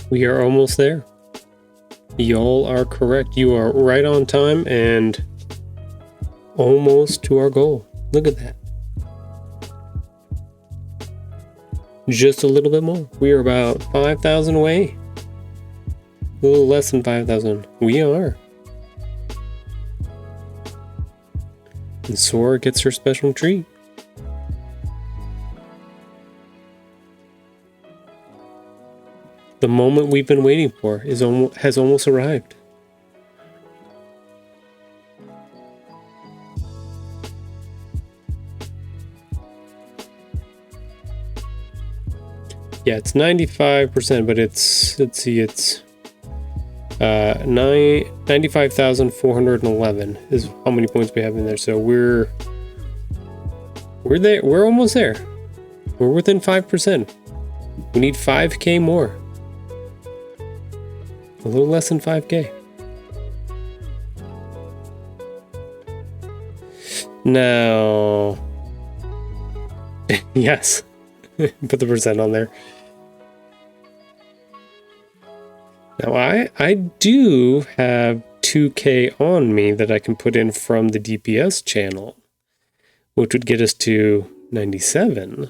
We are almost there. Y'all are correct. You are right on time and almost to our goal. Look at that. Just a little bit more. We are about 5,000 away. A little less than 5,000. We are. And Sora gets her special treat. The moment we've been waiting for has almost arrived. Yeah, it's 95%, but it's 95,411 is how many points we have in there. So we're there. We're almost there. We're within 5%. We need 5k more. A little less than 5k. Now, yes, put the percent on there. Now I do have 2k on me that I can put in from the DPS channel, which would get us to 97.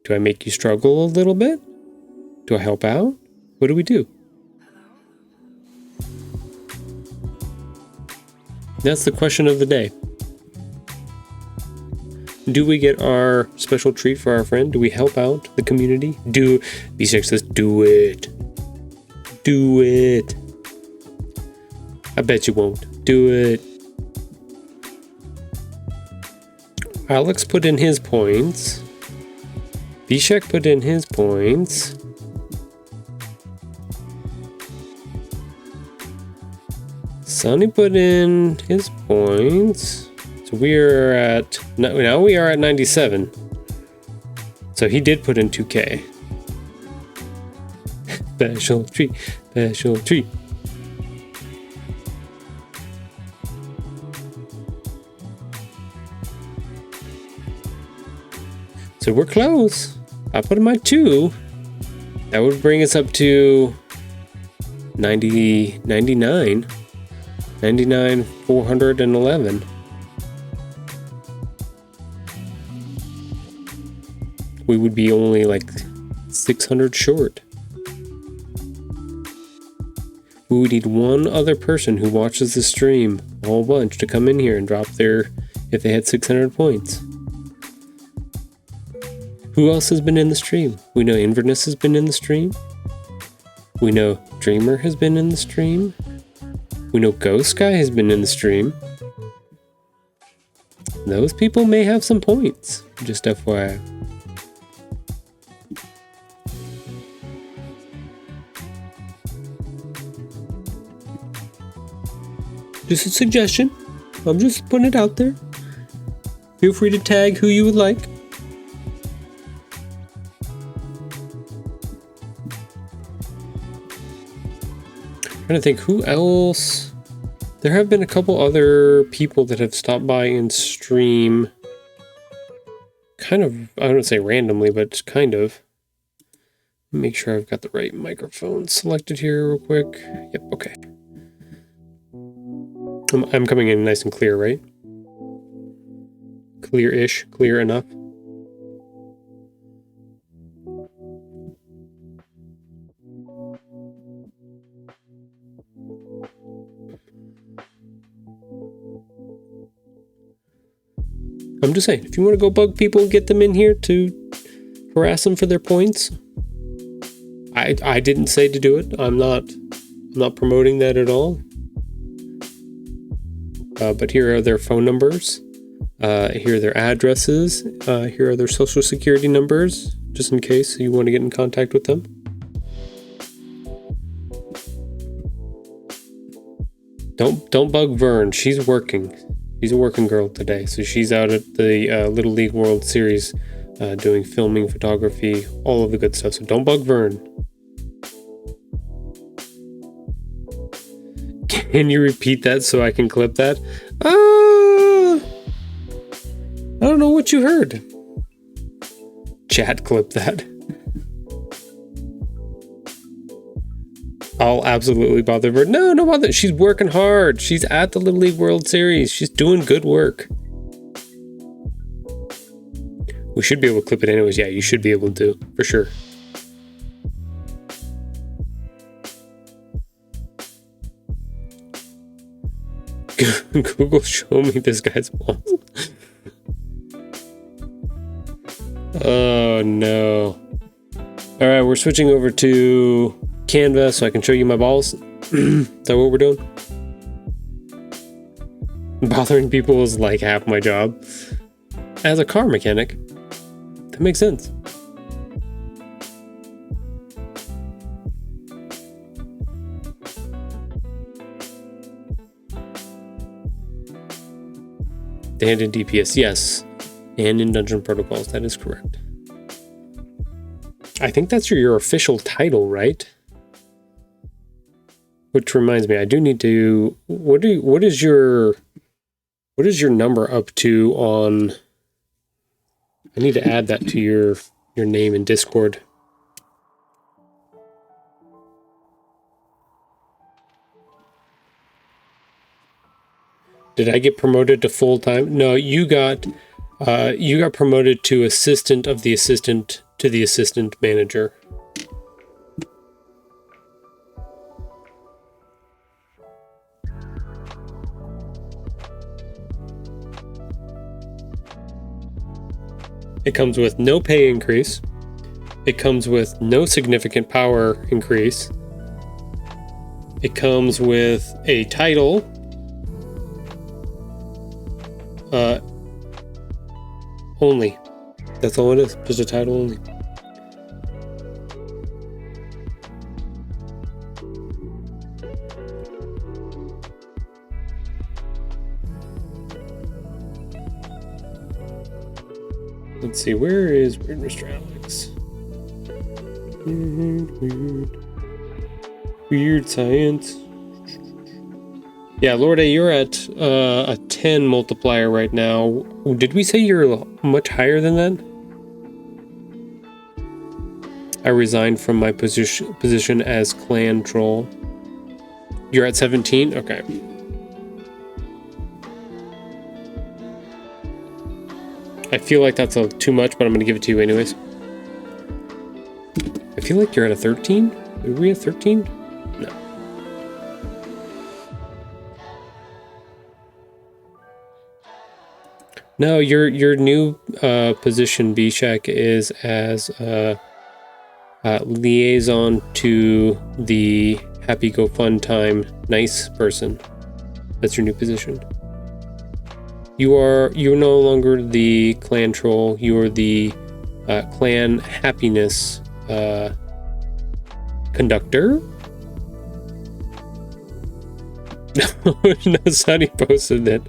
Do I make you struggle a little bit? Do I help out? What do we do? That's the question of the day. Do we get our special treat for our friend? Do we help out the community? B6 says, do it. Do it. I bet you won't. Do it. Alex put in his points. Bishek put in his points. Sonny put in his points. So we are at, now we are at 97. So he did put in 2k. Special treat, special treat. So we're close. I put in my 2. That would bring us up to 99, 411. We would be only like 600 short. We would need one other person who watches the stream, a whole bunch, to come in here and drop their, if they had 600 points. Who else has been in the stream? We know Inverness has been in the stream. We know Dreamer has been in the stream. We know Ghost Guy has been in the stream. Those people may have some points, just FYI. Just a suggestion. I'm just putting it out there. Feel free to tag who you would like. Trying to think who else. There have been a couple other people that have stopped by and stream. Kind of, I don't say randomly, but kind of. Make sure I've got the right microphone selected here real quick. Yep, okay. I'm coming in nice and clear, right? Clear-ish, clear enough. I'm just saying, if you want to go bug people and get them in here to harass them for their points, I didn't say to do it. I'm not promoting that at all. But here are their phone numbers. Here are their addresses. Here are their social security numbers, just in case you want to get in contact with them. Don't bug Vern. She's working. She's a working girl today, so she's out at the Little League World Series doing filming, photography, all of the good stuff. So don't bug Vern. Can you repeat that so I can clip that? I don't know what you heard. Chat, clip that. I'll absolutely bother her. No, no bother. She's working hard. She's at the Little League World Series. She's doing good work. We should be able to clip it anyways. Yeah, you should be able to, for sure. Google, show me this guy's balls. Oh no. All right, we're switching over to Canva so I can show you my balls. Is that what we're doing? Bothering people is like half my job. As a car mechanic, that makes sense. And in DPS, yes. And in Dungeon Protocols, that is correct. I think that's your official title, right? Which reminds me, I do need to. What is your number up to on? I need to add that to your name in Discord. Did I get promoted to full time? No, you got promoted to assistant of the assistant to the assistant manager. It comes with no pay increase. It comes with no significant power increase. It comes with a title. Only. That's all it is. Just a title only. Let's see, where is Weird Mr. Alex? Weird science. Yeah, Lord A, you're at a 10 multiplier right now. Did we say you're much higher than that? I resigned from my position as clan troll. You're at 17? Okay. I feel like that's too much, but I'm going to give it to you anyways. I feel like you're at a 13? Are we at 13? No. No, your new position, Bishak, is as liaison to the Happy Go Fun Time nice person. That's your new position. You're no longer the clan troll. You are the clan happiness conductor. No, Sunny posted it.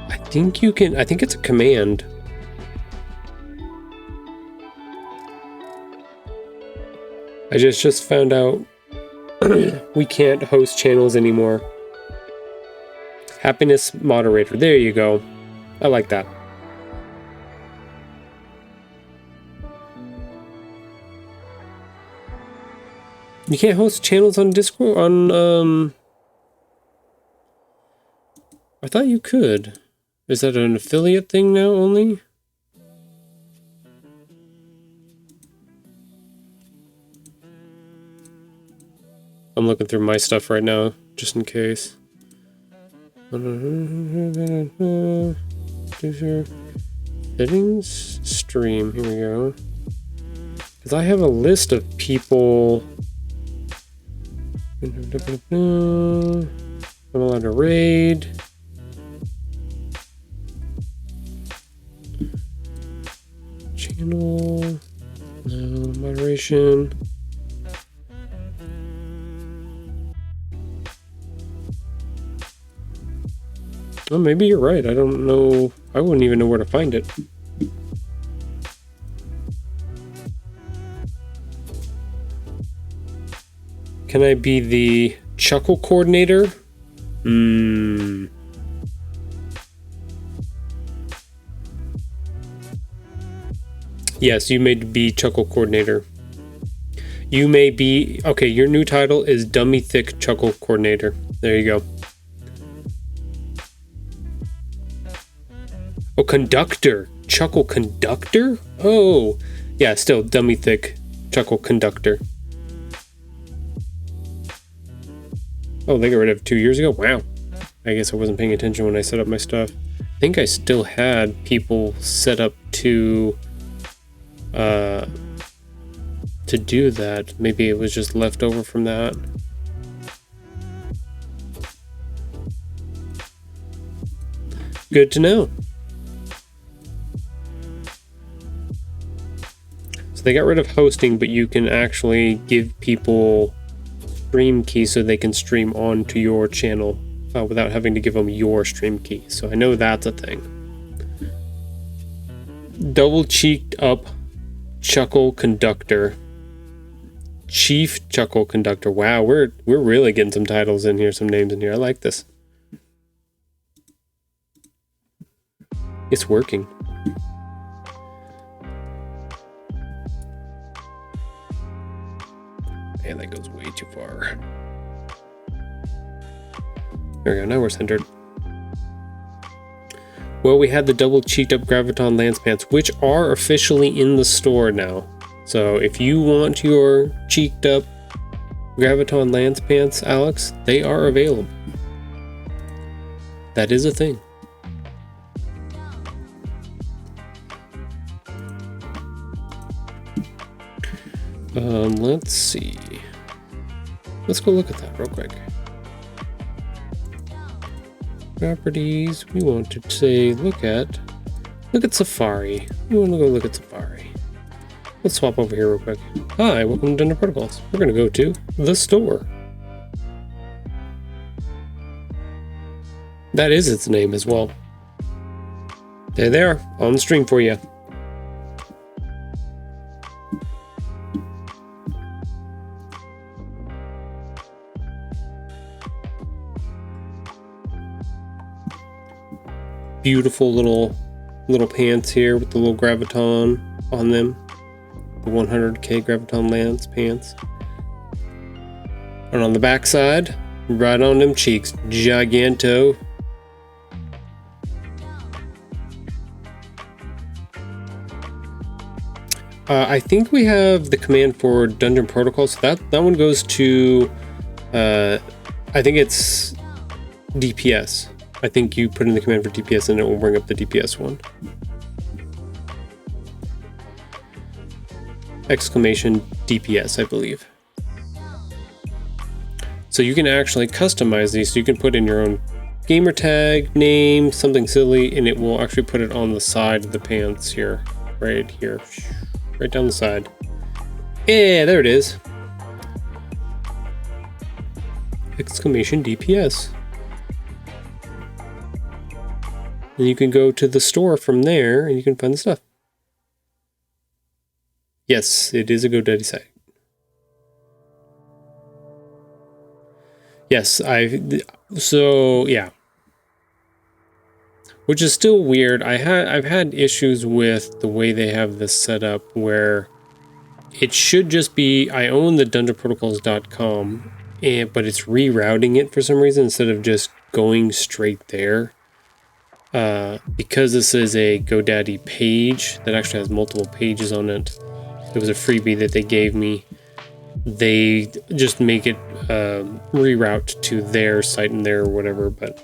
I think you can. I think it's a command. I just found out we can't host channels anymore. Happiness moderator. There you go. I like that. You can't host channels on Discord on I thought you could. Is that an affiliate thing now only? I'm looking through my stuff right now, just in case. Settings, stream, here we go. Because I have a list of people. I'm allowed to raid. Channel, no, moderation. Well, maybe you're right. I don't know. I wouldn't even know where to find it. Can I be the chuckle coordinator? Yes, you may be Chuckle Coordinator. You may be... Okay, your new title is Dummy Thick Chuckle Coordinator. There you go. Oh, Conductor. Chuckle Conductor? Oh, yeah, still Dummy Thick Chuckle Conductor. Oh, they got rid of it 2 years ago? Wow. I guess I wasn't paying attention when I set up my stuff. I think I still had people set up to do that. Maybe it was just left over from that. Good to know. So they got rid of hosting, but you can actually give people stream keys so they can stream onto your channel without having to give them your stream key. So I know that's a thing. Double cheeked up Chuckle Conductor. Chief Chuckle Conductor. Wow, we're really getting some titles in here, some names in here. I like this. It's working. Man, that goes way too far. There we go, now we're centered. Well, we had the double cheeked up Graviton Lance Pants, which are officially in the store now. So if you want your cheeked up Graviton Lance Pants, Alex, they are available. That is a thing. Let's see. Let's go look at that real quick. Properties, we want to say look at Safari. We want to go look at Safari. Let's swap over here real quick. Hi, welcome to Dungeon Protocols. We're going to go to the store. That is its name as well. There they are, on the stream for you. Beautiful little pants here with the little Graviton on them. The 100k Graviton Lance pants. And on the back side, right on them cheeks, Giganto. I think we have the command for Dungeon Protocols. That one goes to, I think it's DPS. I think you put in the command for DPS and it will bring up the DPS one. Exclamation DPS, I believe. So you can actually customize these. So you can put in your own gamer tag, name, something silly, and it will actually put it on the side of the pants here. Right here. Right down the side. Yeah, there it is. Exclamation DPS. And you can go to the store from there and you can find the stuff. Yes, it is a GoDaddy site. Yes, so yeah. Which is still weird. I've had issues with the way they have this set up where it should just be I own the dungeonprotocols.com but it's rerouting it for some reason instead of just going straight there. Because this is a GoDaddy page that actually has multiple pages on it. It was a freebie that they gave me. They just make it reroute to their site and their whatever, but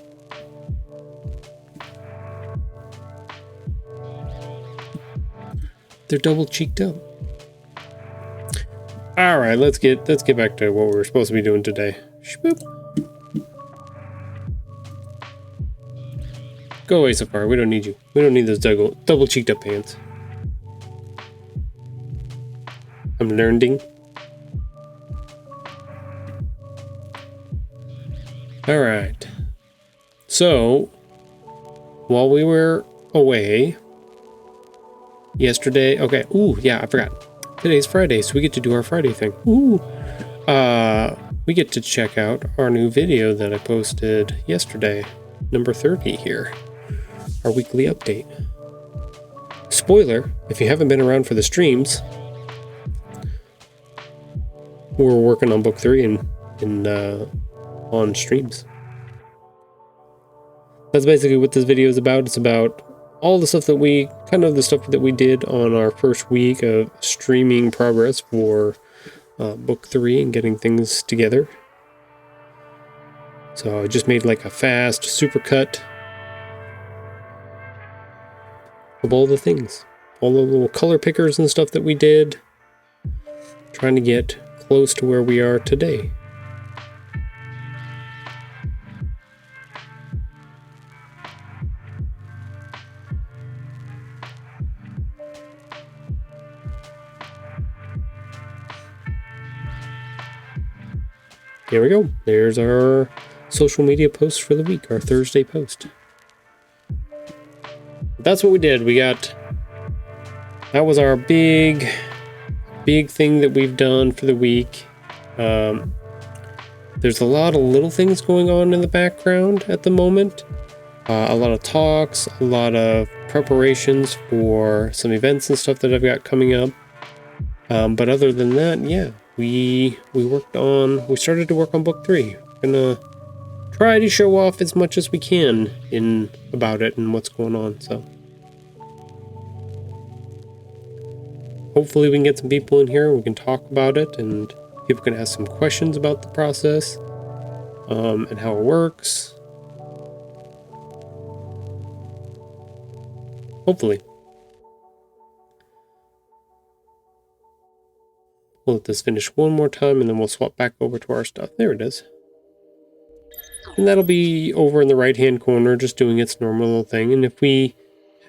they're double cheeked up. All right, let's get back to what we were supposed to be doing today. Shboop. Go away, Safari. We don't need you. We don't need those double cheeked up pants. I'm learning. All right. So, while we were away yesterday, okay. Ooh, yeah, I forgot. Today's Friday, so we get to do our Friday thing. Ooh. We get to check out our new video that I posted yesterday, number 30 here. Our weekly update. spoiler, if you haven't been around for the streams, we're working on book 3 on streams. That's basically what this video is about. It's about all the stuff that we did on our first week of streaming progress for book 3 and getting things together. So I just made like a fast super cut of all the things, all the little color pickers and stuff that we did, trying to get close to where we are today. Here we go. There's our social media post for the week, our Thursday post. That's what we did. That was our big thing that we've done for the week. There's a lot of little things going on in the background at the moment. A lot of talks, a lot of preparations for some events and stuff that I've got coming up. But other than that, yeah, we started to work on book 3. Gonna try to show off as much as we can about it and what's going on. So hopefully we can get some people in here. We can talk about it, and people can ask some questions about the process and how it works. Hopefully. We'll let this finish one more time, and then we'll swap back over to our stuff. There it is. And that'll be over in the right-hand corner, just doing its normal thing. And if we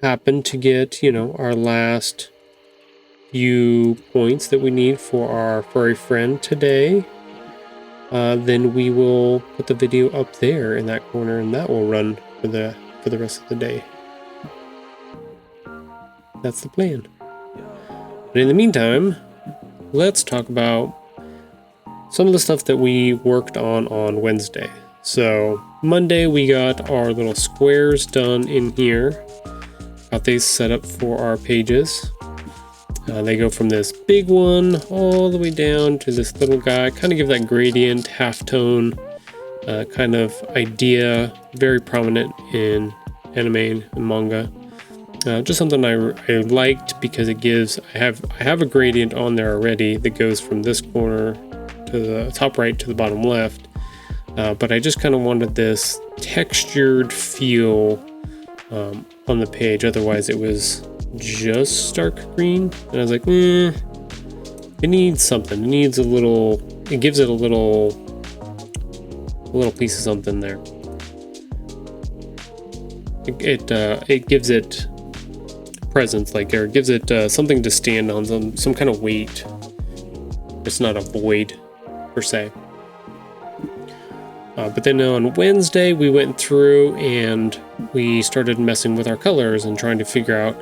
happen to get, our last few points that we need for our furry friend today, then we will put the video up there in that corner, and that will run for the rest of the day. That's the plan. But in the meantime, let's talk about some of the stuff that we worked on Wednesday. So Monday we got our little squares done in here. Got these set up for our pages. They go from this big one all the way down to this little guy. Kind of give that gradient, halftone kind of idea. Very prominent in anime and manga. Just something I liked because it gives, I have a gradient on there already that goes from this corner to the top right to the bottom left, but I just kind of wanted this textured feel on the page. Otherwise it was just stark green, and I was like, it needs something. It needs a little, it gives it a little piece of something there. It gives it presence, or it gives it something to stand on, some kind of weight. It's not a void per se. But then on Wednesday we went through and we started messing with our colors and trying to figure out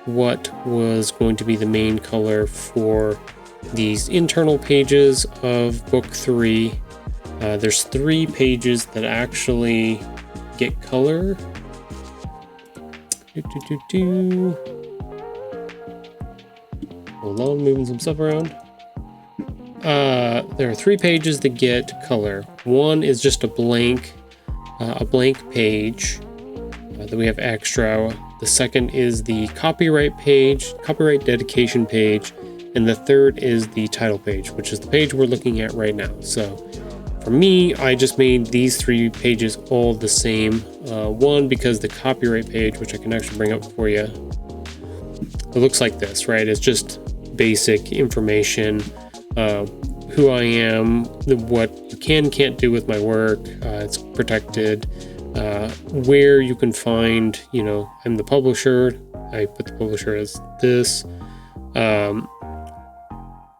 what was going to be the main color for these internal pages of book 3. There's 3 pages that actually get color. Hold on, moving some stuff around. There are 3 pages that get color. One is just a blank page that we have extra. The second is the copyright page, copyright dedication page, and the third is the title page, which is the page we're looking at right now. So for me, I just made these 3 pages all the same. One, because the copyright page, which I can actually bring up for you, it looks like this, right? It's just basic information, who I am, what you can't do with my work. It's protected. Where you can find, I'm the publisher. I put the publisher as this.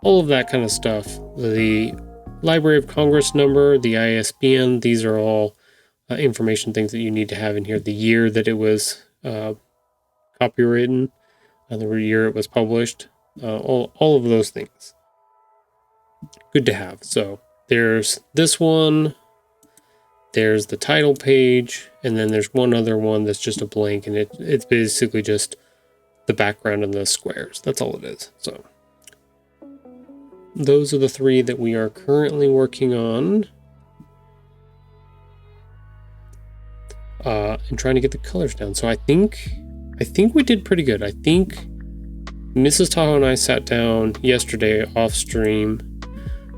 All of that kind of stuff. The Library of Congress number, the ISBN, these are all information things that you need to have in here. The year that it was copywritten, the year it was published, all of those things. Good to have. So there's this one, there's the title page, and then there's one other one that's just a blank, and it's basically just the background and the squares. That's all it is. So those are the three that we are currently working on. And trying to get the colors down. So I think we did pretty good. I think Mrs. Tahoe and I sat down yesterday off stream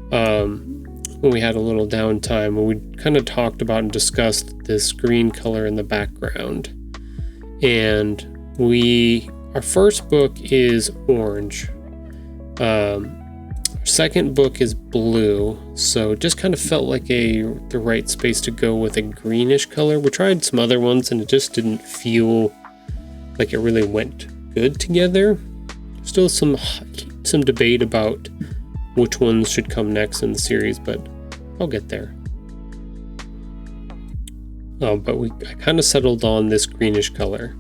when we had a little downtime, and we kind of talked about and discussed this green color in the background. And our first book is orange. Second book is blue, so it just kind of felt like the right space to go with a greenish color. We tried some other ones and it just didn't feel like it really went good together. Still some debate about which ones should come next in the series, but I'll get there. But I kind of settled on this greenish color,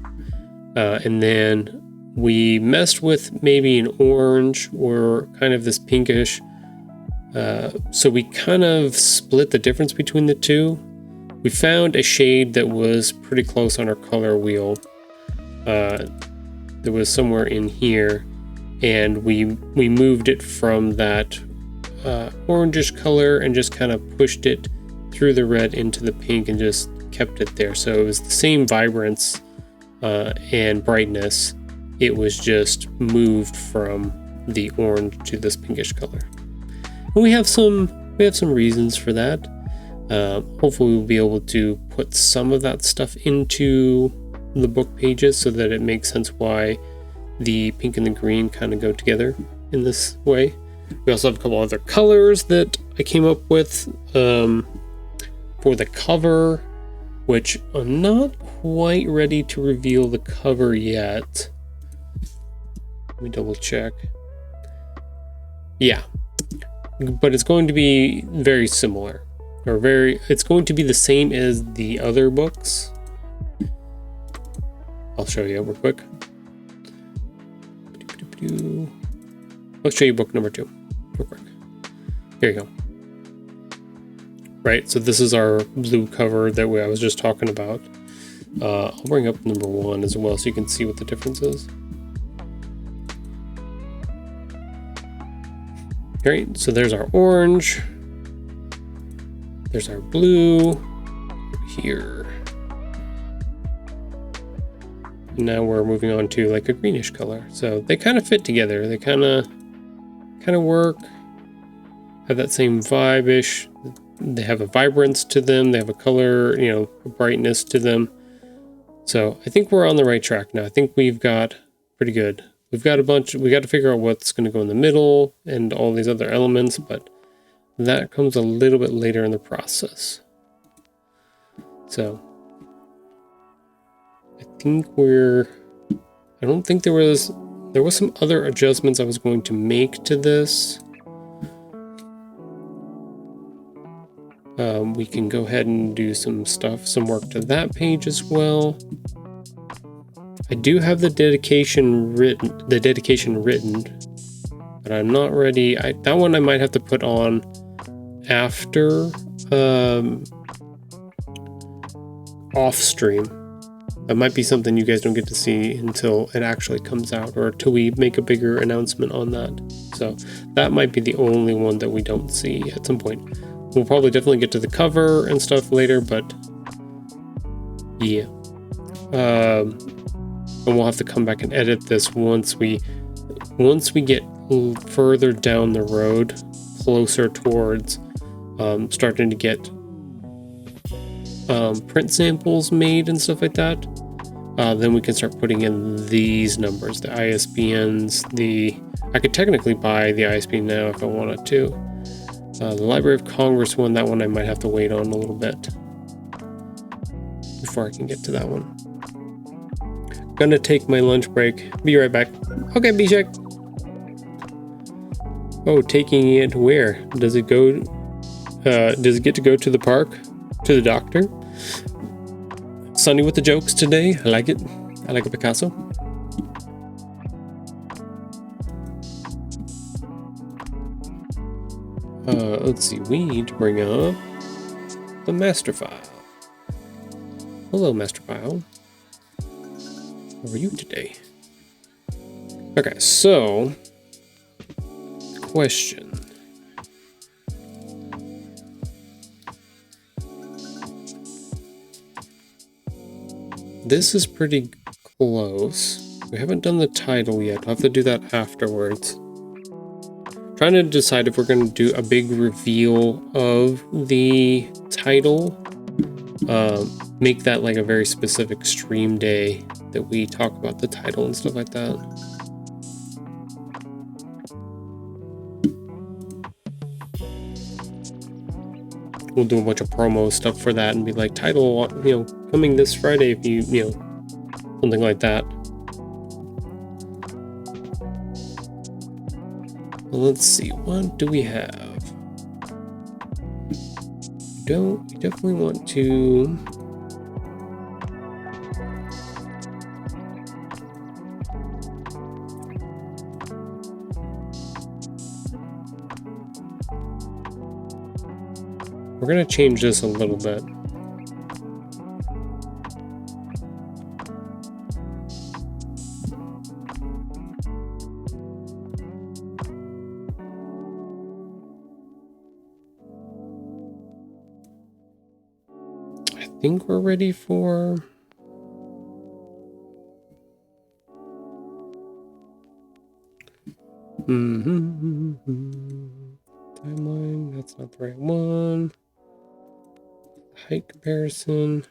and then we messed with maybe an orange or kind of this pinkish. So we kind of split the difference between the two. We found a shade that was pretty close on our color wheel. That was somewhere in here, and we moved it from that orangish color and just kind of pushed it through the red into the pink and just kept it there. So it was the same vibrance and brightness. It was just moved from the orange to this pinkish color. And we have some reasons for that. Hopefully we'll be able to put some of that stuff into the book pages so that it makes sense why the pink and the green kind of go together in this way. We also have a couple other colors that I came up with for the cover, which I'm not quite ready to reveal the cover yet. Let me double check. Yeah, but it's going to be very similar, it's going to be the same as the other books. I'll show you real quick. I'll show you book number 2 real quick. Here you go. Right, so this is our blue cover that I was just talking about. I'll bring up number 1 as well so you can see what the difference is. Alright, so there's our orange. There's our blue here. Now we're moving on to like a greenish color. So they kind of fit together. They kind of work. Have that same vibe-ish. They have a vibrance to them. They have a color, a brightness to them. So I think we're on the right track now. I think we've got pretty good. We got to figure out what's going to go in the middle and all these other elements, but that comes a little bit later in the process. So I think I don't think there was some other adjustments I was going to make to this. We can go ahead and do some work to that page as well. I do have the dedication written, but I'm not ready. That one I might have to put on after off stream. That might be something you guys don't get to see until it actually comes out, or till we make a bigger announcement on that. So that might be the only one that we don't see at some point. We'll probably definitely get to the cover and stuff later, but yeah. And we'll have to come back and edit this once we get further down the road, closer towards starting to get print samples made and stuff like that. Then we can start putting in these numbers, the ISBNs. I could technically buy the ISBN now if I wanted to. The Library of Congress one, that one I might have to wait on a little bit before I can get to that one. Gonna take my lunch break. Be right back. Okay, Bishek. Oh, taking it where? Does it go? Does it get to go to the park? To the doctor? Sunny with the jokes today. I like it. I like a Picasso. Let's see. We need to bring up the master file. Hello, master file. How are you today? Okay, so question. This is pretty close. We haven't done the title yet. I'll have to do that afterwards. Trying to decide if we're going to do a big reveal of the title. Make that like a very specific stream day that we talk about the title and stuff like that. We'll do a bunch of promo stuff for that and be like, title, coming this Friday if you something like that. Well, let's see, what do we have? We definitely want to... We're going to change this a little bit. I think we're ready for... Timeline, that's not the right one. Height comparison.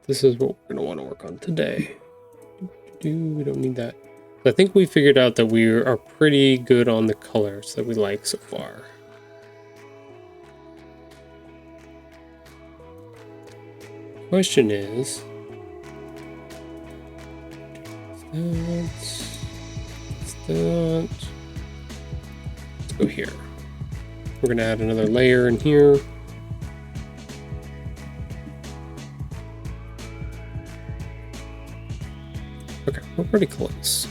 This is what we're going to want to work on today. We don't need that. I think we figured out that we are pretty good on the colors that we like so far. Question is... Let's go here. We're going to add another layer in here. Okay, we're pretty close.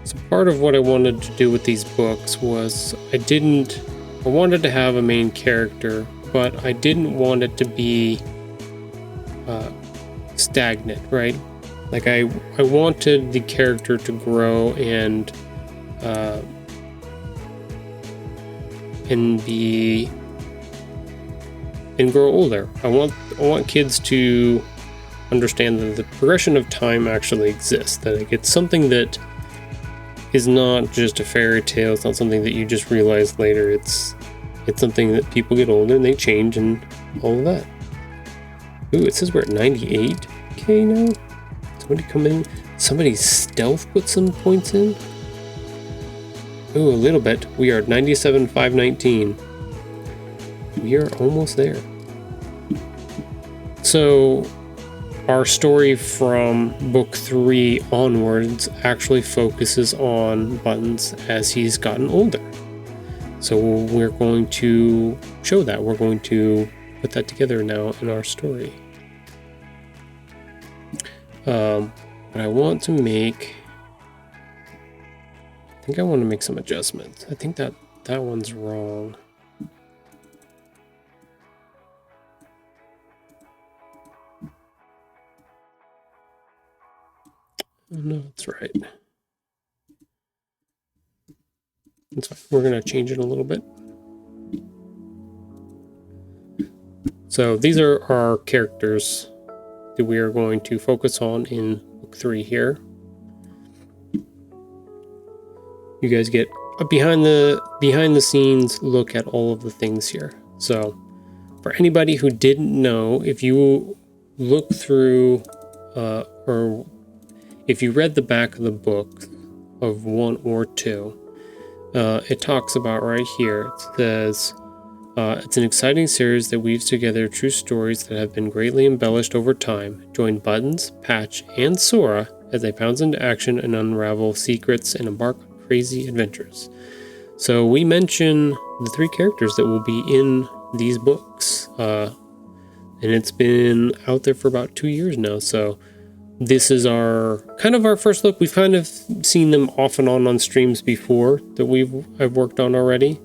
So part of what I wanted to do with these books was I wanted to have a main character, but I didn't want it to be stagnant, right? Like I wanted the character to grow and grow older. I want kids to understand that the progression of time actually exists, that it's something that is not just a fairy tale. It's not something that you just realize later. It's something that people get older and they change and all of that. Ooh, it says we're at 98k now. Somebody come in. Somebody stealth put some points in. Ooh, a little bit. We are at 97,519. We are almost there. So our story from book 3 onwards actually focuses on Buttons as he's gotten older. So we're going to show that. We're going to put that together now in our story. But I want to make... I think I want to make some adjustments. I think that one's wrong. Oh, no, that's right. That's fine. We're going to change it a little bit. So these are our characters that we are going to focus on in book 3 here. You guys get a behind the scenes look at all of the things here. So for anybody who didn't know, if you look through or if you read the back of the book of 1 or 2, it talks about right here, it says, it's an exciting series that weaves together true stories that have been greatly embellished over time. Join Buttons, Patch, and Sora as they pounce into action and unravel secrets and embark on crazy adventures. So we mention the 3 characters that will be in these books. And it's been out there for about 2 years now, so this is our first look. We've kind of seen them off and on streams before that I've worked on already.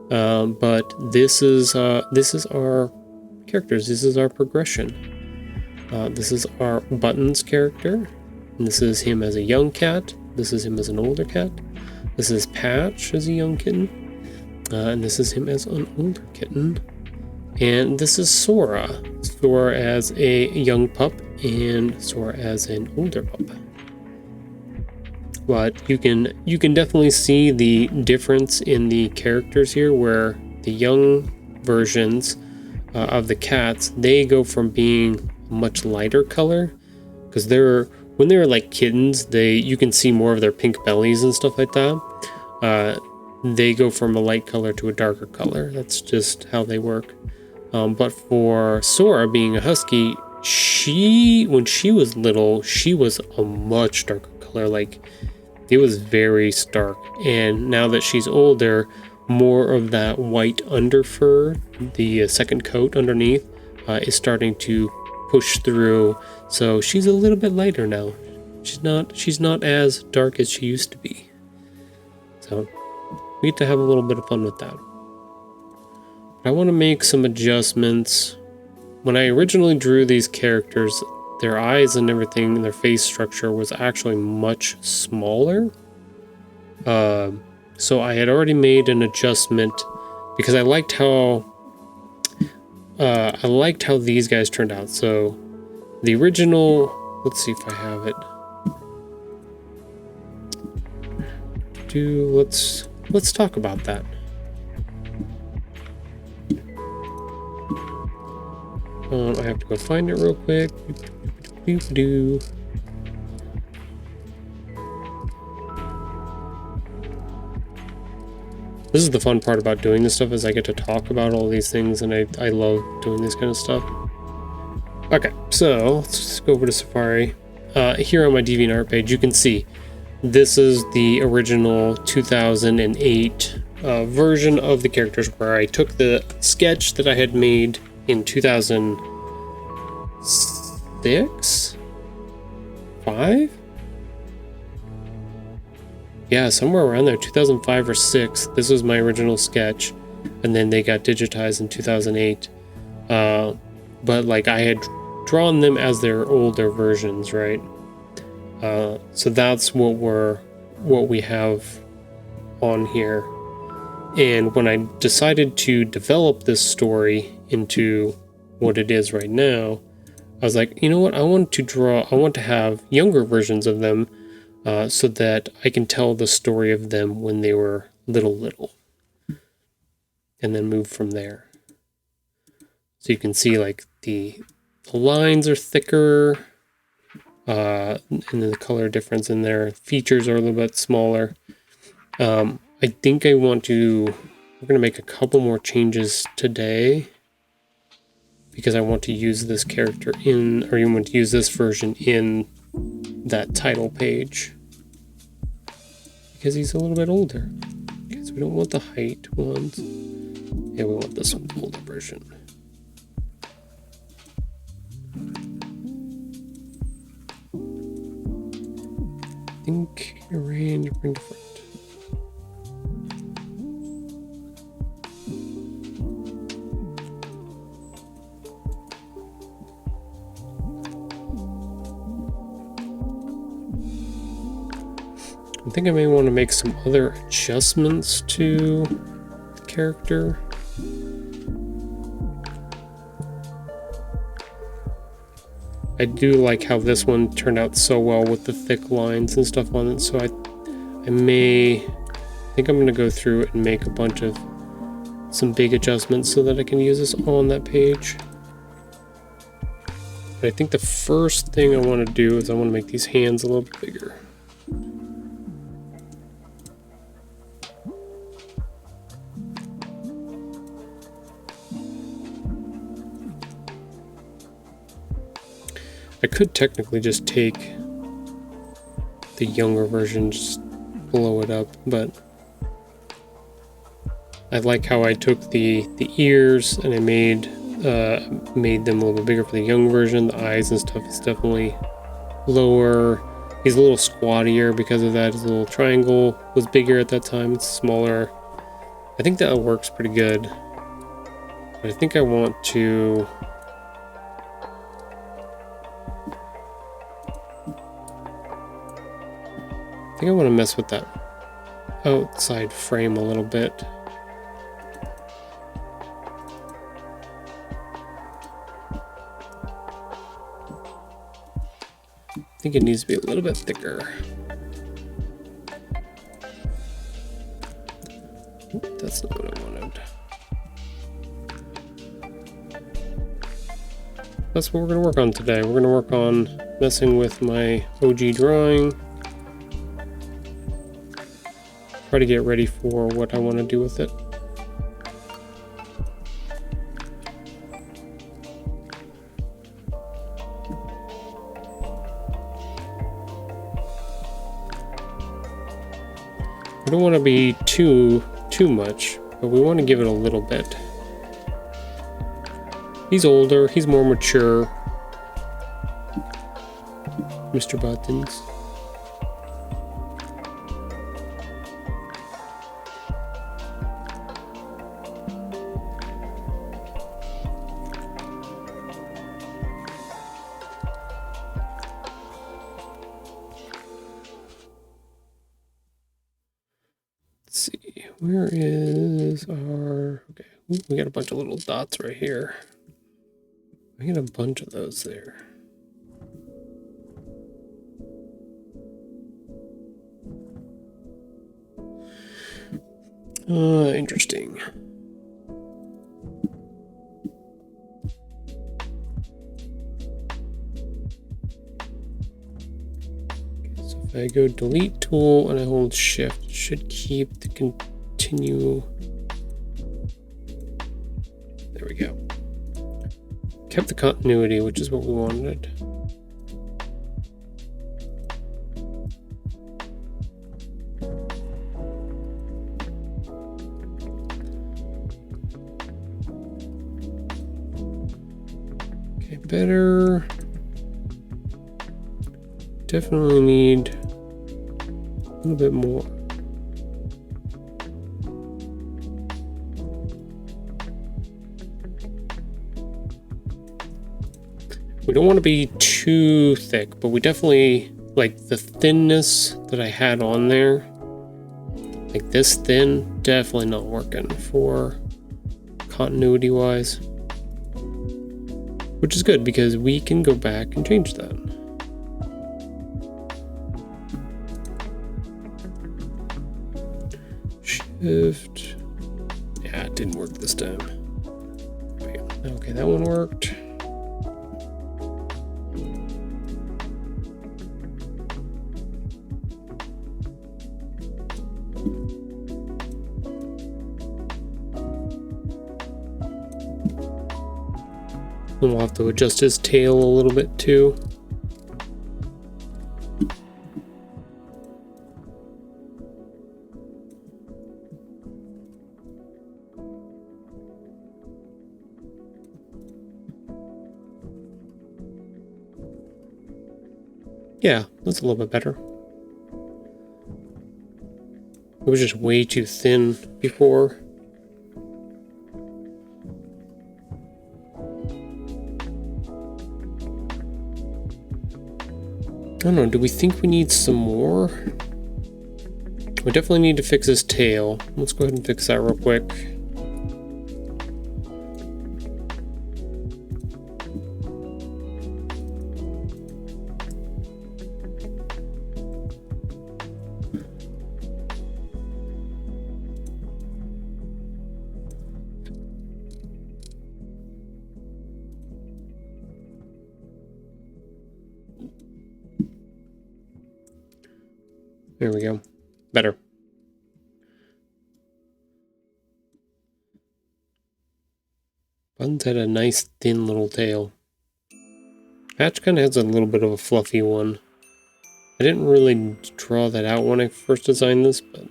But this is our characters. This is our progression. This is our Buttons character. And this is him as a young cat. This is him as an older cat. This is Patch as a young kitten. And this is him as an older kitten. And this is Sora. Sora as a young pup and Sora as an older pup. But you can definitely see the difference in the characters here, where the young versions of the cats, they go from being much lighter color, because when they're like kittens, you can see more of their pink bellies and stuff like that. They go from a light color to a darker color. That's just how they work. But for Sora being a husky, when she was little, she was a much darker color. Like, it was very stark. And now that she's older, more of that white under fur, the second coat underneath, is starting to push through. So she's a little bit lighter now. She's not as dark as she used to be. So we get to have a little bit of fun with that. But I want to make some adjustments. When I originally drew these characters, their eyes and everything, their face structure was actually much smaller. So I had already made an adjustment because I liked how these guys turned out. So the original, let's see if I have it. Let's talk about that. I have to go find it real quick. This is the fun part about doing this stuff, is I get to talk about all these things, and I love doing this kind of stuff. Okay, so let's just go over to Safari. Here on my DeviantArt page, you can see this is the original 2008 version of the characters, where I took the sketch that I had made in 2006? 5? Yeah, somewhere around there, 2005 or 6. This was my original sketch, and then they got digitized in 2008. But like, I had drawn them as their older versions, right? So that's what we have on here. And when I decided to develop this story into what it is right now, I was like, you know what? I want to have younger versions of them, so that I can tell the story of them when they were little, and then move from there. So you can see, like, the lines are thicker, and then the color difference in their features are a little bit smaller. I think we're going to make a couple more changes today, because I want to use this character you want to use this version in that title page, because he's a little bit older. Okay, so we don't want the height ones. Yeah, we want this one, the older version. I think arrange, bring to front. I think I may want to make some other adjustments to the character. I do like how this one turned out so well with the thick lines and stuff on it, so I think I'm going to go through it and make a bunch of some big adjustments so that I can use this on that page. But I think the first thing I want to do is I want to make these hands a little bit bigger. I could technically just take the younger version, just blow it up, but I like how I took the ears and I made them a little bit bigger for the young version. The eyes and stuff is definitely lower. He's a little squattier because of that. His little triangle was bigger at that time. It's smaller I think that works pretty good. But I think I want to... I think I want to mess with that outside frame a little bit. I think it needs to be a little bit thicker. That's not what I wanted. That's what we're going to work on today. We're going to work on messing with my OG drawing. Try to get ready for what I want to do with it. We don't want to be too much, but we want to give it a little bit. He's older, he's more mature. Mr. Buttons. Let's see, where is our... Okay, we got a bunch of little dots right here. I got a bunch of those there. Interesting. So if I go delete tool and I hold shift, it should keep the continue. There we go. Kept the continuity, which is what we wanted. Okay, better. Definitely need a little bit more. We don't want to be too thick, but we definitely, like the thinness that I had on there, like this thin, definitely not working for continuity wise. Which is good because we can go back and change that. Shift. Yeah, it didn't work this time. Okay, that one worked. And we'll have to adjust his tail a little bit too. Yeah, that's a little bit better. It was just way too thin before. I don't know, do we think we need some more? We definitely need to fix his tail. Let's go ahead and fix that real quick. There we go. Better. Buns had a nice thin little tail. Patch kind of has a little bit of a fluffy one. I didn't really draw that out when I first designed this, but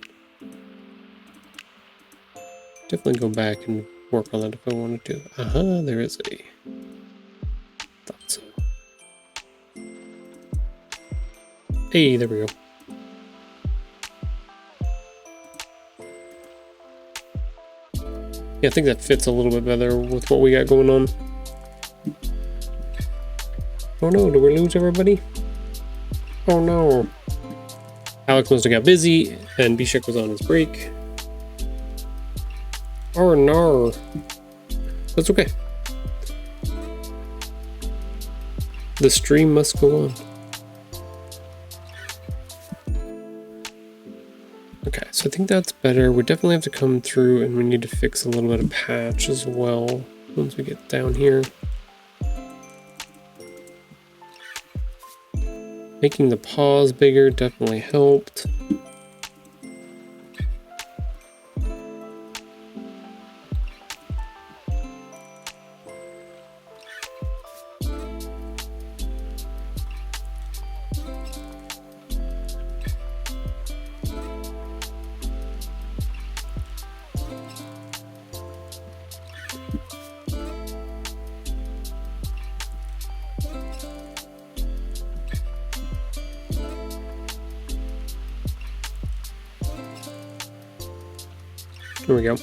definitely go back and work on that if I wanted to. There is a... Thought so. Hey, there we go. Yeah, I think that fits a little bit better with what we got going on. Oh no, did we lose everybody? Oh no. Alex must have got busy, and Bishek was on his break. Oh no. That's okay. The stream must go on. Okay, so I think that's better. We definitely have to come through, and we need to fix a little bit of patch as well once we get down here. Making the paws bigger definitely helped. There we go.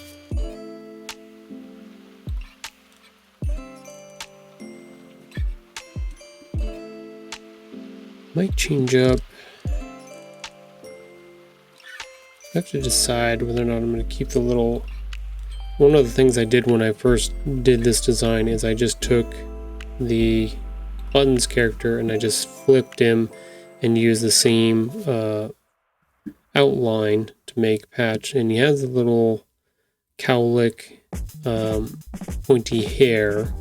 Might change up. I have to decide whether or not I'm going to keep the little... One of the things I did when I first did this design is I just took the Buttons character and I just flipped him and used the same outline to make Patch. And he has a little cowlick pointy hair.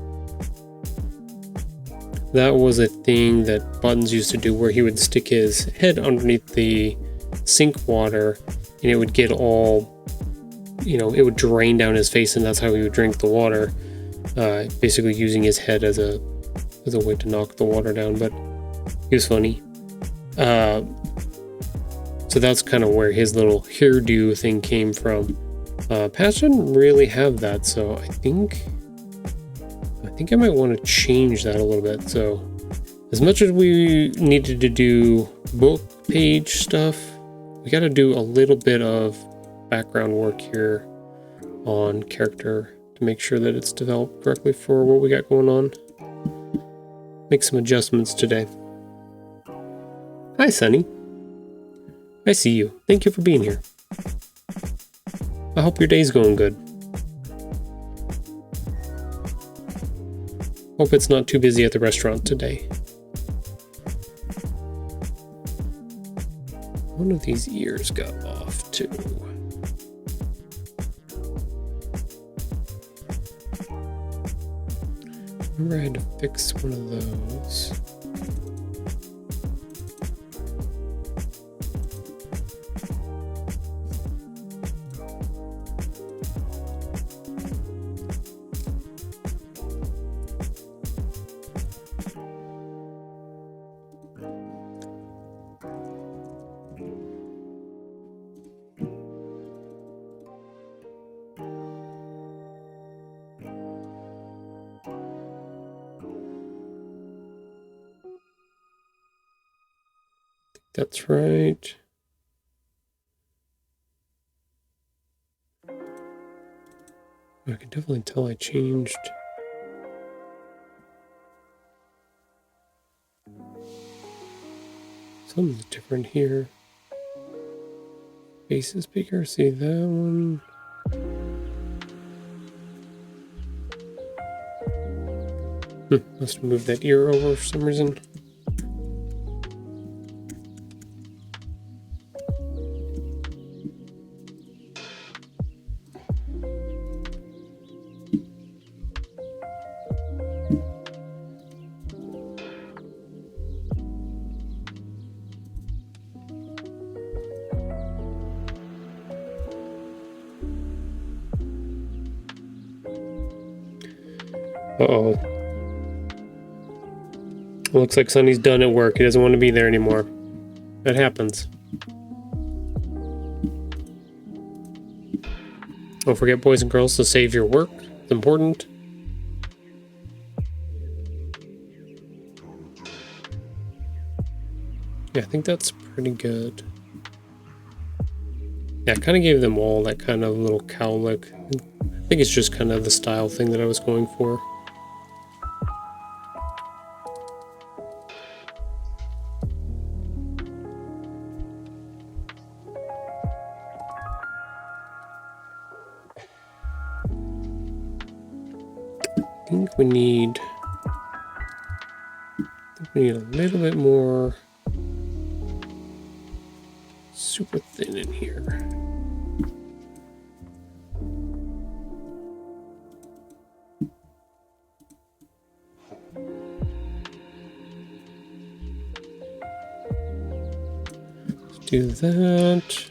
That was a thing that Buttons used to do, where he would stick his head underneath the sink water and it would get all, you know, it would drain down his face, and that's how he would drink the water, basically using his head as a way to knock the water down. But he was funny. So that's kind of where his little hairdo thing came from. Patch didn't really have that, so I think I might want to change that a little bit. So as much as we needed to do book page stuff, we got to do a little bit of background work here on character to make sure that it's developed correctly for what we got going on. Make some adjustments today. Hi, Sunny. I see you. Thank you for being here. I hope your day's going good. Hope it's not too busy at the restaurant today. One of these ears got off too. Remember I had to fix one of those. That's right. I can definitely tell I changed. Something's different here. Face is bigger. See that one? Must have moved that ear over for some reason. Uh-oh. Looks like Sunny's done at work. He doesn't want to be there anymore. That happens. Don't forget, boys and girls, to save your work. It's important. Yeah, I think that's pretty good. Yeah, I kind of gave them all that kind of little cowlick. think it's just kind of the style thing that I was going for. I think we need a little bit more super thin in here. Let's do that.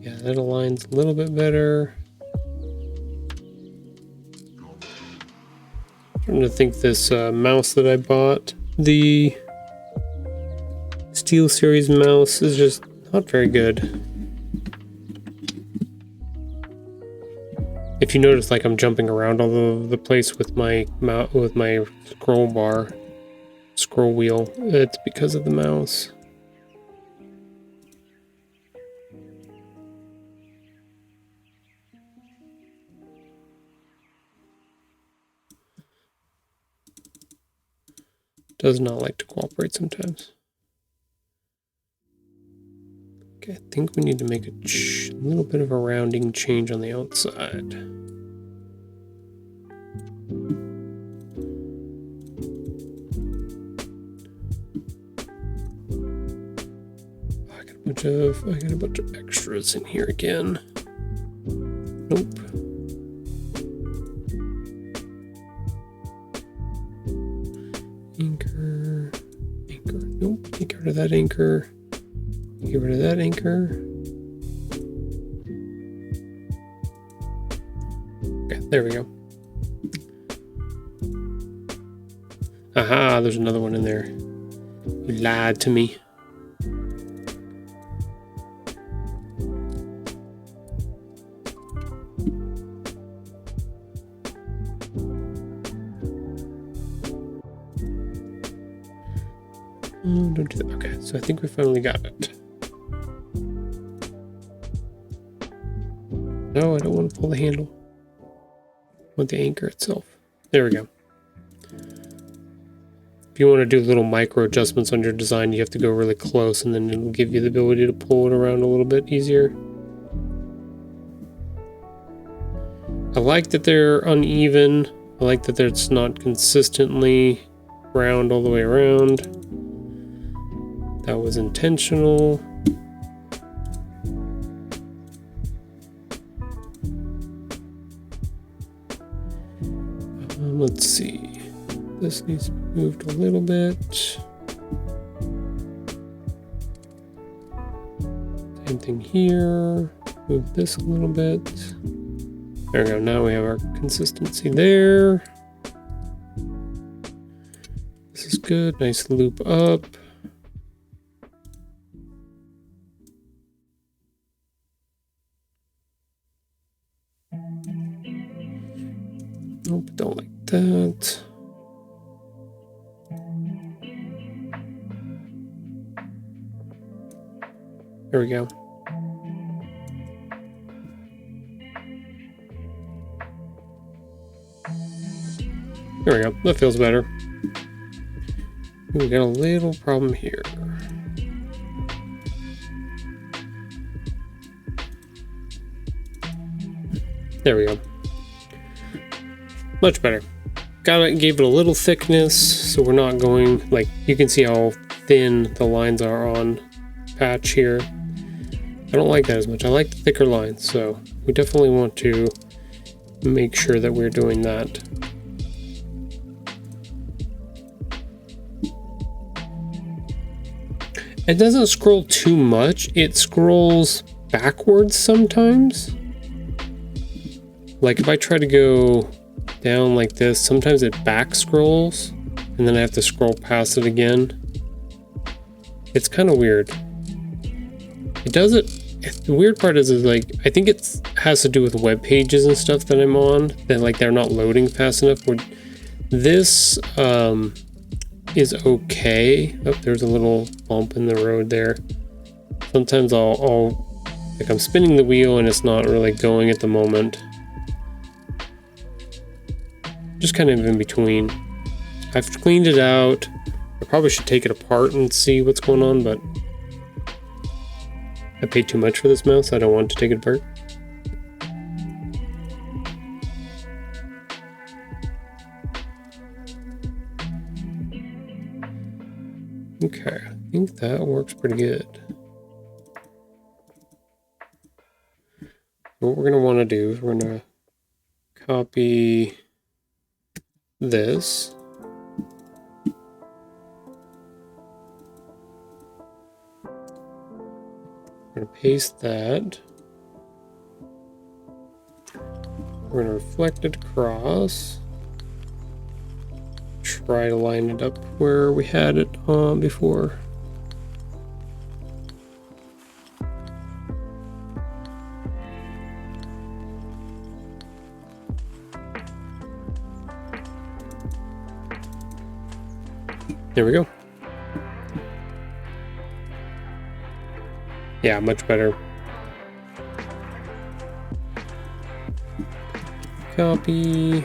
Yeah, that aligns a little bit better. I'm trying to think this mouse that I bought, the SteelSeries mouse, is just not very good. If you notice, like, I'm jumping around all over the place with my scroll wheel, it's because of the mouse. Does not like to cooperate sometimes. Okay, I think we need to make a little bit of a rounding change on the outside. I got a bunch of extras in here again. Nope. Anchor. Nope. Get rid of that anchor. Get rid of that anchor. Okay, there we go. Aha, there's another one in there. You lied to me. Don't do that. Okay, so I think we finally got it. No, I don't want to pull the handle. I want the anchor itself. There we go. If you want to do little micro adjustments on your design, you have to go really close, and then it'll give you the ability to pull it around a little bit easier. I like that they're uneven. I like that it's not consistently round all the way around. That was intentional. Let's see. This needs to be moved a little bit. Same thing here. Move this a little bit. There we go. Now we have our consistency there. This is good. Nice loop up. Nope, don't like that. There we go. There we go. That feels better. We got a little problem here. There we go. Much better. Gave it a little thickness, so we're not going, like, you can see how thin the lines are on patch here. I don't like that as much. I like the thicker lines, so we definitely want to make sure that we're doing that. It doesn't scroll too much. It scrolls backwards sometimes. Like if I try to go down like this, sometimes it back scrolls and then I have to scroll past it again. It's kind of weird. It does it. The weird part is like, I think it has to do with web pages and stuff that I'm on, that like they're not loading fast enough. Where this is okay. Oh, there's a little bump in the road there. Sometimes I'll Like I'm spinning the wheel and it's not really going at the moment. Just kind of in between. I've cleaned it out. I probably should take it apart and see what's going on, but I paid too much for this mouse. I don't want to take it apart. Okay, I think that works pretty good. What we're going to want to do is we're going to copy this. We're going to paste that. We're going to reflect it across. Try to line it up where we had it on before. There we go. Yeah, much better. Copy.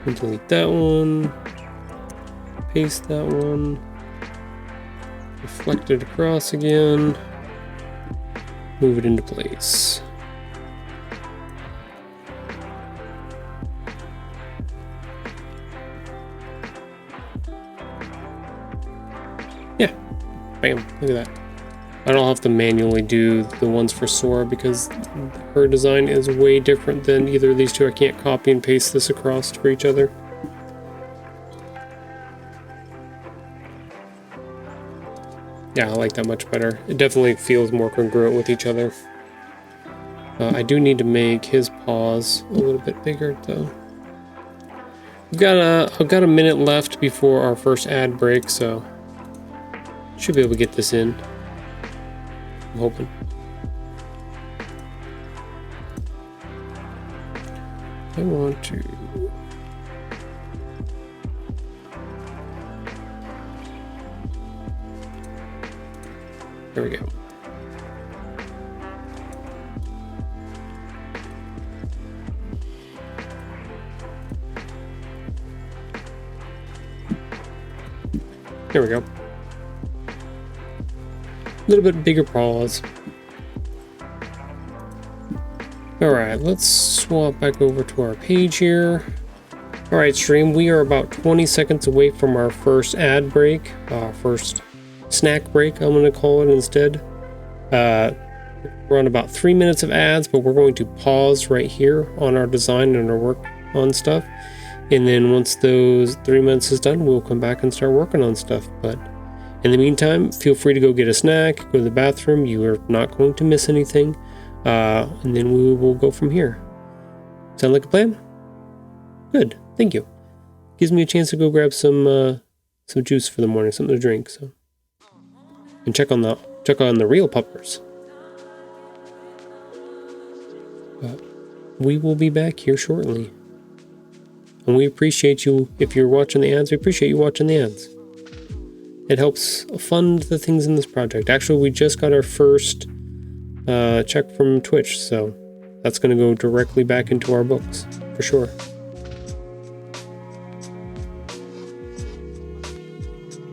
And delete that one. Paste that one. Reflect it across again. Move it into place. Yeah, bam, look at that. I don't have to manually do the ones for Sora because her design is way different than either of these two. I can't copy and paste this across for each other. Yeah, I like that much better. It definitely feels more congruent with each other. I do need to make his paws a little bit bigger though. I've got a minute left before our first ad break, so should be able to get this in. I'm hoping. I want to... There we go. There we go. A little bit bigger paws. Alright, let's swap back over to our page here. Alright, stream, we are about 20 seconds away from our first ad break. First snack break, I'm going to call it instead. We're on about 3 minutes of ads, but we're going to pause right here on our design and our work on stuff. And then once those 3 minutes is done, we'll come back and start working on stuff. But in the meantime, feel free to go get a snack, go to the bathroom. You are not going to miss anything. And then we will go from here. Sound like a plan? Good, thank you. Gives me a chance to go grab some juice for the morning, something to drink. So, and check on the real puppers. But we will be back here shortly. And we appreciate you, if you're watching the ads, we appreciate you watching the ads. It helps fund the things in this project. Actually, we just got our first check from Twitch, so that's going to go directly back into our books, for sure.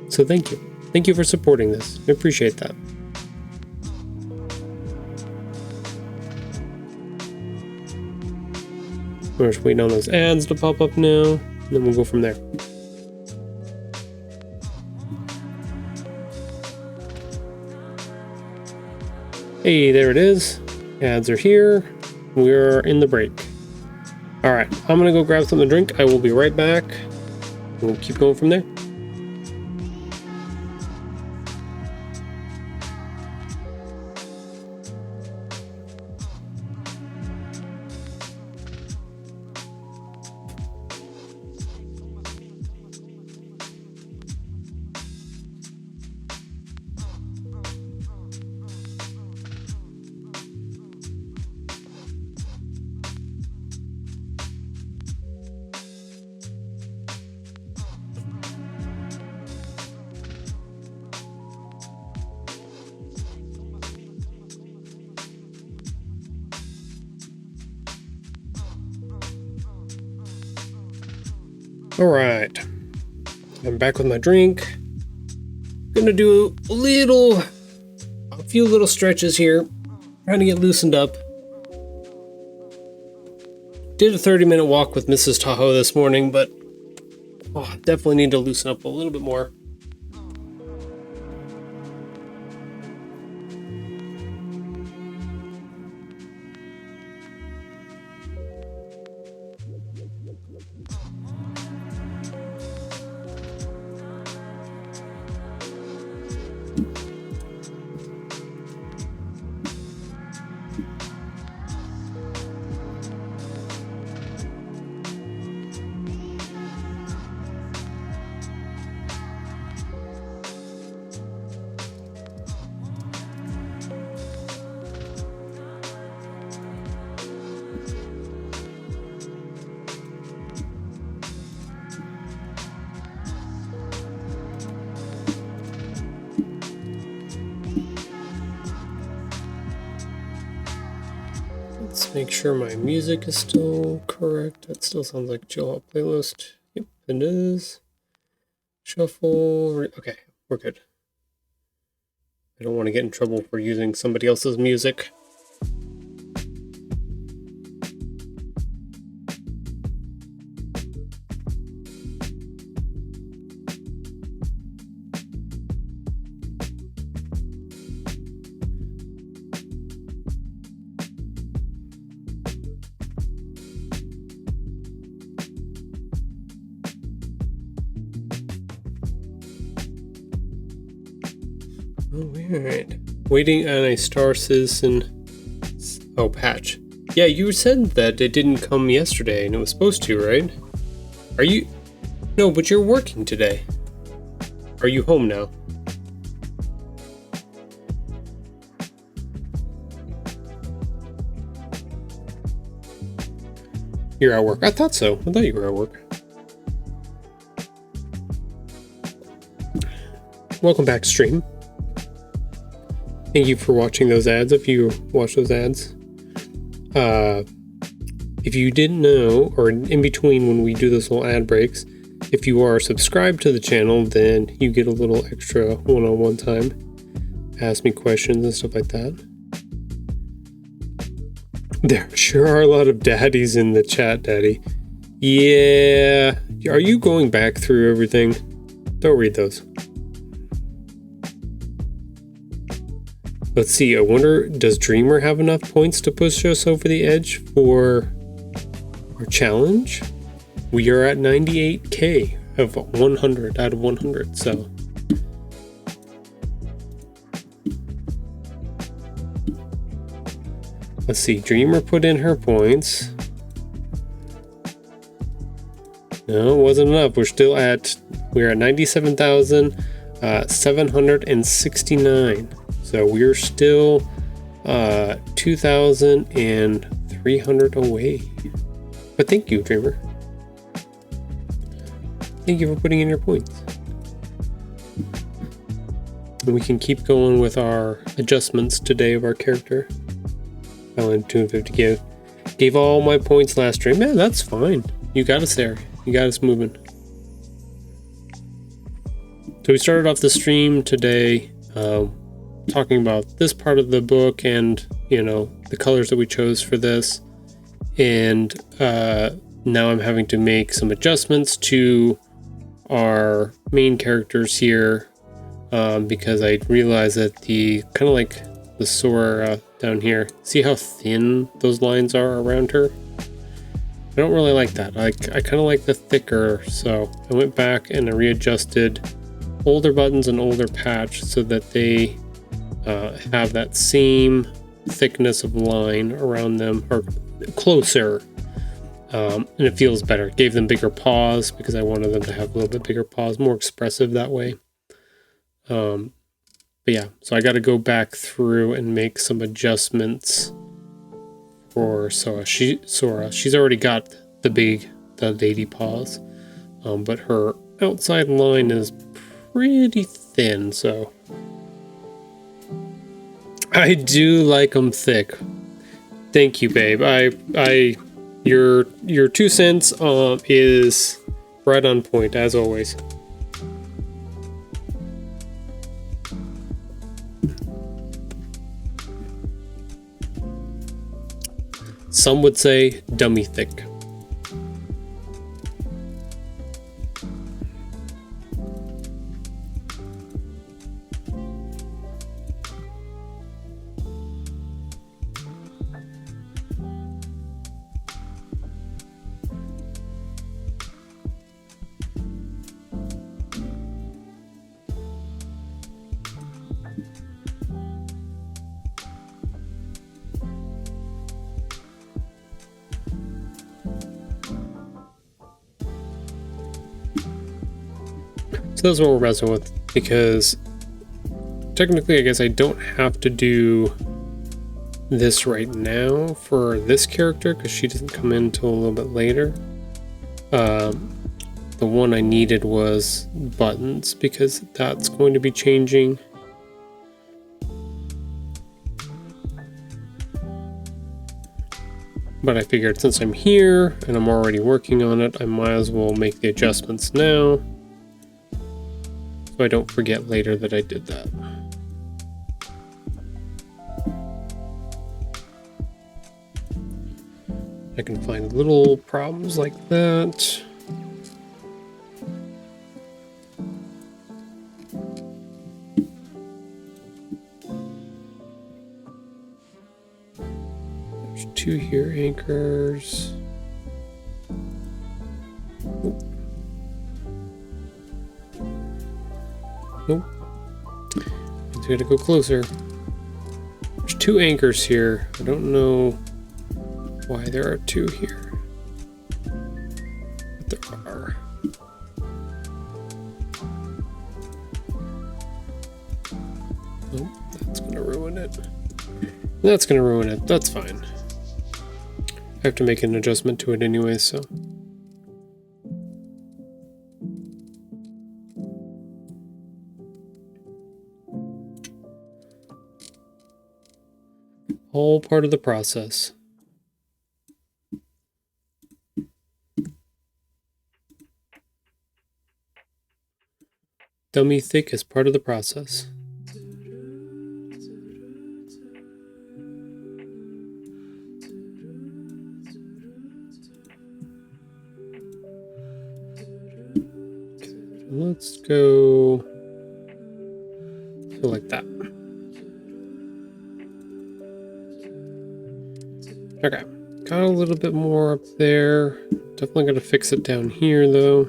So thank you. Thank you for supporting this. I appreciate that. We're just waiting on those ads to pop up now, and then we'll go from there. Hey, there it is. Ads are here. We're in the break. Alright, I'm gonna go grab something to drink. I will be right back. We'll keep going from there. Alright. I'm back with my drink. Gonna do a few little stretches here. Trying to get loosened up. Did a 30-minute walk with Mrs. Tahoe this morning, but definitely need to loosen up a little bit more. Let's make sure my music is still correct. That still sounds like Chill Out playlist. Yep, it is. Shuffle. Okay, we're good. I don't want to get in trouble for using somebody else's music. Alright. Waiting on a Star Citizen... Oh, patch. Yeah, you said that it didn't come yesterday, and it was supposed to, right? Are you... No, but you're working today. Are you home now? You're at work. I thought so. I thought you were at work. Welcome back, stream. Thank you for watching those ads, if you watch those ads. If you didn't know, or in between when we do those little ad breaks, if you are subscribed to the channel, then you get a little extra one-on-one time. Ask me questions and stuff like that. There sure are a lot of daddies in the chat, Daddy. Yeah. Are you going back through everything? Don't read those. Let's see, I wonder, does Dreamer have enough points to push us over the edge for our challenge? We are at 98k of 100 out of 100, so. Let's see, Dreamer put in her points. No, it wasn't enough. We're at 97,769. So we're still 2,300 away. But thank you, Dreamer. Thank you for putting in your points. And we can keep going with our adjustments today of our character. I went 250 gave all my points last stream. Yeah, that's fine. You got us there. You got us moving. So we started off the stream today talking about this part of the book and, you know, the colors that we chose for this. And now I'm having to make some adjustments to our main characters here because I realized that the kind of like the Sora down here, see how thin those lines are around her? I don't really like that. I kind of like the thicker, so I went back and I readjusted older buttons and older patch so that they have that same thickness of line around them, or closer, and it feels better. Gave them bigger paws because I wanted them to have a little bit bigger paws, more expressive that way. But yeah, so I got to go back through and make some adjustments for Sora. She's already got the lady paws, but her outside line is pretty thin, so I do like them thick. Thank you, babe. Your 2 cents is right on point, as always. Some would say dummy thick. So that's what we're messing with, because technically I guess I don't have to do this right now for this character because she doesn't come in until a little bit later. The one I needed was buttons because that's going to be changing. But I figured since I'm here and I'm already working on it, I might as well make the adjustments now, so I don't forget later that I did that. I can find little problems like that. There's 2 here, anchors. Nope. Nope. I gotta go closer. There's 2 anchors here. I don't know why there are 2 here. But there are. Nope, that's gonna ruin it. That's gonna ruin it. That's fine. I have to make an adjustment to it anyway, so. All part of the process. Dummy thick is part of the process. Let's go like that. Okay, got a little bit more up there. Definitely gonna fix it down here though.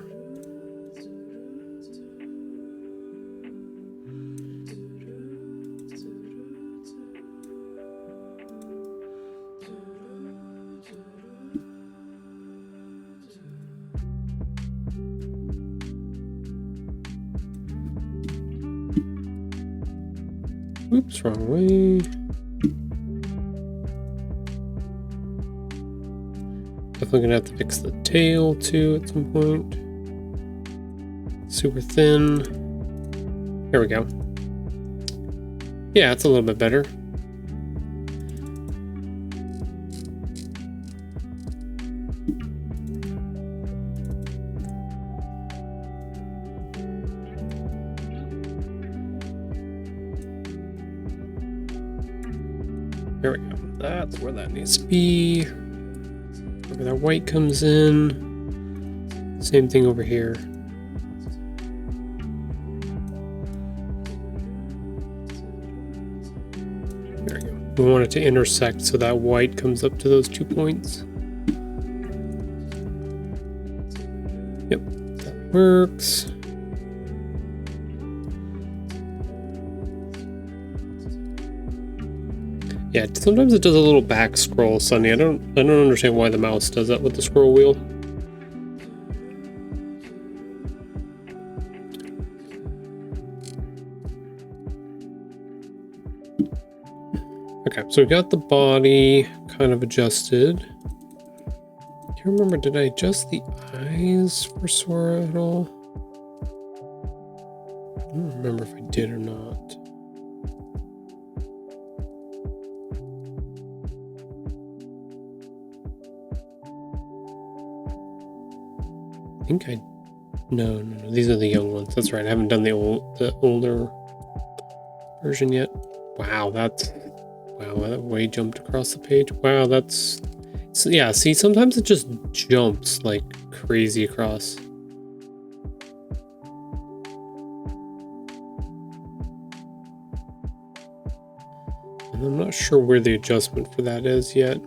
Oops, wrong way. Definitely gonna have to fix the tail too at some point. Super thin. There we go. Yeah, it's a little bit better. There we go. That's where that needs to be. Where that white comes in. Same thing over here. There we go. We want it to intersect so that white comes up to those 2 points. Yep, that works. Yeah, sometimes it does a little back scroll, Sunny. I don't understand why the mouse does that with the scroll wheel. Okay, so we got the body kind of adjusted. Can't remember, did I adjust the eyes for Sora at all? I don't remember if I did or not. I think I No, no, no. These are the young ones. That's right. I haven't done the older version yet. Wow, that way jumped across the page. Wow, that's so, yeah. See, sometimes it just jumps like crazy across. And I'm not sure where the adjustment for that is yet.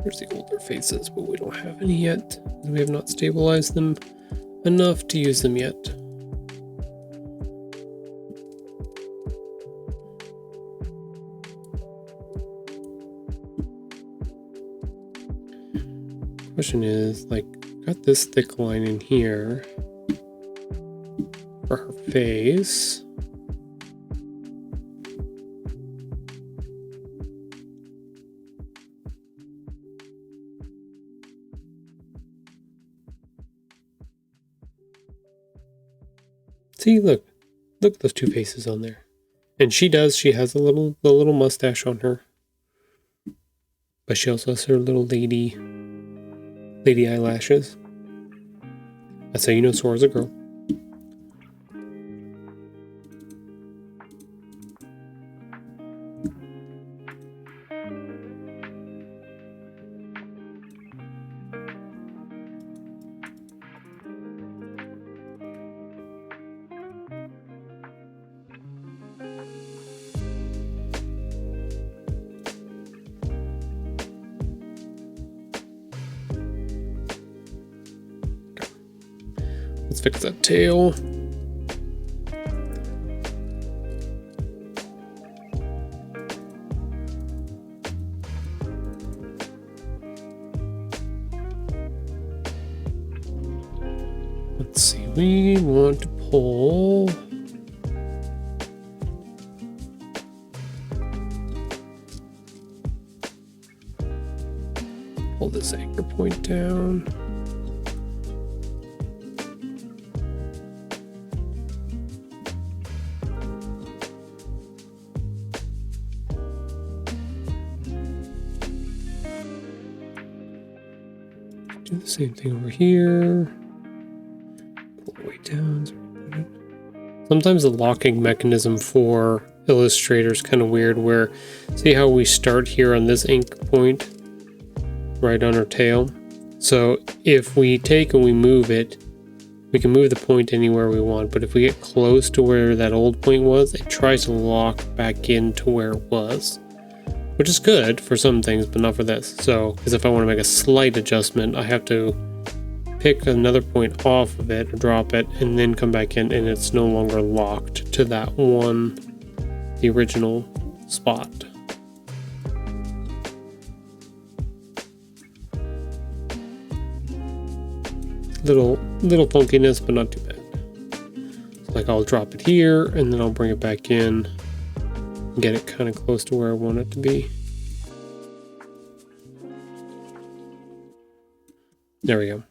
There's the older faces, but we don't have any yet. We have not stabilized them enough to use them yet. Question is, like, got this thick line in here for her face. See, look at those two faces on there. And she has the little mustache on her. But she also has her little lady eyelashes. That's how you know Sora's a girl. Let's fix that tail. Let's see, we want to pull this anchor point down. Do the same thing over here. Pull it way down. Sometimes the locking mechanism for Illustrator is kind of weird, where see how we start here on this anchor point right on our tail. So if we take and we move it, we can move the point anywhere we want, but if we get close to where that old point was, it tries to lock back into where it was, which is good for some things, but not for this. So, because if I want to make a slight adjustment, I have to pick another point off of it or drop it and then come back in, and it's no longer locked to that one, the original spot. Little funkiness, but not too bad. So like I'll drop it here and then I'll bring it back in and get it kind of close to where I want it to be. There we go.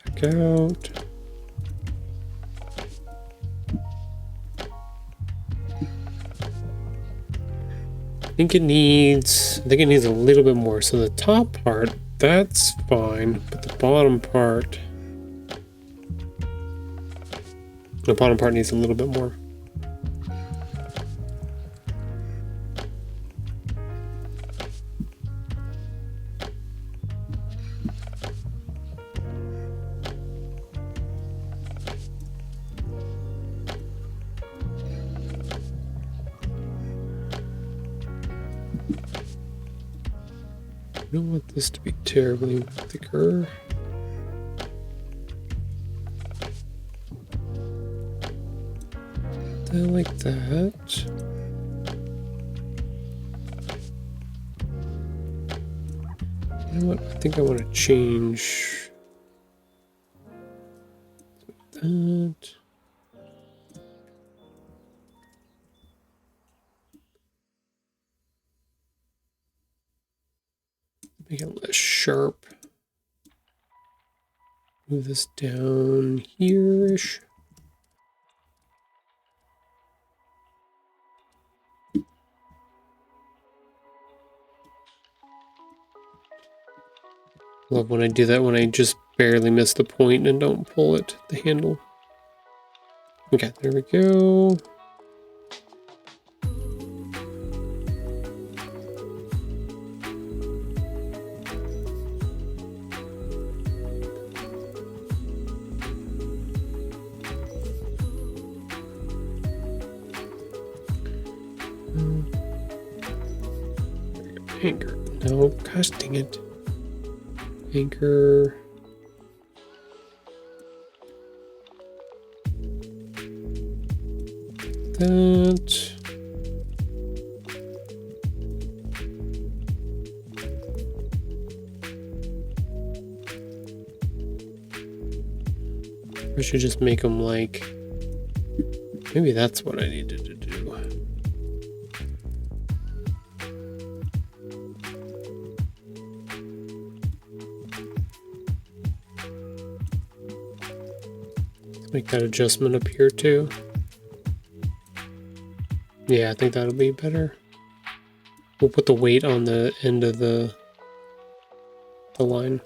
Let's back out. I think it needs a little bit more. So the top part, that's fine, but the bottom part needs a little bit more. I don't want this to be terribly thicker. I like that. You know what? I think I want to change that. Make it less sharp. Move this down here-ish. Love when I do that, when I just barely miss the point and don't pull it, the handle. Okay, there we go. Anchor. No, gosh dang it. Anchor. That. I should just make them like, maybe that's what I needed to do. Let's make that adjustment up here too. Yeah, I think that'll be better. We'll put the weight on the end of the line.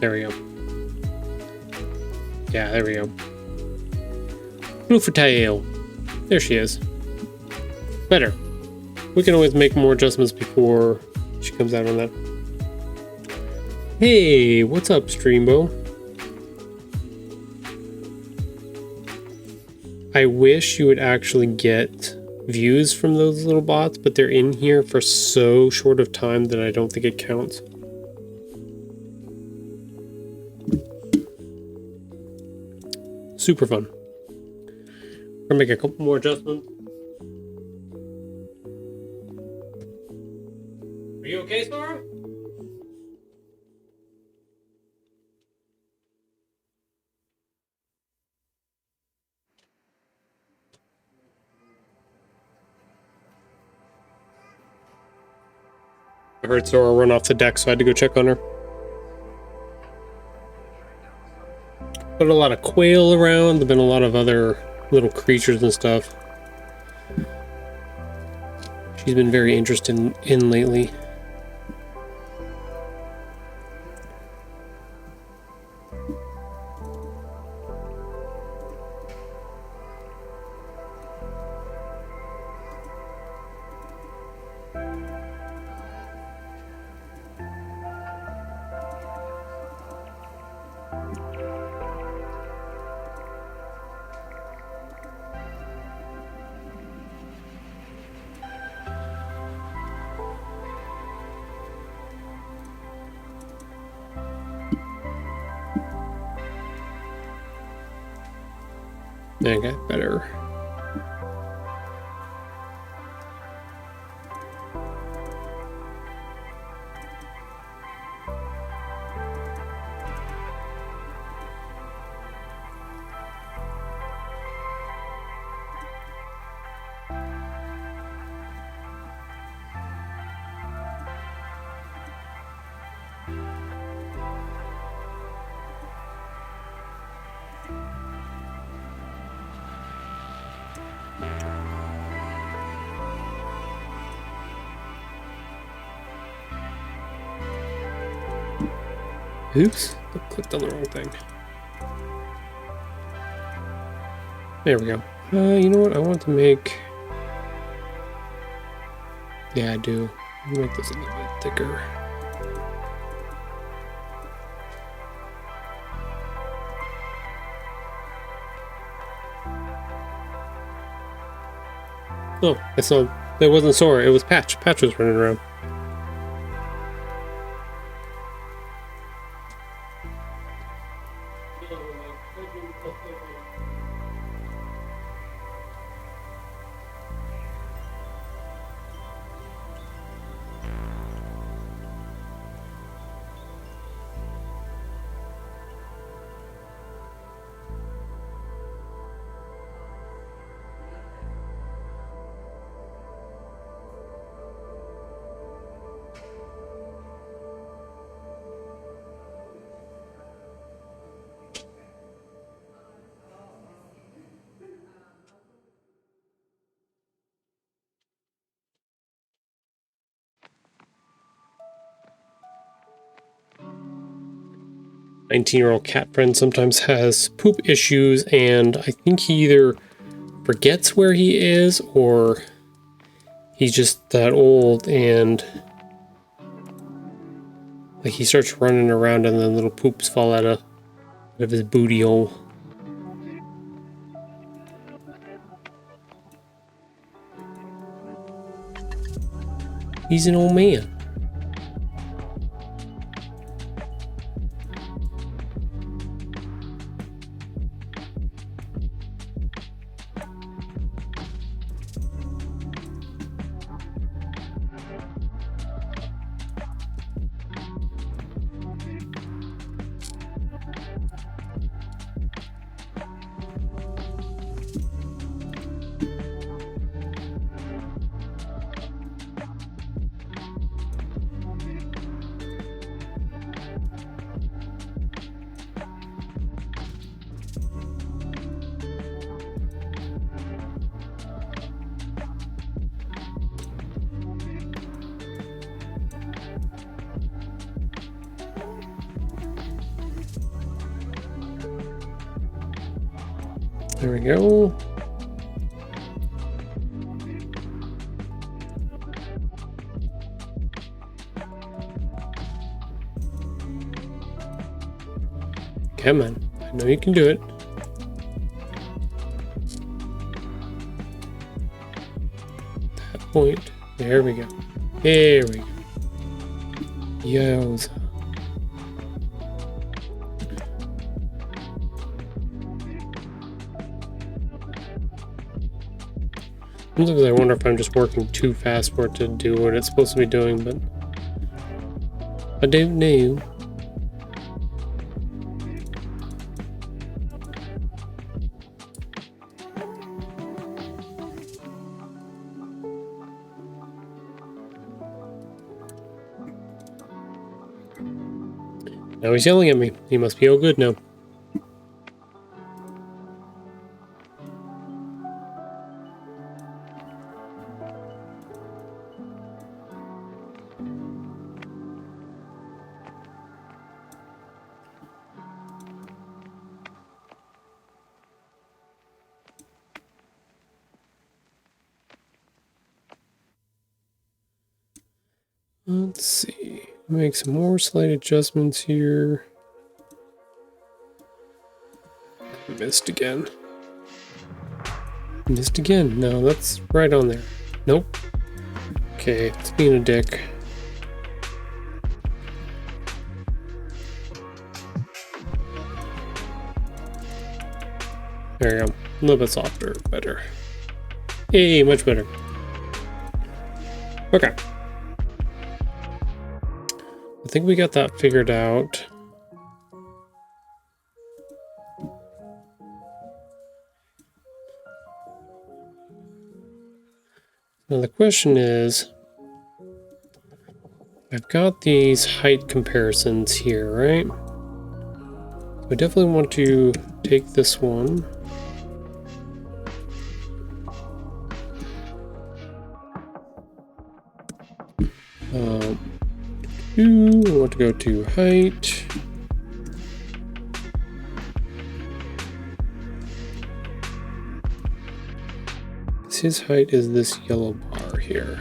There we go. Yeah, there we go. Blue for tail. There she is. Better. We can always make more adjustments before she comes out on that. Hey, what's up, Streambo? I wish you would actually get views from those little bots, but they're in here for so short of time that I don't think it counts. Super fun. We're gonna make a couple more adjustments. Are you okay, Sora? I heard Sora run off the deck, so I had to go check on her. But a lot of quail around. There've been a lot of other little creatures and stuff. She's been very interested in lately. I got better. Oops, I clicked on the wrong thing. There we go. You know what? I want to make... Yeah, I do. I'll make this a little bit thicker. Oh, I saw... It wasn't Sora, it was Patch. Patch was running around. 19-year-old cat friend sometimes has poop issues, and I think he either forgets where he is or he's just that old and like he starts running around and then little poops fall out of his booty hole. He's an old man. There we go. Come on, I know you can do it. That point. There we go. There we go. Yowza. Sometimes I wonder if I'm just working too fast for it to do what it's supposed to be doing, but I don't know. Now he's yelling at me. He must be all good now. Let's see. Make some more slight adjustments here. Missed again. Missed again. No, that's right on there. Nope. Okay, it's being a dick. There you go. A little bit softer. Better. Hey, much better. Okay. I think we got that figured out. Now the question is, I've got these height comparisons here, right? I definitely want to take this one. I want to go to height. His height is this yellow bar here.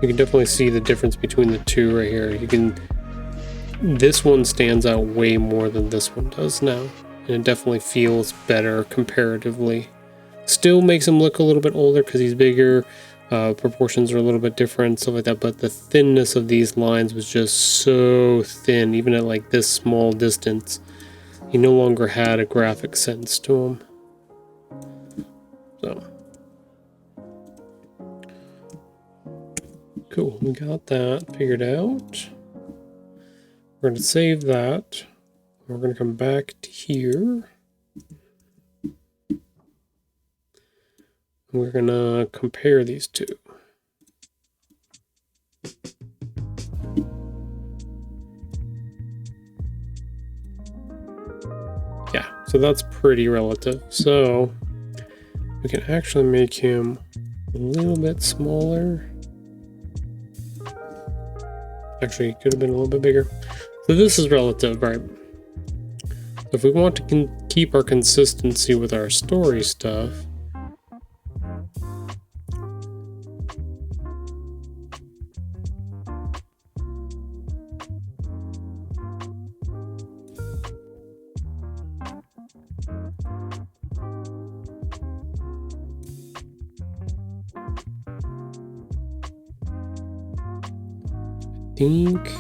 You can definitely see the difference between the two right here. This one stands out way more than this one does now. And it definitely feels better comparatively. Still makes him look a little bit older because he's bigger. Proportions are a little bit different, stuff like that, but the thinness of these lines was just so thin, even at like this small distance. He no longer had a graphic sense to him. So. Cool, we got that figured out. We're going to save that. We're going to come back to here. We're going to compare these two. Yeah, so that's pretty relative. So we can actually make him a little bit smaller. Actually, it could have been a little bit bigger. So this is relative, right? So if we want to keep our consistency with our story stuff, I think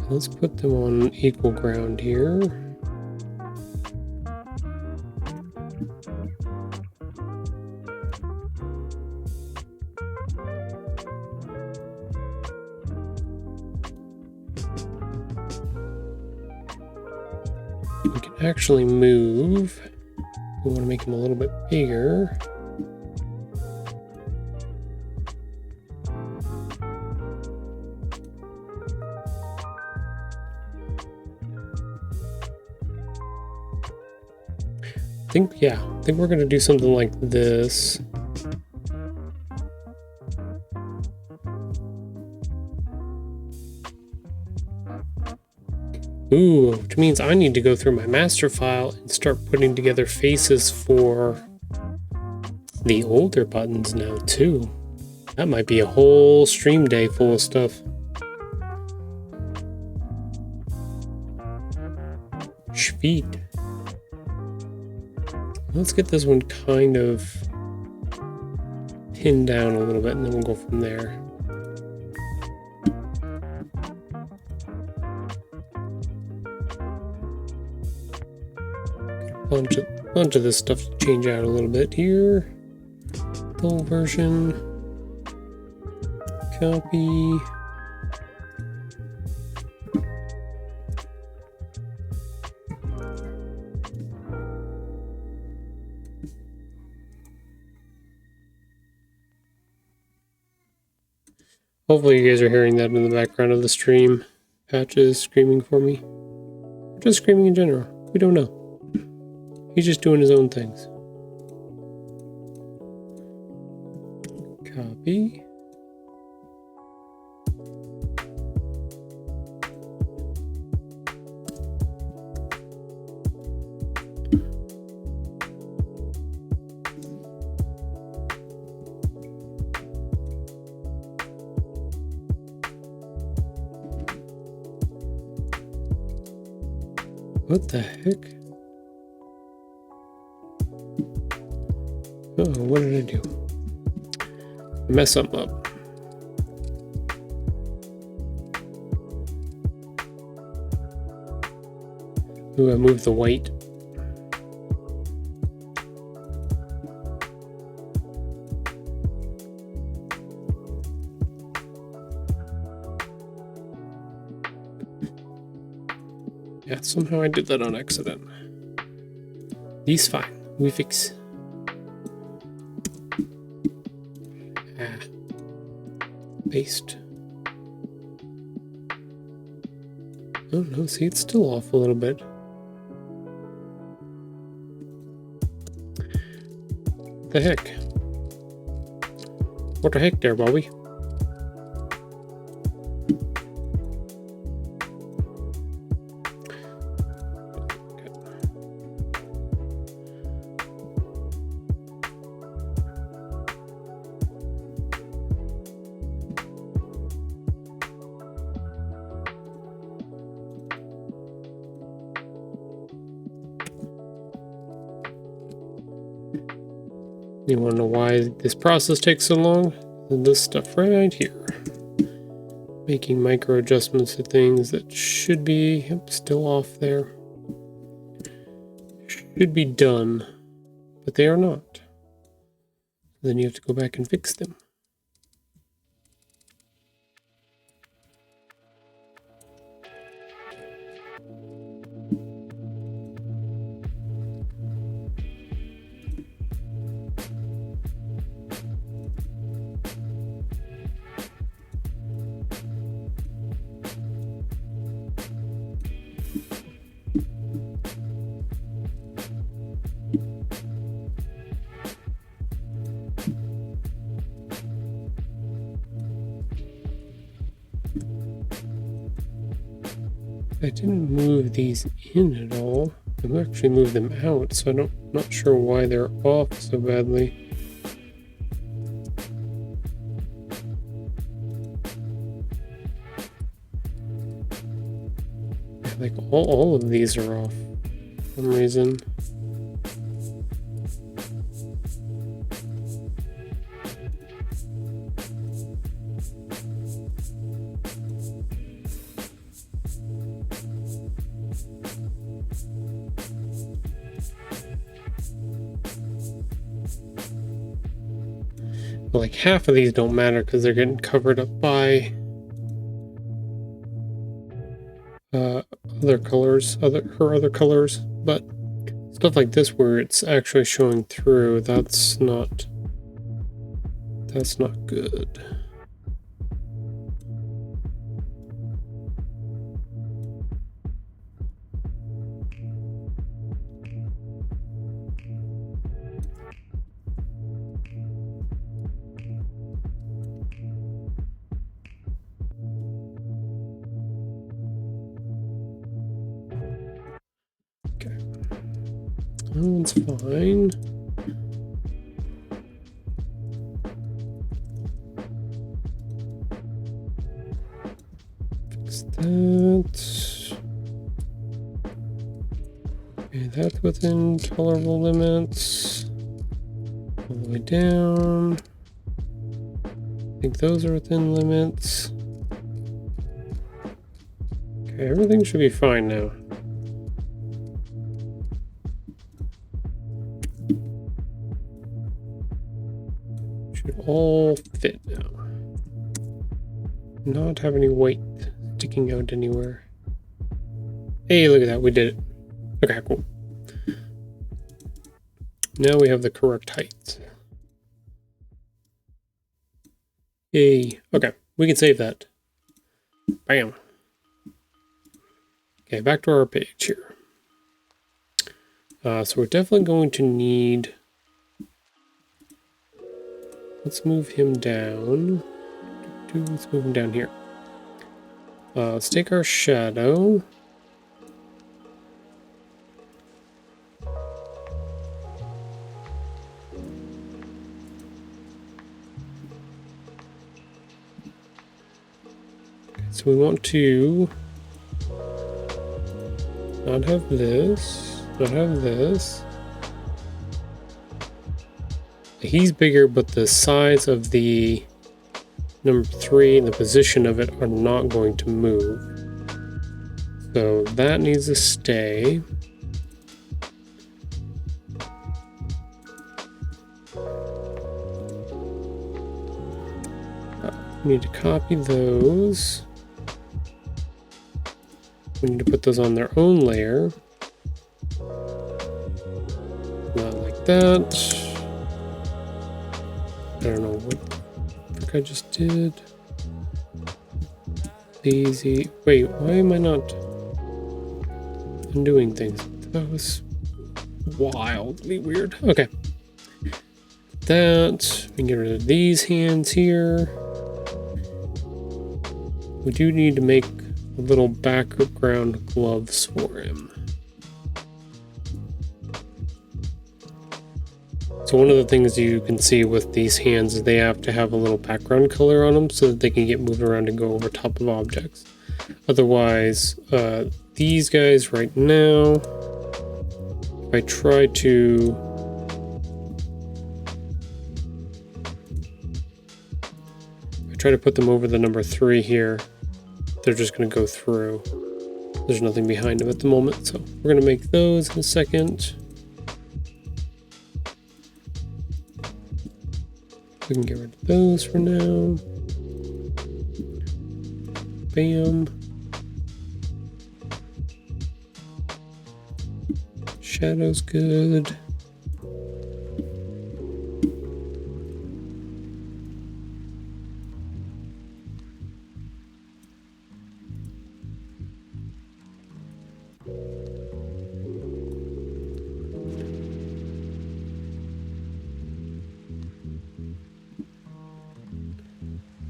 let's put them on equal ground here. We can actually move. We want to make them a little bit bigger. I think we're going to do something like this. Ooh, which means I need to go through my master file and start putting together faces for the older buttons now too. That might be a whole stream day full of stuff. Sweet. Let's get this one kind of pinned down a little bit and then we'll go from there. Bunch of this stuff to change out a little bit here. Full version. Copy. Hopefully you guys are hearing that in the background of the stream. Patches screaming for me. Just screaming in general. We don't know. He's just doing his own things. Copy. What the heck? Oh, what did I do? Mess something up. Ooh, I moved the white. Yeah, somehow I did that on accident. These fine. We fix. Paste. Oh no, see, it's still off a little bit. The heck? What the heck there, Bobby? You want to know why this process takes so long? This stuff right here. Making micro adjustments to things that should be still off there. Should be done, but they are not. Then you have to go back and fix them. I didn't move these in at all. I actually moved them out, so I'm not sure why they're off so badly. Yeah, like all of these are off for some reason. But like half of these don't matter because they're getting covered up by other colors, other colors. But stuff like this where it's actually showing through, that's not good. That one's fine. Fix that. Okay, that's within tolerable limits. All the way down. I think those are within limits. Okay, everything should be fine now. Should all fit now. Not have any weight sticking out anywhere. Hey, look at that, we did it. Okay, cool. Now we have the correct height. Yay. Okay, we can save that. Bam. Okay, back to our page here. So we're definitely going to need... Let's move him down. Let's move him down here. Let's take our shadow. So we want to not have this, not have this. He's bigger, but the size of the number 3 and the position of it are not going to move. So that needs to stay. We need to copy those. We need to put those on their own layer. Not like that. I don't know what the frick I just did. Lazy. Wait, why am I not undoing things? That was wildly weird. Okay. That. We can get rid of these hands here. We do need to make a little background gloves for him. So one of the things you can see with these hands is they have to have a little background color on them so that they can get moved around and go over top of objects. Otherwise, these guys right now, if I try to put them over the number 3 here, they're just going to go through. There's nothing behind them at the moment, so we're going to make those in a second. We can get rid of those for now. Bam. Shadow's good.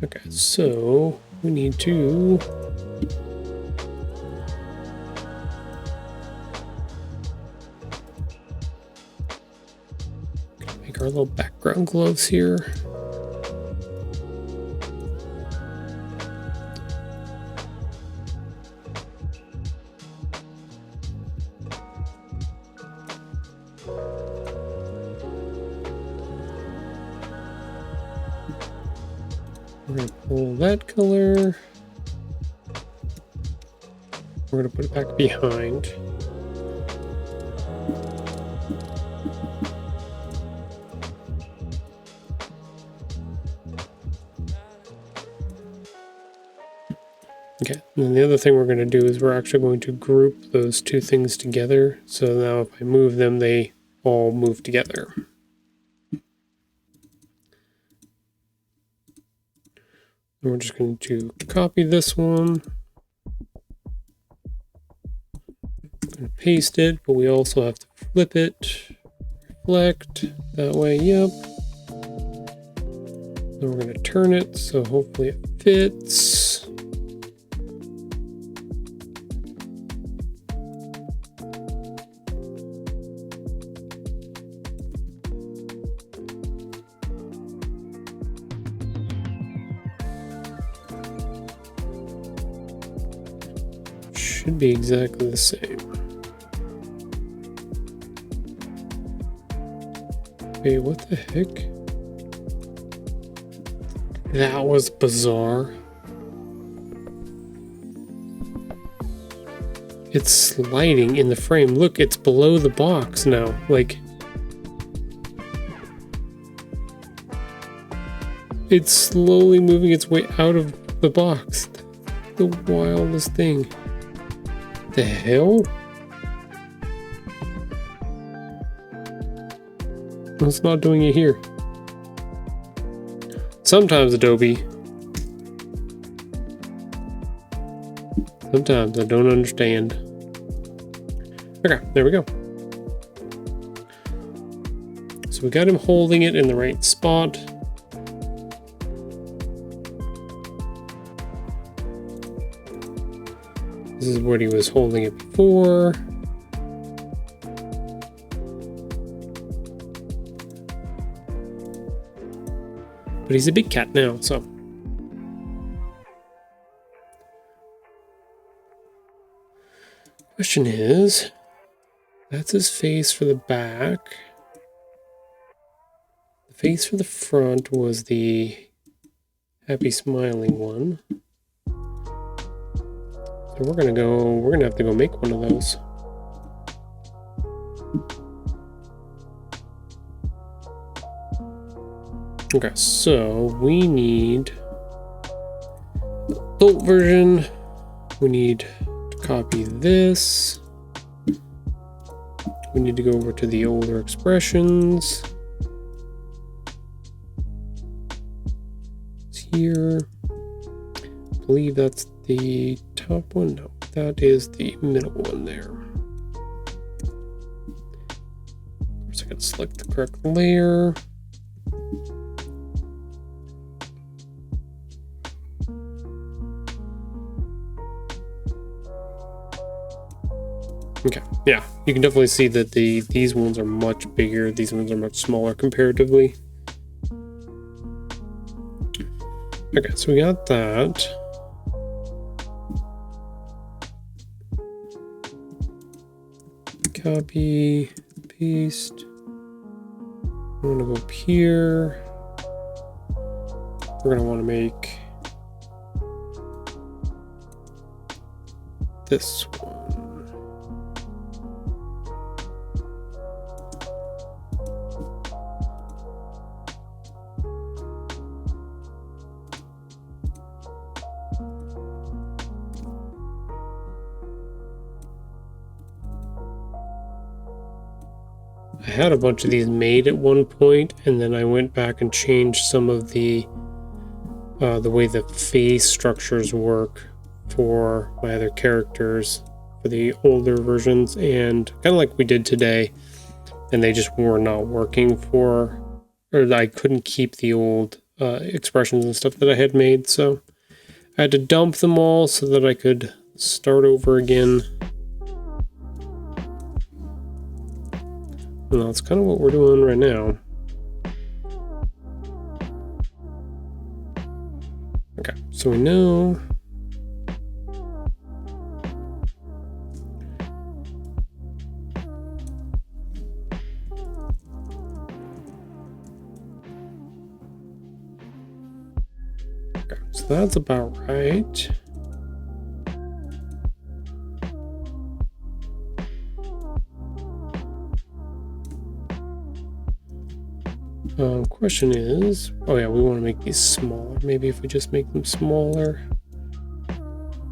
Okay, so we need to Make our little background gloves here. We're going to pull that color. We're going to put it back behind. Okay, and then the other thing we're going to do is we're actually going to group those two things together. So now if I move them, they all move together. And we're just going to copy this one. I'm going to paste it, but we also have to flip it, reflect, that way, yep. Then we're going to turn it, so hopefully it fits. Should be exactly the same. Wait, what the heck? That was bizarre. It's sliding in the frame. Look, it's below the box now. Like, it's slowly moving its way out of the box. The wildest thing. The hell? It's not doing it here. Sometimes, Adobe. Sometimes I don't understand. Okay, there we go. So we got him holding it in the right spot. This is what he was holding it before. But he's a big cat now, so. Question is, that's his face for the back. The face for the front was the happy smiling one. So we're gonna have to go make one of those. Okay, so we need adult version. We need to copy this. We need to go over to the older expressions. It's here. I believe that's the top one. No, that is the middle one there. Of course, I gotta select the correct layer. Okay, yeah, you can definitely see that these ones are much bigger. These ones are much smaller comparatively. Okay, so we got that. Copy, paste. I'm gonna go up here. We're gonna want to make this one. I had a bunch of these made at one point, and then I went back and changed some of the way the face structures work for my other characters for the older versions, and kind of like we did today, and they just were not working for, or I couldn't keep the old expressions and stuff that I had made, so I had to dump them all so that I could start over again. And that's kind of what we're doing right now. So we know. Okay, so that's about right. Question is, oh yeah, we want to make these smaller. Maybe if we just make them smaller,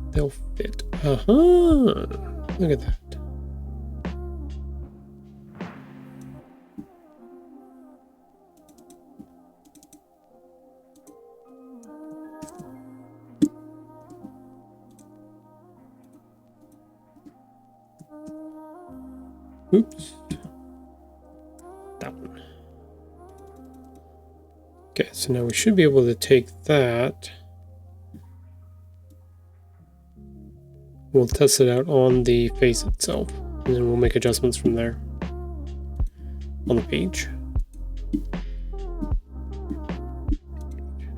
they'll fit. Look at that. Oops. That one. Okay, so now we should be able to take that. We'll test it out on the face itself, and then we'll make adjustments from there on the page.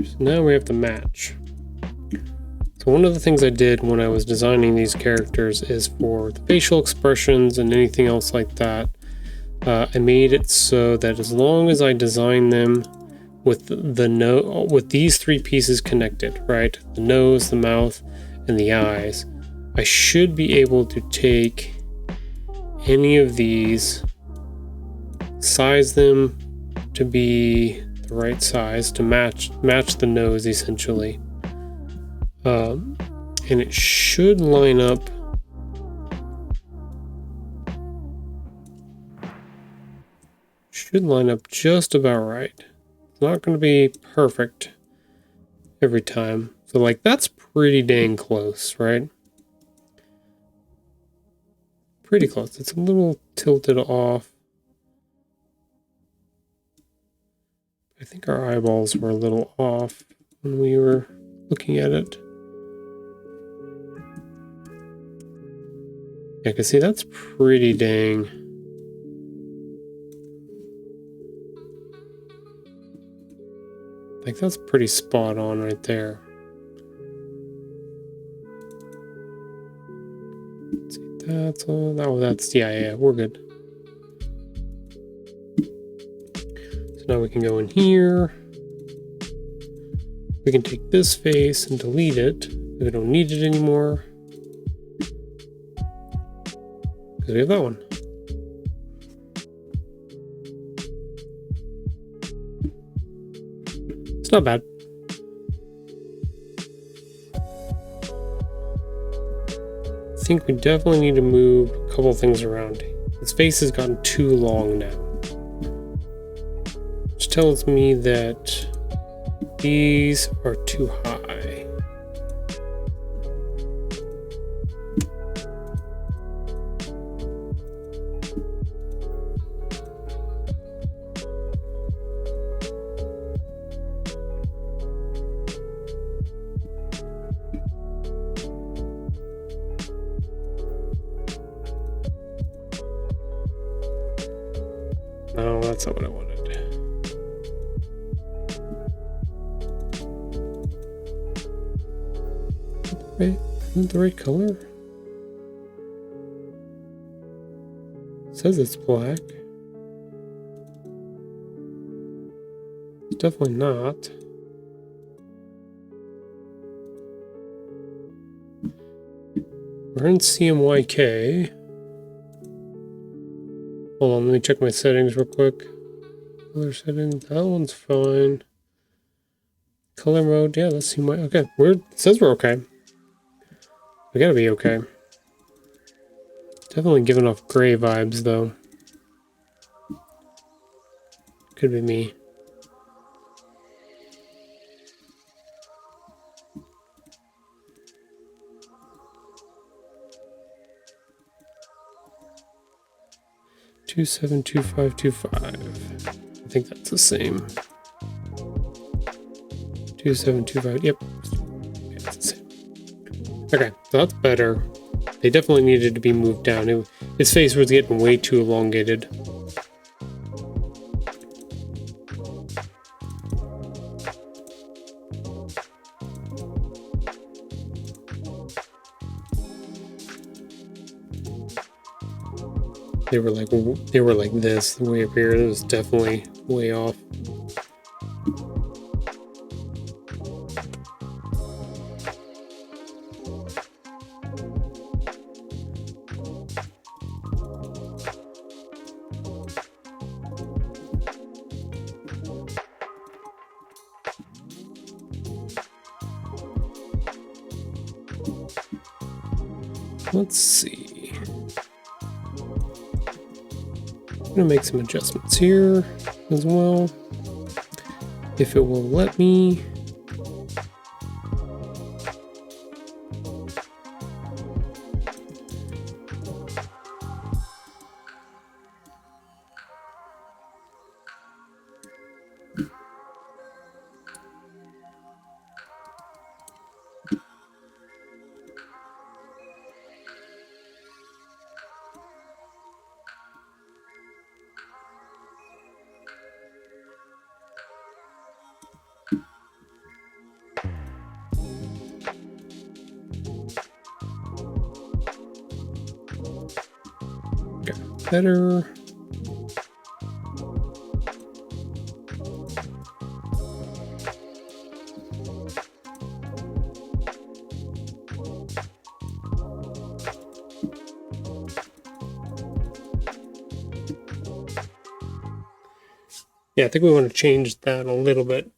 So now we have to match. So one of the things I did when I was designing these characters is for the facial expressions and anything else like that, I made it so that as long as I design them with with these three pieces connected, right? The nose, the mouth, and the eyes, I should be able to take any of these, size them to be the right size to match the nose essentially. And it should line up just about right. It's not going to be perfect every time. So like that's pretty dang close, right? Pretty close. It's a little tilted off. I think our eyeballs were a little off when we were looking at it. Yeah, I can see that's pretty dang. Like that's pretty spot on right there. Let's see, that's all. Oh, that's yeah, we're good. So now we can go in here. We can take this face and delete it if we don't need it anymore. Because we have that one. It's not bad. I think we definitely need to move a couple things around. His face has gotten too long now. Which tells me that these are too high. No, that's not what I wanted. Right? Isn't the right color? It says it's black. It's definitely not. We're in CMYK. Hold on, let me check my settings real quick. Color settings, that one's fine. Color mode, yeah, let's see my, okay, it says we're okay. We gotta be okay. Definitely giving off gray vibes though. Could be me. Two 72525. I think that's the same. 2725. Yep. Okay, it's the same. Okay, so that's better. They definitely needed to be moved down. His face was getting way too elongated. they were like this way up here. It was definitely way off. Let's see. I'm gonna make some adjustments here as well, if it will let me. Better. Yeah, I think we want to change that a little bit.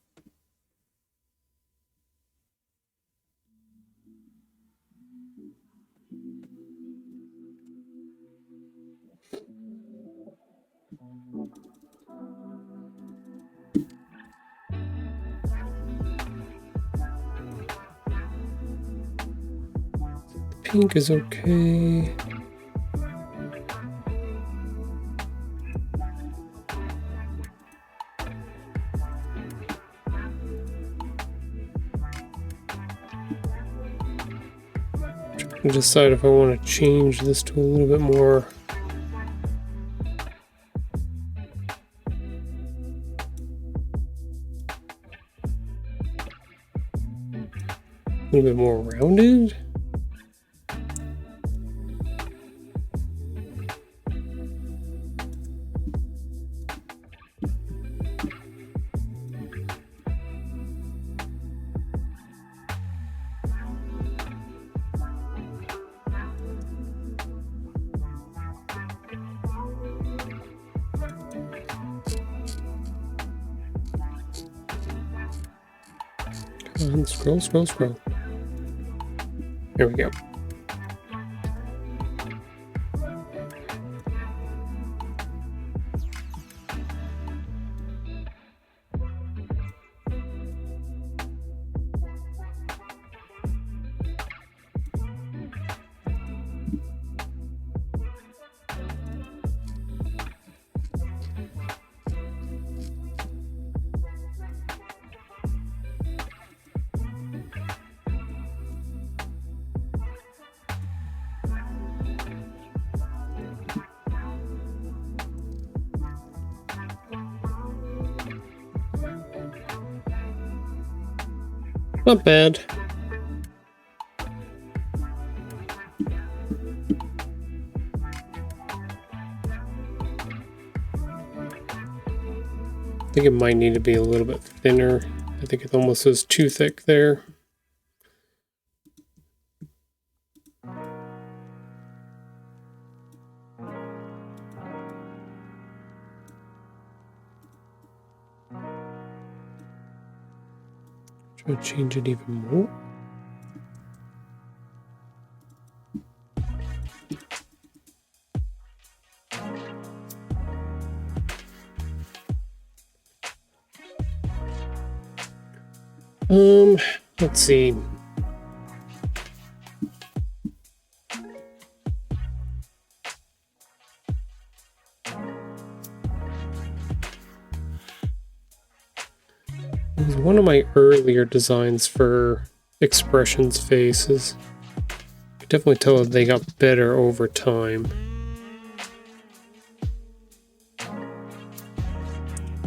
Pink is okay. Trying to decide if I want to change this to a little bit more. A little bit more rounded. And scroll, scroll, scroll. There we go. Not bad. I think it might need to be a little bit thinner. I think it almost is too thick there. Try to change it even more. Let's see. This is one of my earlier designs for Expressions faces. I can definitely tell that they got better over time.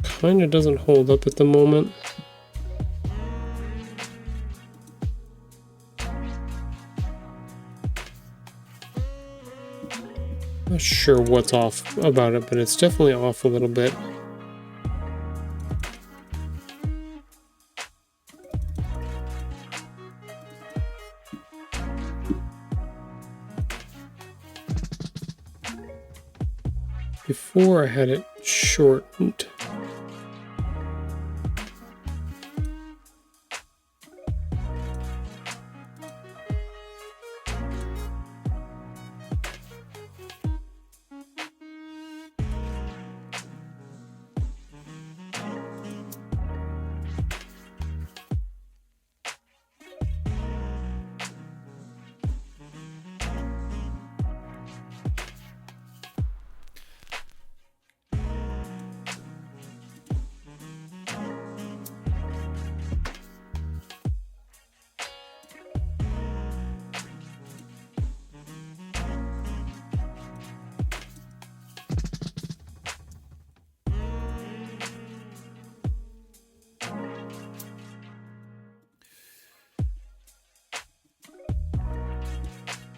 Kind of doesn't hold up at the moment. not sure what's off about it, but it's definitely off a little bit. Before I had it shortened.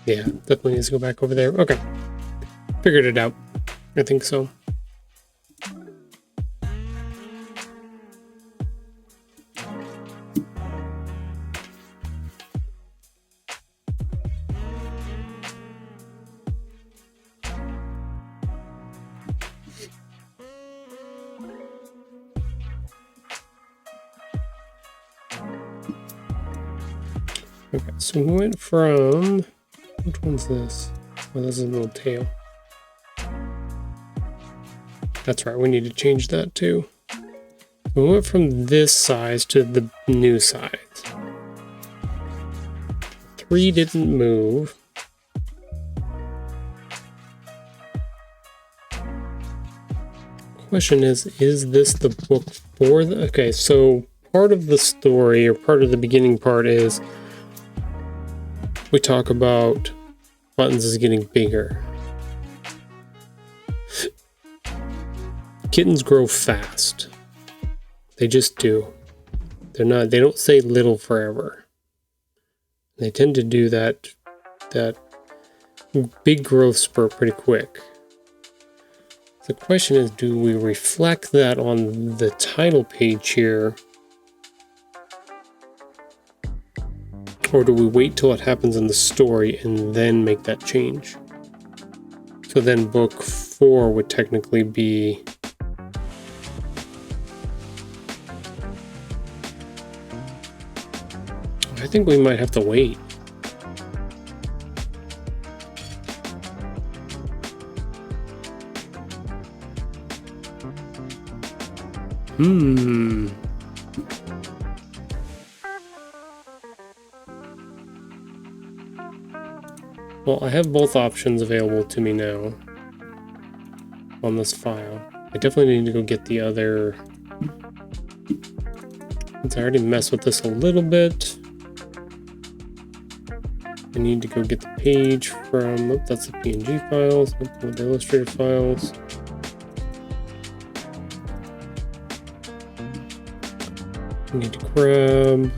Yeah, definitely needs to go back over there. Okay. Figured it out. I think so. Okay, so we went from... Which one's this? Oh, this is a little tail. That's right, we need to change that too. We went from this size to the new size. 3 didn't move. Question is this the book for the... Okay, so part of the story, or part of the beginning part is we talk about Buttons is getting bigger. Kittens grow fast. They just do. They don't stay little forever. They tend to do that big growth spurt pretty quick. The question is, do we reflect that on the title page here? Or do we wait till it happens in the story and then make that change? So then book 4 would technically be... I think we might have to wait. Well, I have both options available to me now on this file. I definitely need to go get the other... Since I already messed with this a little bit, I need to go get the page from... Oh, that's the PNG files, not the Illustrator files. I need to grab...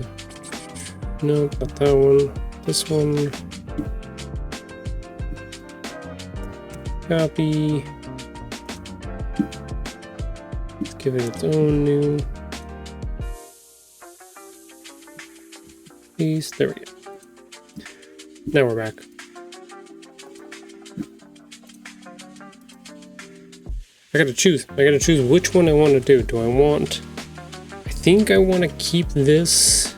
Nope, not that one. This one. Copy. Let's give it its own new piece. There we go. Now we're back. I gotta choose which one I want to do. Do I want... I think I want to keep this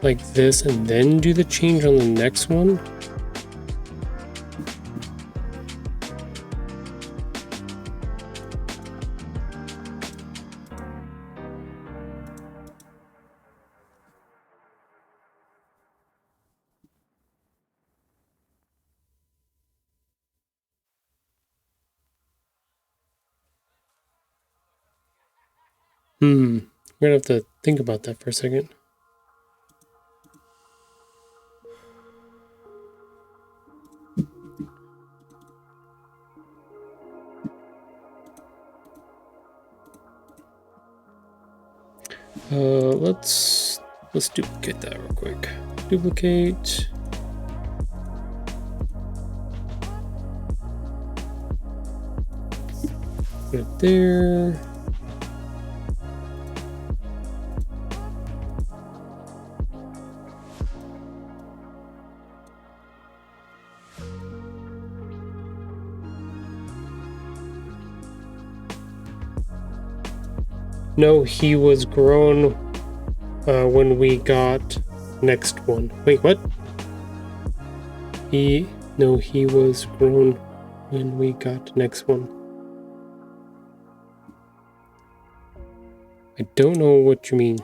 like this and then do the change on the next one. We're gonna have to think about that for a second. Let's duplicate that real quick. Duplicate. Put it there. No, he was grown when we got next one. Wait, what? He was grown when we got next one. I don't know what you mean.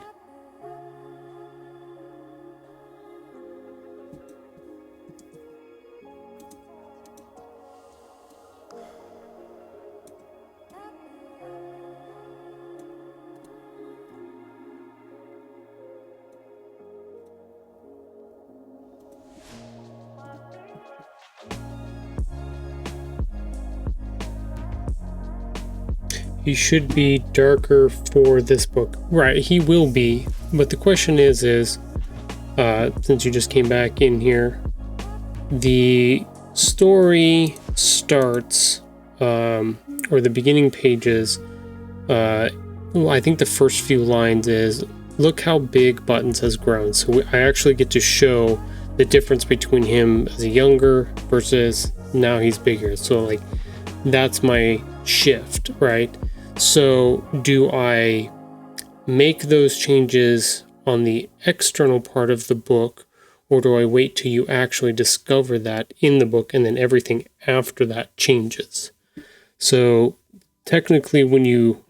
He should be darker for this book. Right, he will be. But the question is, since you just came back in here, the story starts, or the beginning pages, well, I think the first few lines is, look how big Buttons has grown. So I actually get to show the difference between him as a younger versus now he's bigger. So like, that's my shift, right? So do I make those changes on the external part of the book, or do I wait till you actually discover that in the book and then everything after that changes? So technically, when you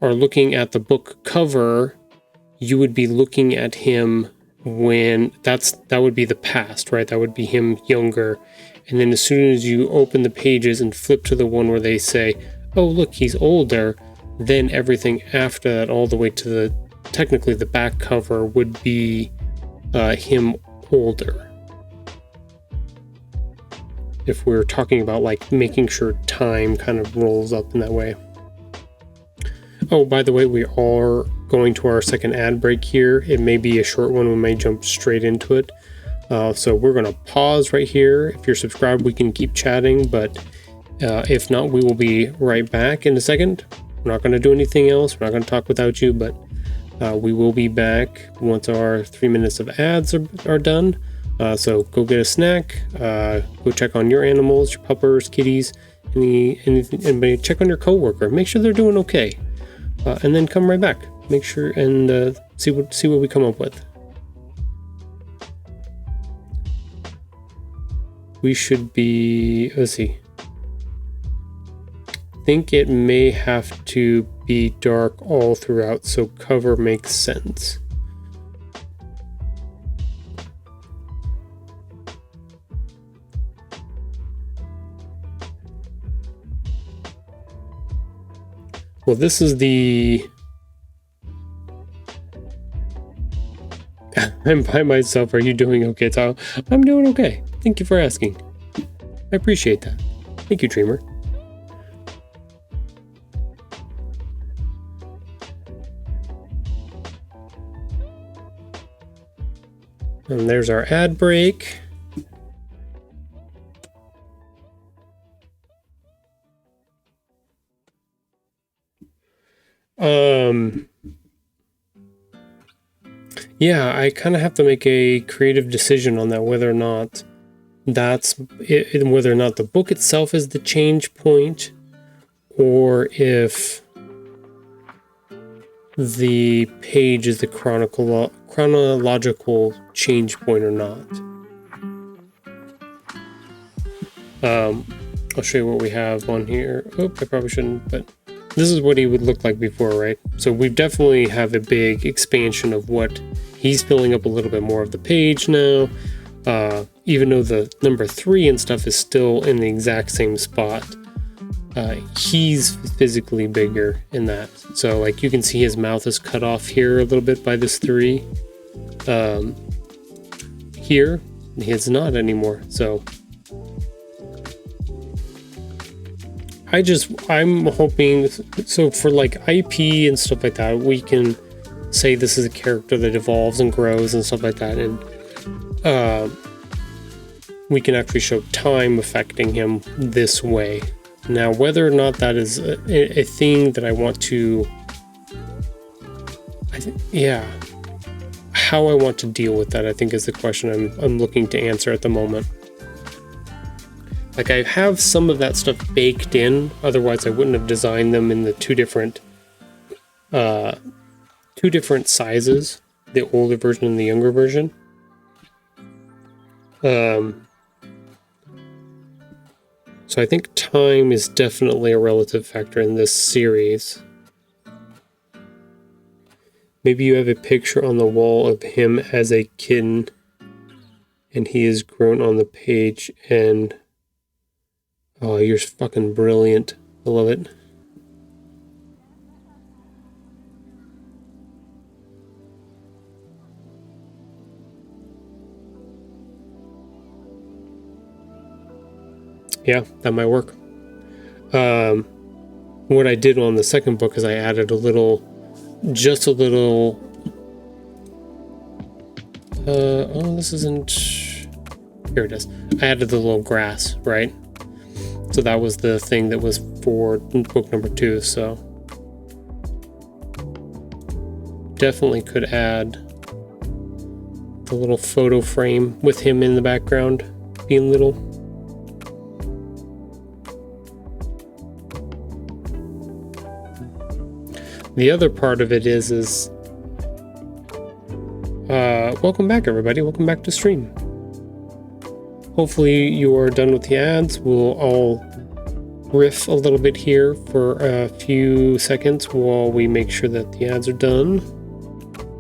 are looking at the book cover, you would be looking at him when that would be the past, right? That would be him younger. And then as soon as you open the pages and flip to the one where they say, oh, look, he's older, then everything after that, all the way to technically the back cover, would be him older. If we're talking about like making sure time kind of rolls up in that way. Oh, by the way, we are going to our second ad break here. It may be a short one. We may jump straight into it. So we're going to pause right here. If you're subscribed, we can keep chatting, but if not, we will be right back in a second. We're not going to do anything else. We're not going to talk without you, but we will be back once our 3 minutes of ads are done. So go get a snack, go check on your animals, your puppers, kitties, anybody. Check on your coworker. Make sure they're doing okay, and then come right back. Make sure and see what we come up with. We should be. Let's see. I think it may have to be dark all throughout, so cover makes sense. Well, this is the... I'm by myself. Are you doing okay, Tom? I'm doing okay. Thank you for asking. I appreciate that. Thank you, Dreamer. And there's our ad break. Yeah, I kind of have to make a creative decision on that, whether or not that's it, whether or not the book itself is the change point, or if the page is the chronological change point or not. I'll show you what we have on here. Oh, I probably shouldn't, but this is what he would look like before, right? So we definitely have a big expansion of what he's filling up a little bit more of the page now. Even though the number 3 and stuff is still in the exact same spot, he's physically bigger in that. So like you can see his mouth is cut off here a little bit by this 3. Here, it's not anymore. So I'm hoping, so for like IP and stuff like that, we can say this is a character that evolves and grows and stuff like that, and we can actually show time affecting him this way. Now, whether or not that is a thing that I want to, how I want to deal with that, I think is the question I'm looking to answer at the moment. Like, I have some of that stuff baked in, otherwise I wouldn't have designed them in the two different sizes, the older version and the younger version. So I think time is definitely a relative factor in this series. Maybe you have a picture on the wall of him as a kitten, and he is grown on the page, and oh, you're fucking brilliant. I love it. Yeah, that might work. What I did on the second book is I added just a little. Oh, this isn't. Here it is. I added the little grass, right? So that was the thing that was for book number 2. So definitely could add the little photo frame with him in the background being little. The other part of it is welcome back, everybody. Welcome back to stream. Hopefully you are done with the ads. We'll all riff a little bit here for a few seconds while we make sure that the ads are done.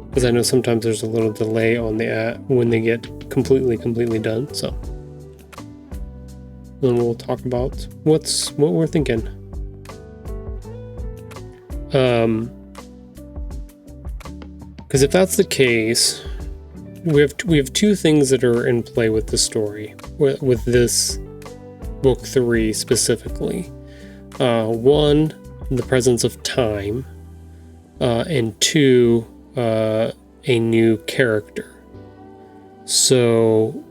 Because I know sometimes there's a little delay on the ad when they get completely done. So then we'll talk about what we're thinking. Because if that's the case, we have two things that are in play with the story, with this book 3 specifically. One, the presence of time, and 2, a new character. So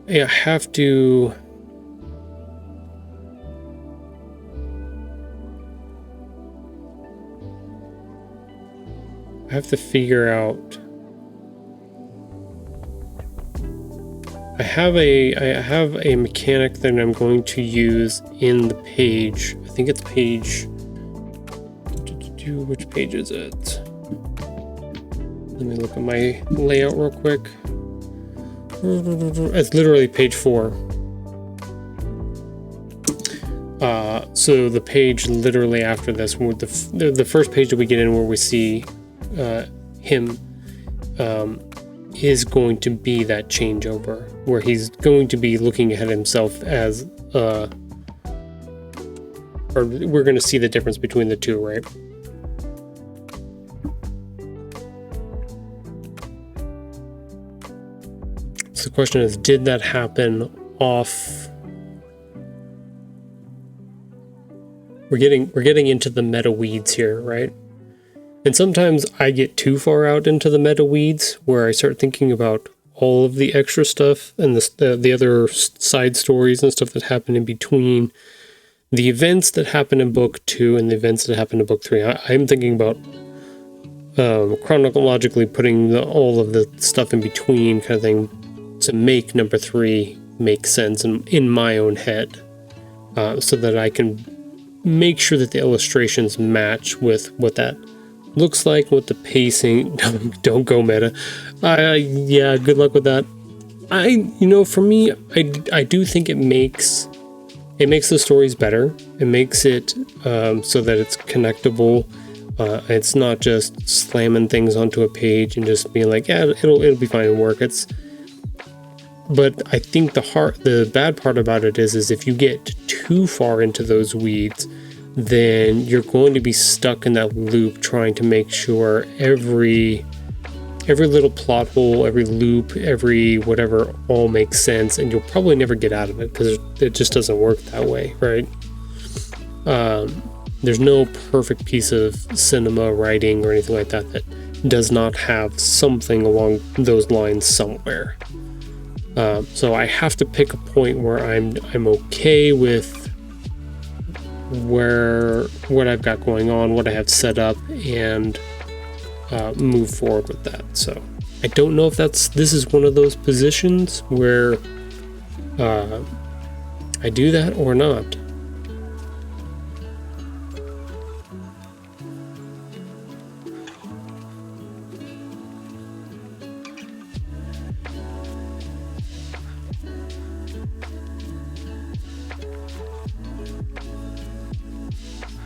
I have to. I have to figure out. I have a mechanic that I'm going to use in the page. I think it's page. Which page is it? Let me look at my layout real quick. It's literally page 4. So the page literally after this, with the first page that we get in where we see him is going to be that changeover where he's going to be looking at himself as or we're going to see the difference between the two, right? So the question is, did that happen off? We're getting into the meta weeds here, right? And sometimes I get too far out into the meta weeds where I start thinking about all of the extra stuff and the other side stories and stuff that happen in between the events that happen in book 2 and the events that happen in book 3. I'm thinking about chronologically putting all of the stuff in between kind of thing to make number 3 make sense in my own head, so that I can make sure that the illustrations match with what that looks like, what the pacing. Don't go meta. Yeah, good luck with that. For me, I do think it makes the stories better. It makes it so that it's connectable. It's not just slamming things onto a page and just being like, yeah, it'll be fine and work. But I think the bad part about it is if you get too far into those weeds, then you're going to be stuck in that loop trying to make sure every little plot hole, every loop, every whatever all makes sense, and you'll probably never get out of it because it just doesn't work that way, right? There's no perfect piece of cinema writing or anything like that that does not have something along those lines somewhere. So I have to pick a point where I'm okay with what I've got going on, what I have set up, and move forward with that. So I don't know if this is one of those positions where I do that or not.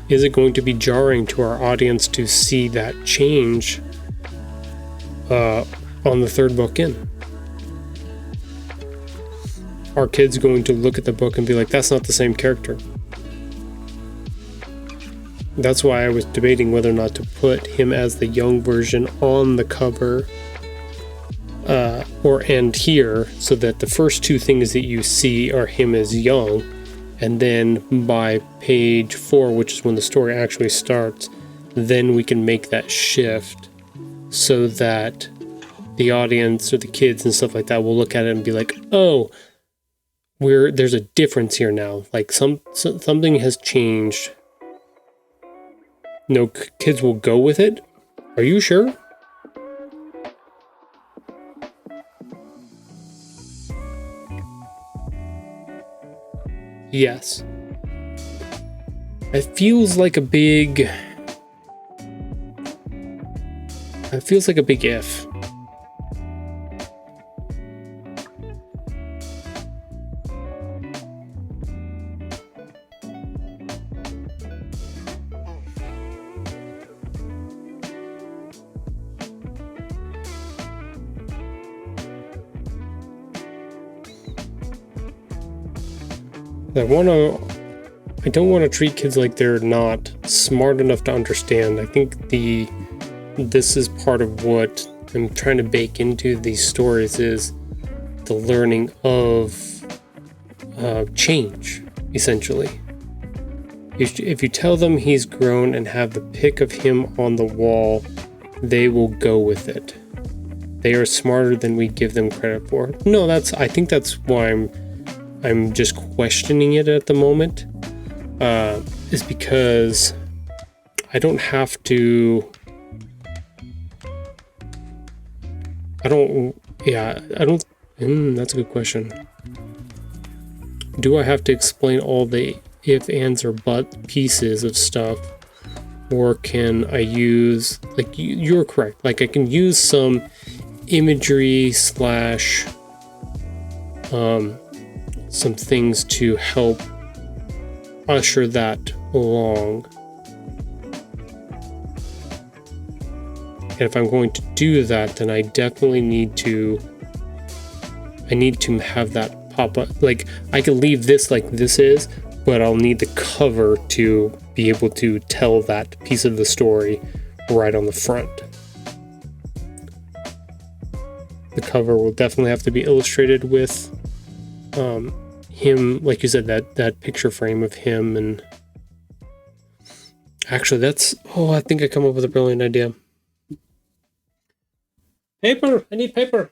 Is it going to be jarring to our audience to see that change on the third book in? Are kids going to look at the book and be like, that's not the same character? That's why I was debating whether or not to put him as the young version on the cover or end here, so that the first two things that you see are him as young. And then by page 4, which is when the story actually starts, then we can make that shift so that the audience or the kids and stuff like that will look at it and be like, oh, there's a difference here now. Like something has changed. No, kids will go with it. Are you sure? Yes. It feels like a big if. I don't want to treat kids like they're not smart enough to understand. I think this is part of what I'm trying to bake into these stories, is the learning of change, essentially. If you tell them he's grown and have the pic of him on the wall, they will go with it. They are smarter than we give them credit for. No, I think that's why I'm just questioning it at the moment, is because I don't have to. That's a good question. Do I have to explain all the if, ands, or but pieces of stuff? Or can I use, like, you're correct, like I can use some imagery / some things to help usher that along. And if I'm going to do that, then I definitely need to have that pop up. Like, I can leave this like this is, but I'll need the cover to be able to tell that piece of the story right on the front. The cover will definitely have to be illustrated with him, like you said, that picture frame of him. And actually I think I come up with a brilliant idea. Paper! I need paper!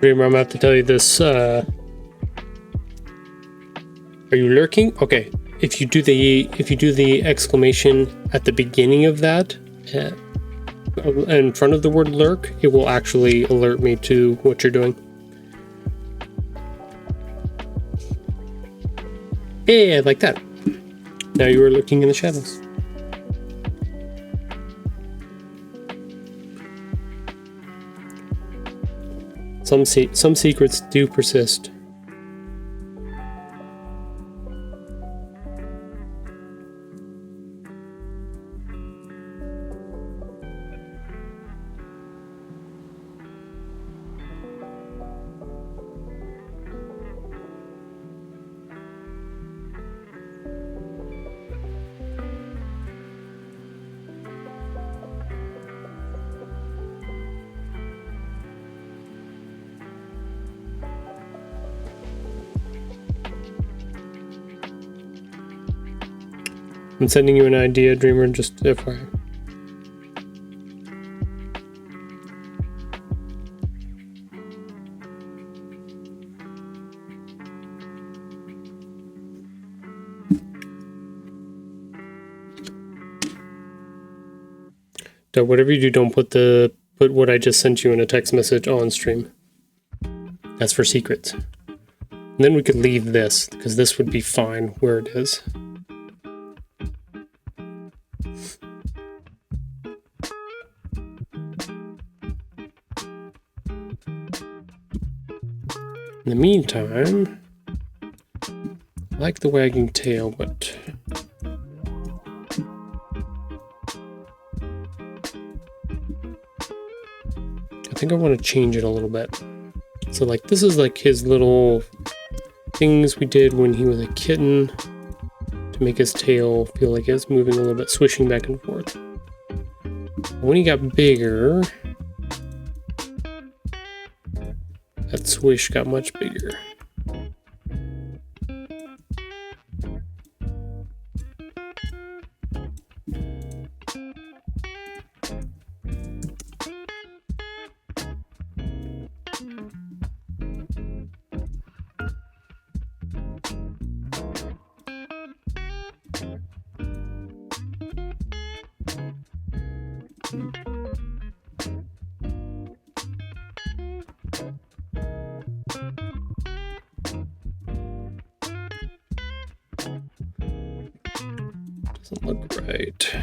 Remember, I'm going to have to tell you this. Are you lurking? Okay. If you do the exclamation at the beginning of that, in front of the word lurk, it will actually alert me to what you're doing. Yeah, like that. Now you are lurking in the shadows. Some secrets do persist. I'm sending you an idea, Dreamer, just FYI. So whatever you do, don't put what I just sent you in a text message on stream. That's for secrets. And then we could leave this, because this would be fine where it is. In the meantime, I like the wagging tail, but I think I want to change it a little bit. So like this is like his little things we did when he was a kitten to make his tail feel like it's moving a little bit, swishing back and forth. When he got bigger, that swish got much bigger. Doesn't look right.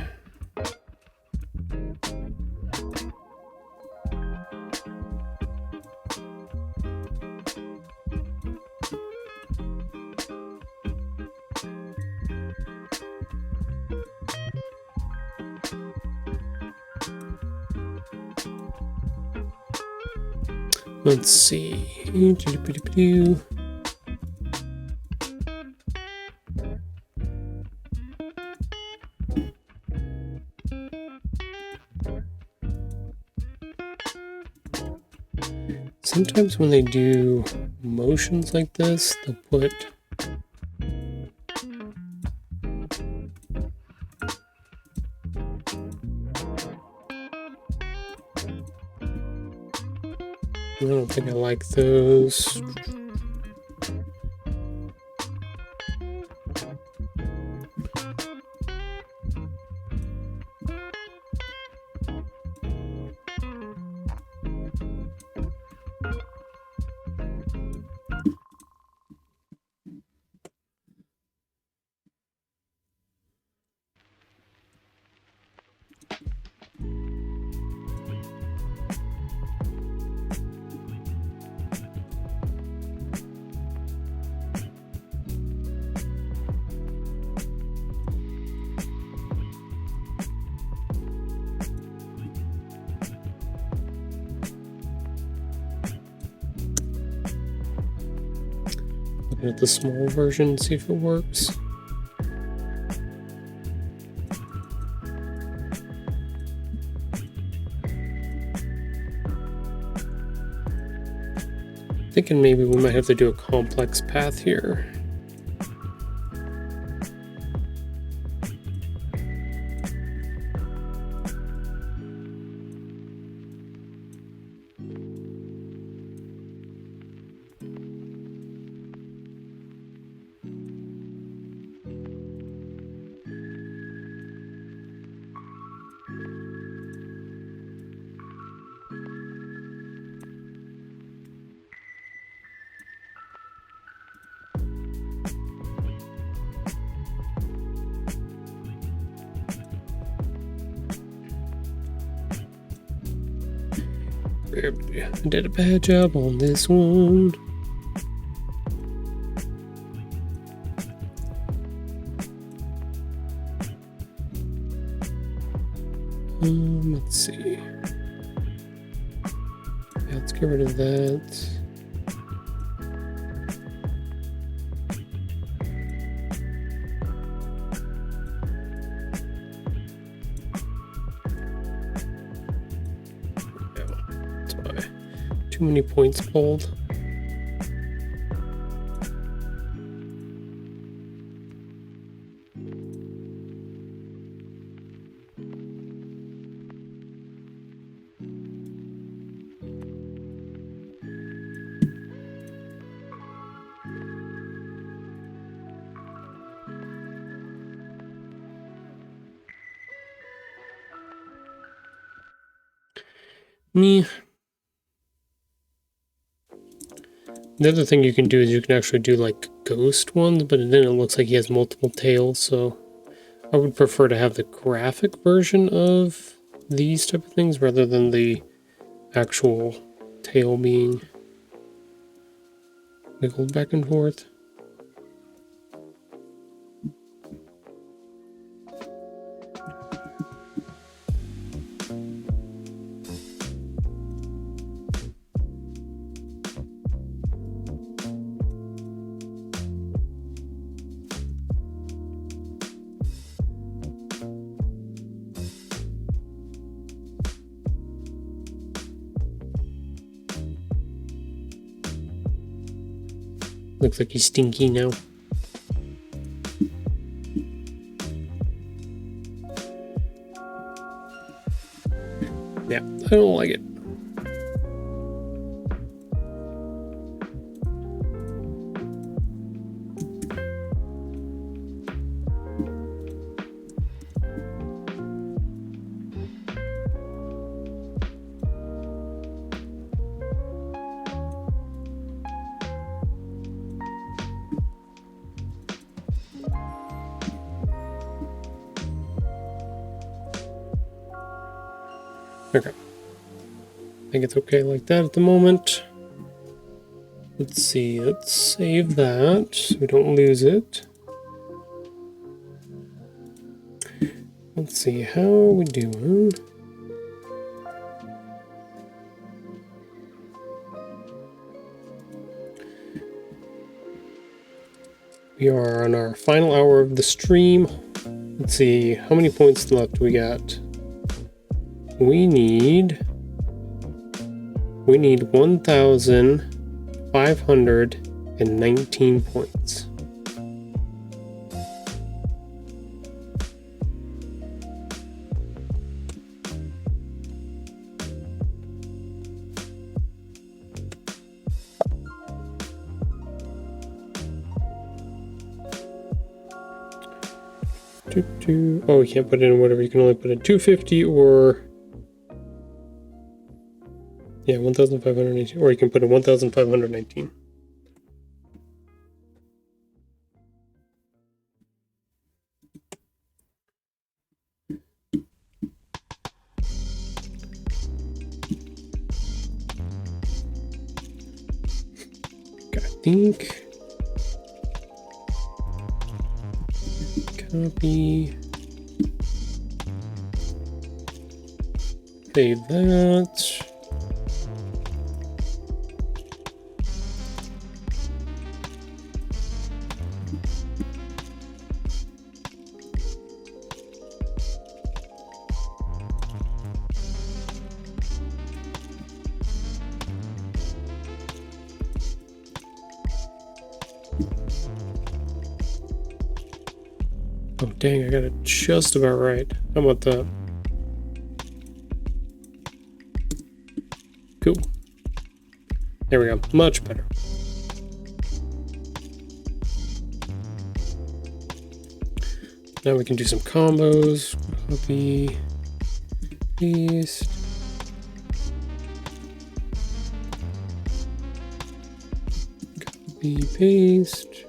Let's see. Sometimes when they do motions like this, they'll put I don't think I like those. Looking at the small version, see if it works. Thinking maybe we might have to do a complex path here. I did a bad job on this one. Let's see. Yeah, let's get rid of that. Too many points pulled. Me. The other thing you can do is you can actually do like ghost ones, but then it looks like he has multiple tails, so I would prefer to have the graphic version of these type of things rather than the actual tail being wiggled back and forth. Looks like he's stinky now. Yeah, I don't like it. Okay. I think it's okay like that at the moment. Let's see, let's save that so we don't lose it. Let's see, how are we doing? We are on our final hour of the stream. Let's see, how many points left we got? We need 1,519 points. Oh, you can't put in whatever. You can only put in 250 or... Yeah, 1,518. Or you can put in 1,519. Okay, I think... Copy. Save that. Oh dang, I got it just about right. How about that? Cool. There we go. Much better. Now we can do some combos. Copy, paste. Copy, paste.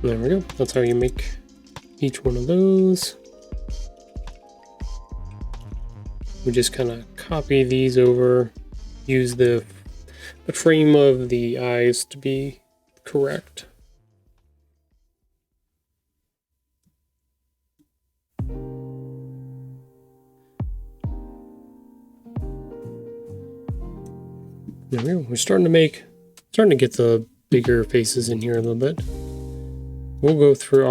There we go. That's how you make each one of those. We just kind of copy these over, use the frame of the eyes to be correct. There we go. We're starting to get the bigger faces in here a little bit. I'll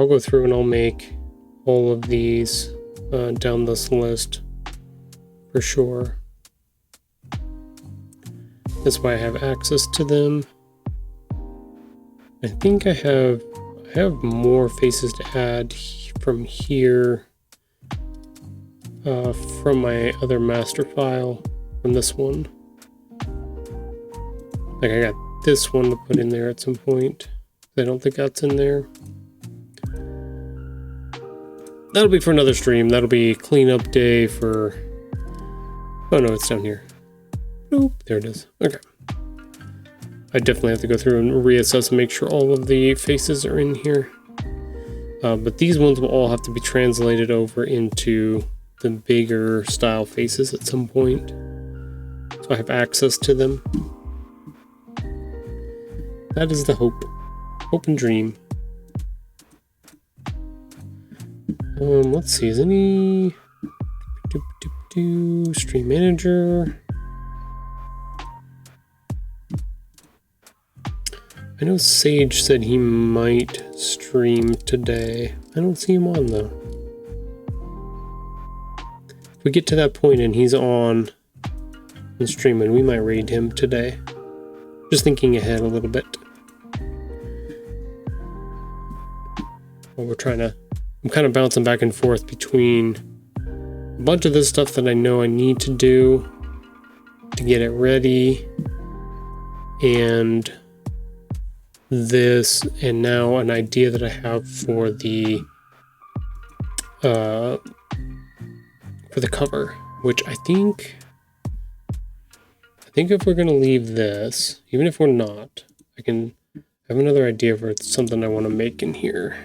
go through and I'll make all of these down this list for sure. That's why I have access to them. I think I have more faces to add from here, from my other master file, from this one. Like I got this one to put in there at some point. I don't think that's in there. That'll be for another stream. That'll be cleanup day for... Oh no, it's down here. Nope, there it is. Okay. I definitely have to go through and reassess and make sure all of the faces are in here. But these ones will all have to be translated over into the bigger style faces at some point. So I have access to them. That is the hope. Hope and dream. Let's see, is any... Stream manager... I know Sage said he might stream today. I don't see him on though. If we get to that point and he's on and streaming, we might raid him today. Just thinking ahead a little bit. Well, I'm kind of bouncing back and forth between a bunch of this stuff that I know I need to do to get it ready, and this, and now an idea that I have for the cover, which I think if we're gonna leave this, even if we're not, I can have another idea for something I want to make in here.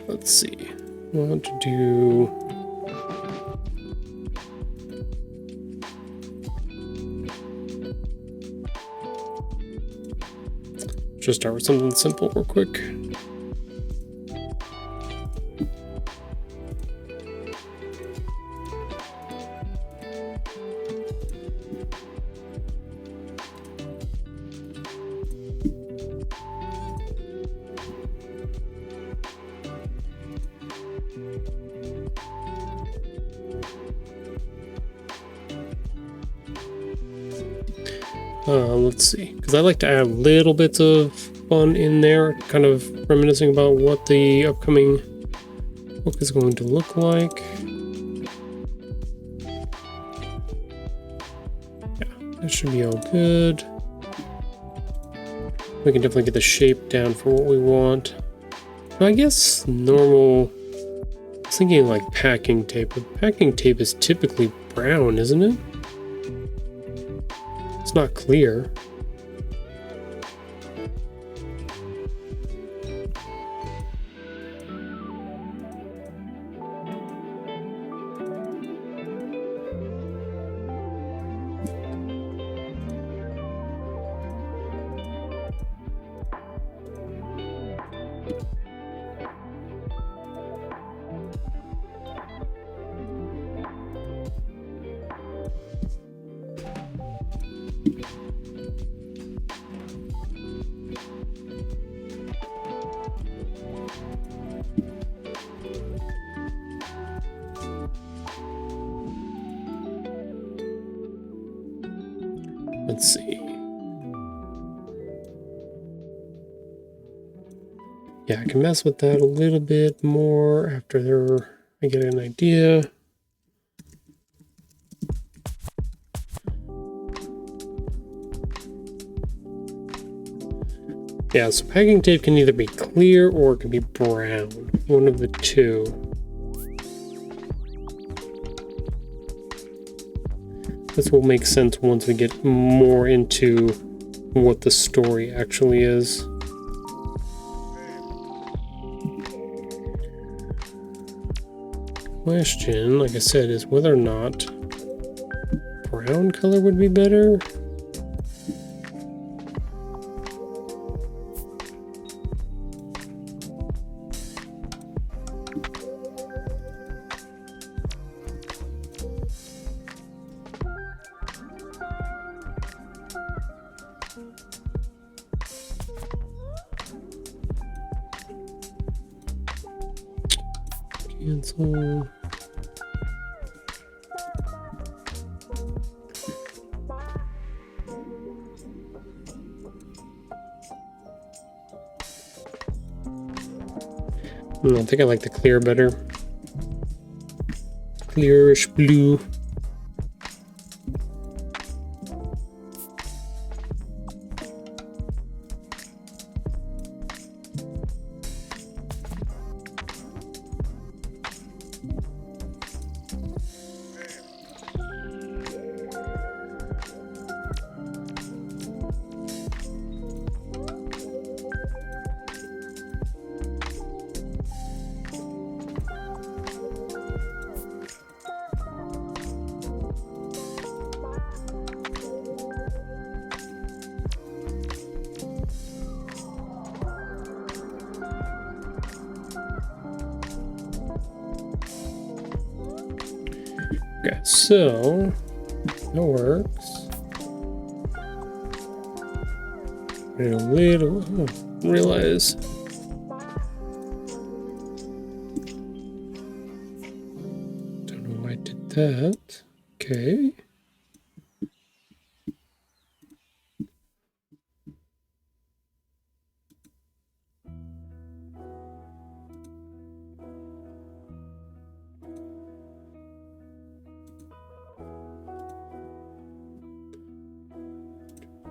Let's see. I want to do... Just start with something simple real quick. Let's see, because I like to add little bits of fun in there, kind of reminiscing about what the upcoming book is going to look like. Yeah, that should be all good. We can definitely get the shape down for what we want. I guess normal... I was thinking like packing tape, but packing tape is typically brown, isn't it? It's not clear. Let's see. Yeah, I can mess with that a little bit more after I get an idea. Yeah, so packing tape can either be clear or it can be brown. One of the two. This will make sense once we get more into what the story actually is. Question, like I said, is whether or not brown color would be better. Cancel. I think I like the clear better. Clearish blue. Okay, so that works. Wait a little. Realize. Don't know why I did that. Okay.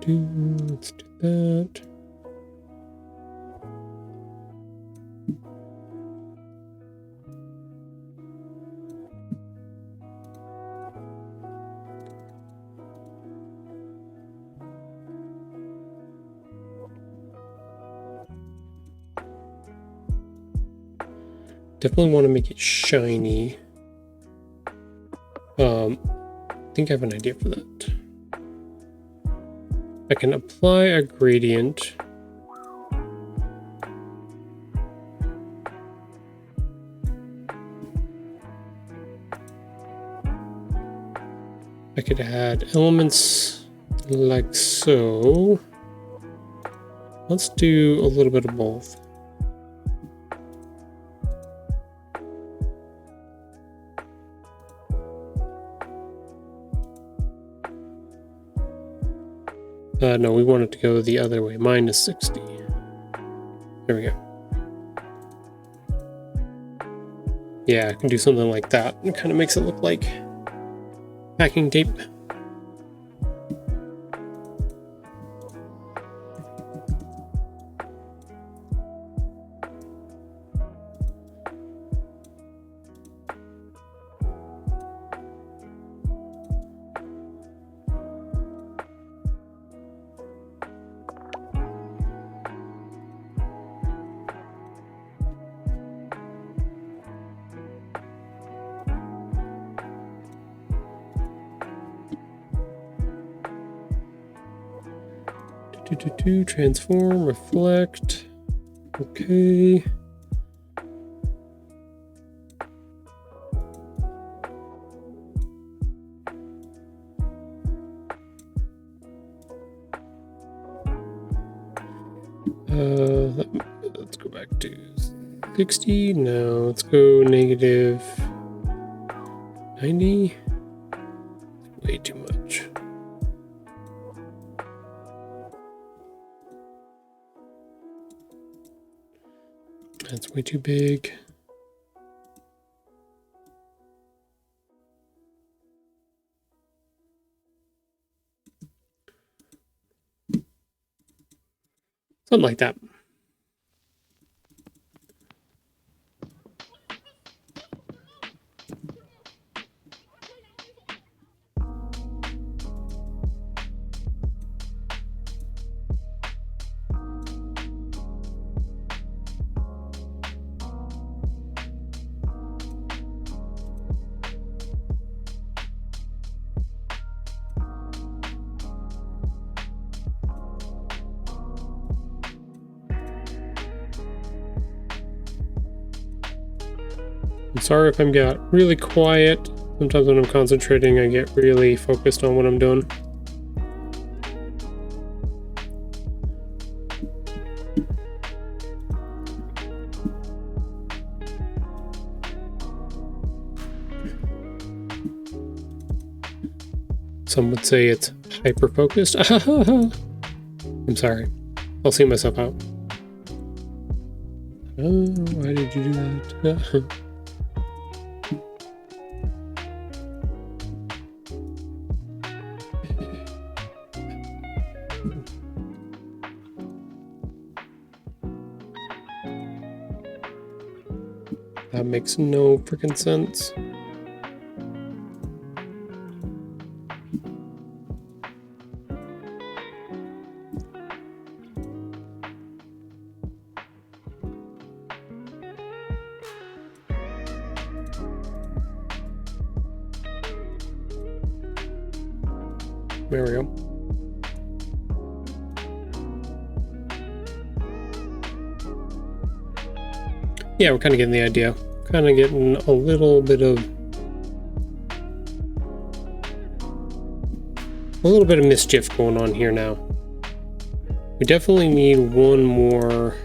Let's do that. Definitely want to make it shiny. I think I have an idea for that. I can apply a gradient. I could add elements like so. Let's do a little bit of both. No, we want it to go the other way, minus 60. There we go. Yeah, I can do something like that. It kind of makes it look like packing tape. Transform, reflect. Okay. Let's go back to 60. No, let's go negative 90. Way too much. That's way too big. Something like that. I'm sorry if I'm got really quiet. Sometimes when I'm concentrating, I get really focused on what I'm doing. Some would say it's hyper-focused. I'm sorry. I'll see myself out. Oh, why did you do that? That makes no freaking sense. There we go. Yeah, we're kind of getting the idea. Kind of getting a little bit of mischief going on here now. We definitely need one more,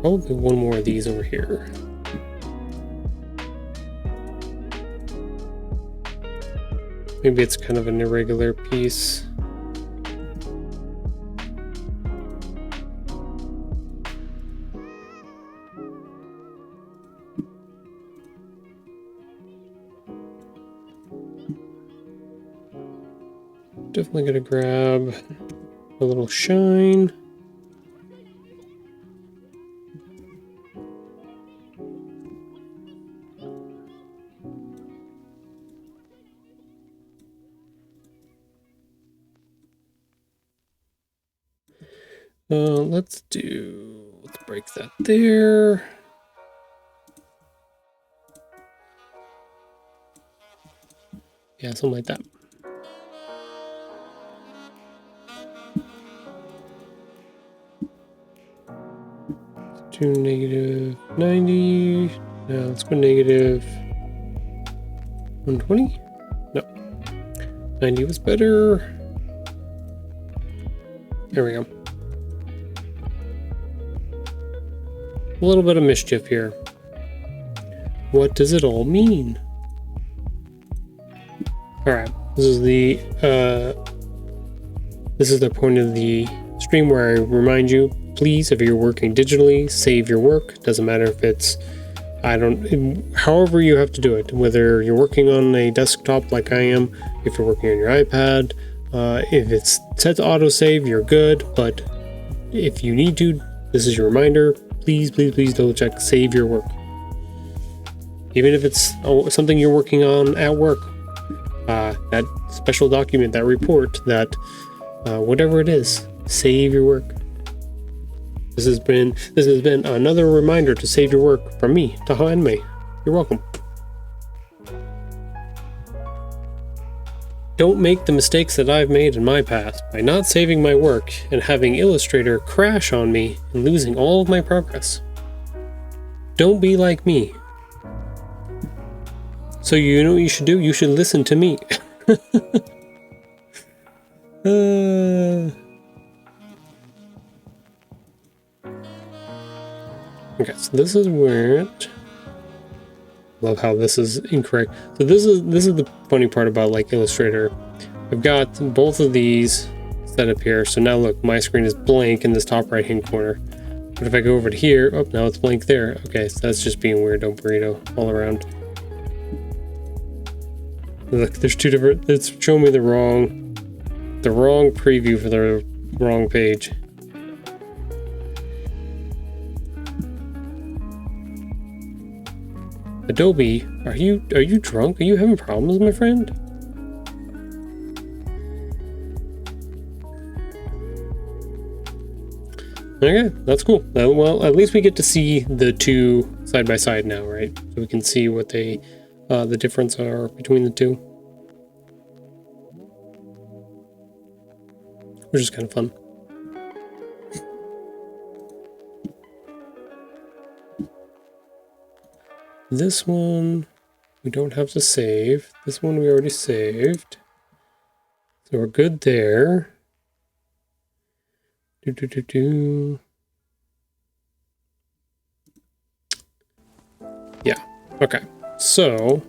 probably one more of these over here. Maybe it's kind of an irregular piece. Definitely gonna grab a little shine. Let's break that there. Yeah, something like that. Let's do negative 90. Now let's go negative 120. No, 90 was better. There we go. A little bit of mischief here. What does it all mean? Alright, this is the point of the stream where I remind you, please, if you're working digitally, save your work. Doesn't matter if it's, however you have to do it, whether you're working on a desktop like I am, if you're working on your iPad, if it's set to autosave, you're good, but if you need to, this is your reminder, please double check, save your work. Even if it's something you're working on at work, that special document, that report, that whatever it is, save your work. This has been another reminder to save your work from me, Tahoe Enmei. You're welcome. Don't make the mistakes that I've made in my past by not saving my work and having Illustrator crash on me and losing all of my progress. Don't be like me. So you know what you should do? You should listen to me. Okay, so this is where it... Love how this is incorrect. So this is the funny part about like Illustrator. I've got both of these set up here. So now look, my screen is blank in this top right hand corner. But if I go over to here, oh, now it's blank there. Okay, so that's just being weirdo burrito all around. Look, there's two different, it's showing me the wrong preview for the wrong page. Adobe, are you drunk? Are you having problems, my friend? Okay, that's cool. Well, at least we get to see the two side by side now, right? So we can see what the difference are between the two, which is kind of fun. This one we don't have to save. This one we already saved. So we're good there. Yeah, okay. So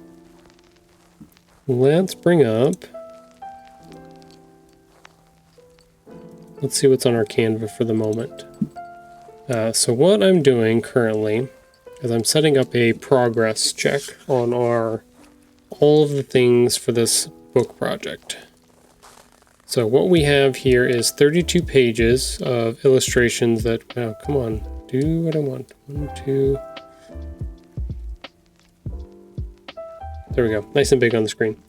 let's bring up let's see what's on our Canva for the moment. So what I'm doing currently is I'm setting up a progress check on all of the things for this book project. So what we have here is 32 pages of illustrations that, oh, come on, do what I want. 1, 2. There we go, nice and big on the screen.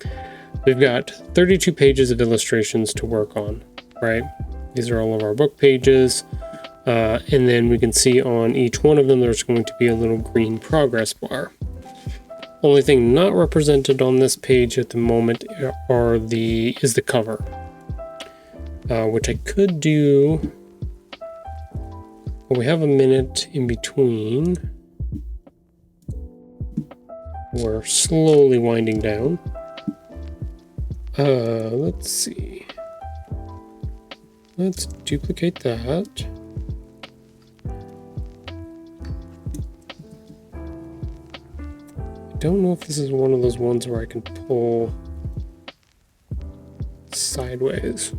We've got 32 pages of illustrations to work on, right? These are all of our book pages. And then we can see on each one of them, there's going to be a little green progress bar. Only thing not represented on this page at the moment is the cover. Which I could do. Well, we have a minute in between. We're slowly winding down. Let's see. Let's duplicate that. I don't know if this is one of those ones where I can pull sideways.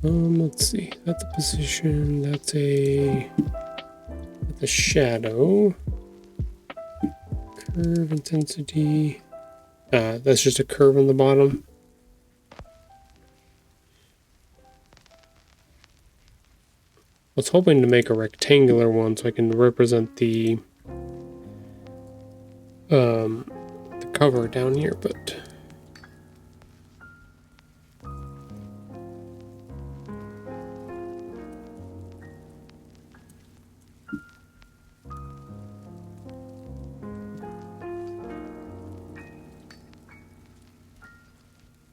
Let's see, that's a position, that's a shadow. Curve intensity. That's just a curve on the bottom. I was hoping to make a rectangular one so I can represent the cover down here, but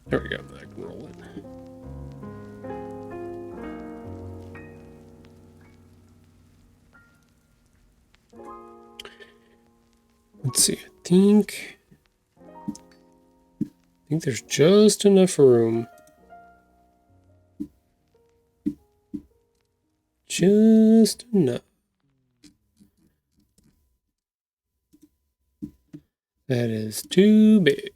there we go, I can roll it. Let's see, I think there's just enough room. Just enough. That is too big.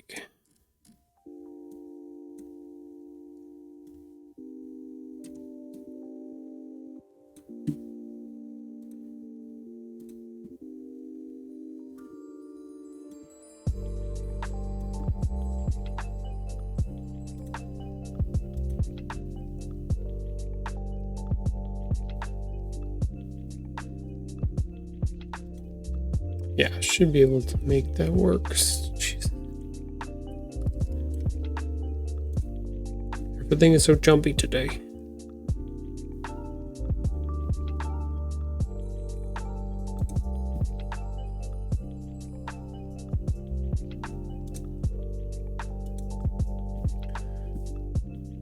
Yeah, I should be able to make that work. Jeez. Everything is so jumpy today.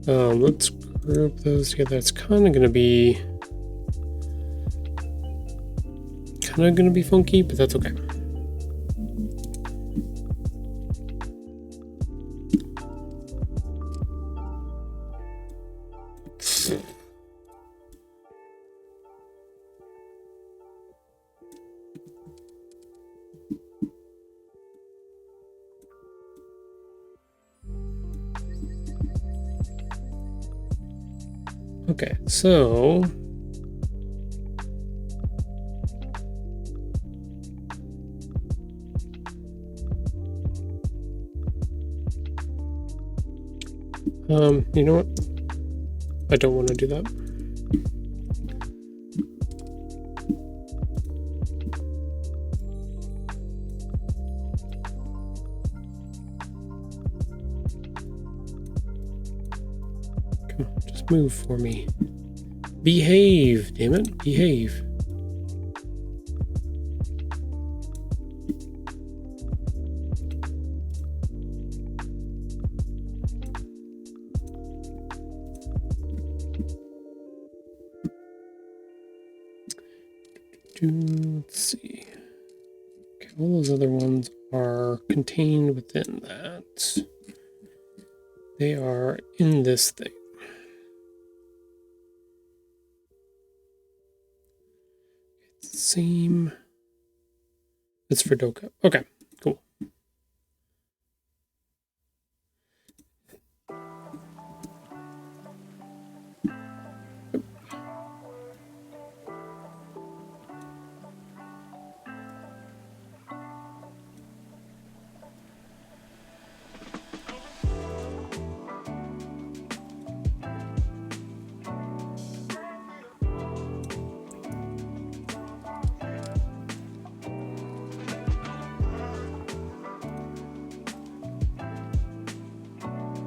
Let's group those together. It's kind of going to be funky, but that's okay. Okay, so you know what? I don't want to do that. Come on, just move for me. Behave, damn it, behave. Let's see. Okay. all those other ones are contained within that. They are in this thing. Same. It's for Doka. Okay, cool.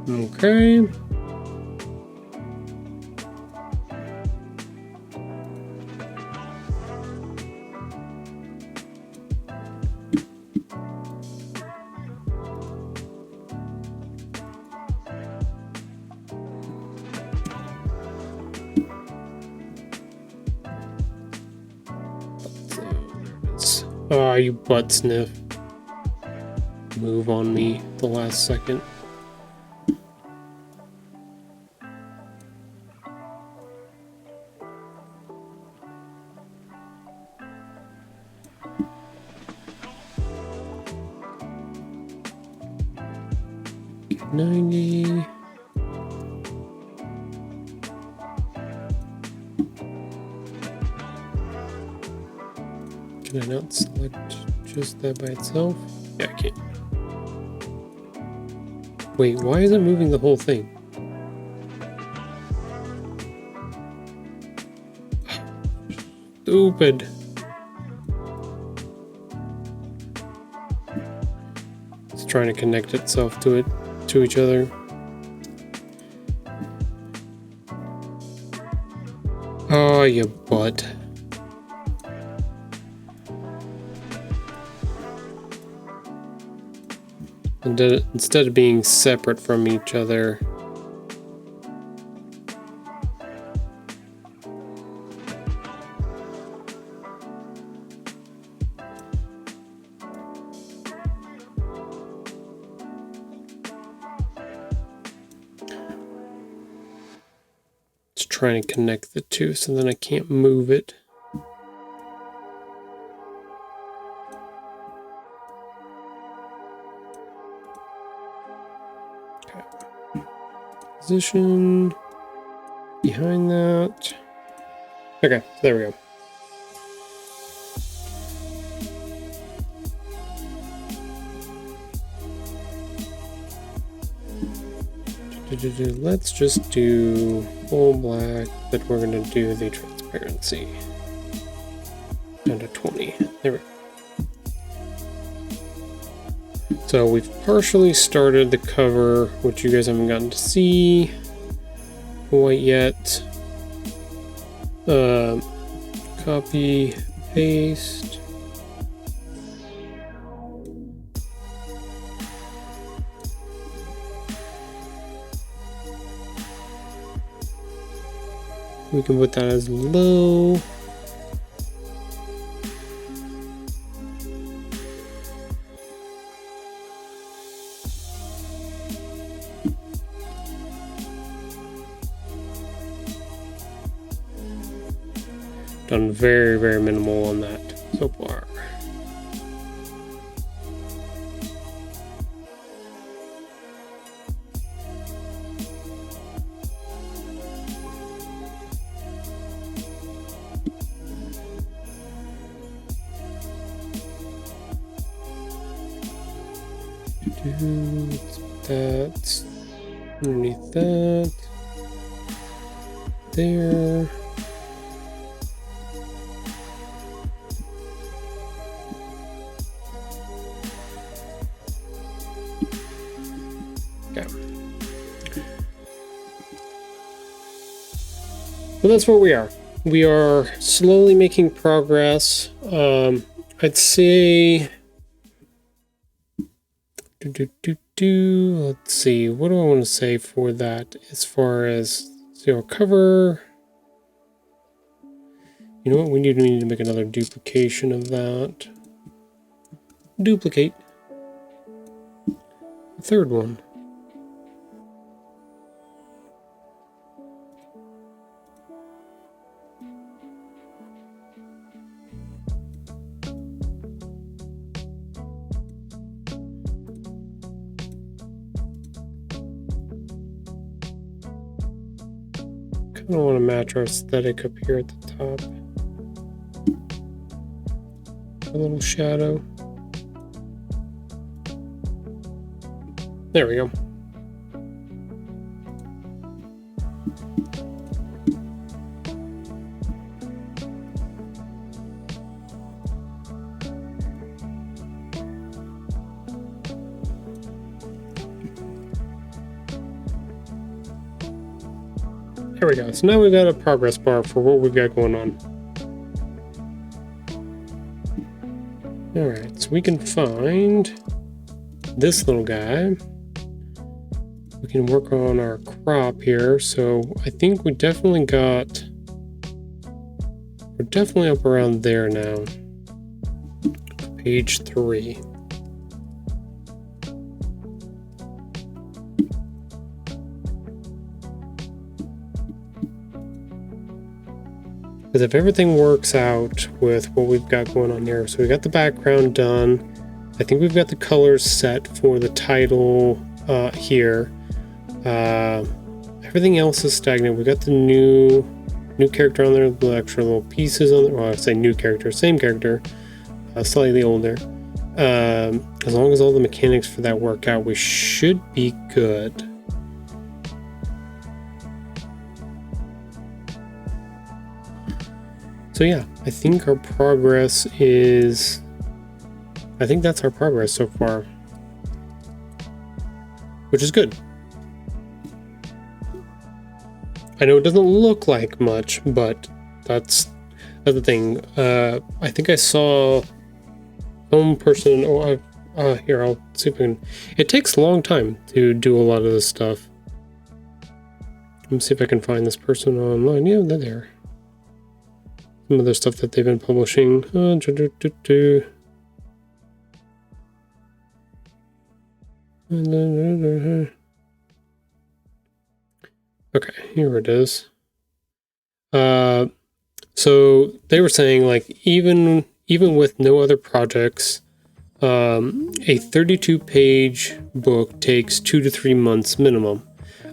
Okay. Ah, you butt sniff. Move on me the last second. Okay, 90. Can I not select just that by itself? Yeah, I can't. Wait, why is it moving the whole thing? Stupid. It's trying to connect itself to each other. Oh, you butt. And instead of being separate from each other, it's trying to connect the two so then I can't move it. Position behind that. Okay, there we go. Let's just do full black, but we're going to do the transparency down to 20. There we go. So we've partially started the cover, which you guys haven't gotten to see quite yet. Copy, paste. We can put that as low. Done very, very minimal on that so far. That underneath that there. Okay. So that's where we are. We are slowly making progress. I'd say. Let's see, what do I want to say for that as far as zero cover? You know what, we need to make another duplication of that. duplicate the third one. I don't want to match our aesthetic up here at the top. A little shadow. There we go. There we go. So now we've got a progress bar for what we've got going on. Alright, so we can find this little guy. We can work on our crop here. So I think we're definitely up around there now. Page 3. Because if everything works out with what we've got going on here, so we got the background done. I think we've got the colors set for the title here. Everything else is stagnant. We got the new character on there, the extra little pieces on there. Well, I say new character, same character, slightly older. As long as all the mechanics for that work out, we should be good. So yeah, I think that's our progress so far, which is good. I know it doesn't look like much, but that's the thing. I think I saw some person, here, I'll see if I can, it takes a long time to do a lot of this stuff. Let me see if I can find this person online. Yeah, they're there. Some other stuff that they've been publishing. Okay, here it is. So they were saying, like, even with no other projects, a 32-page book takes 2 to 3 months minimum.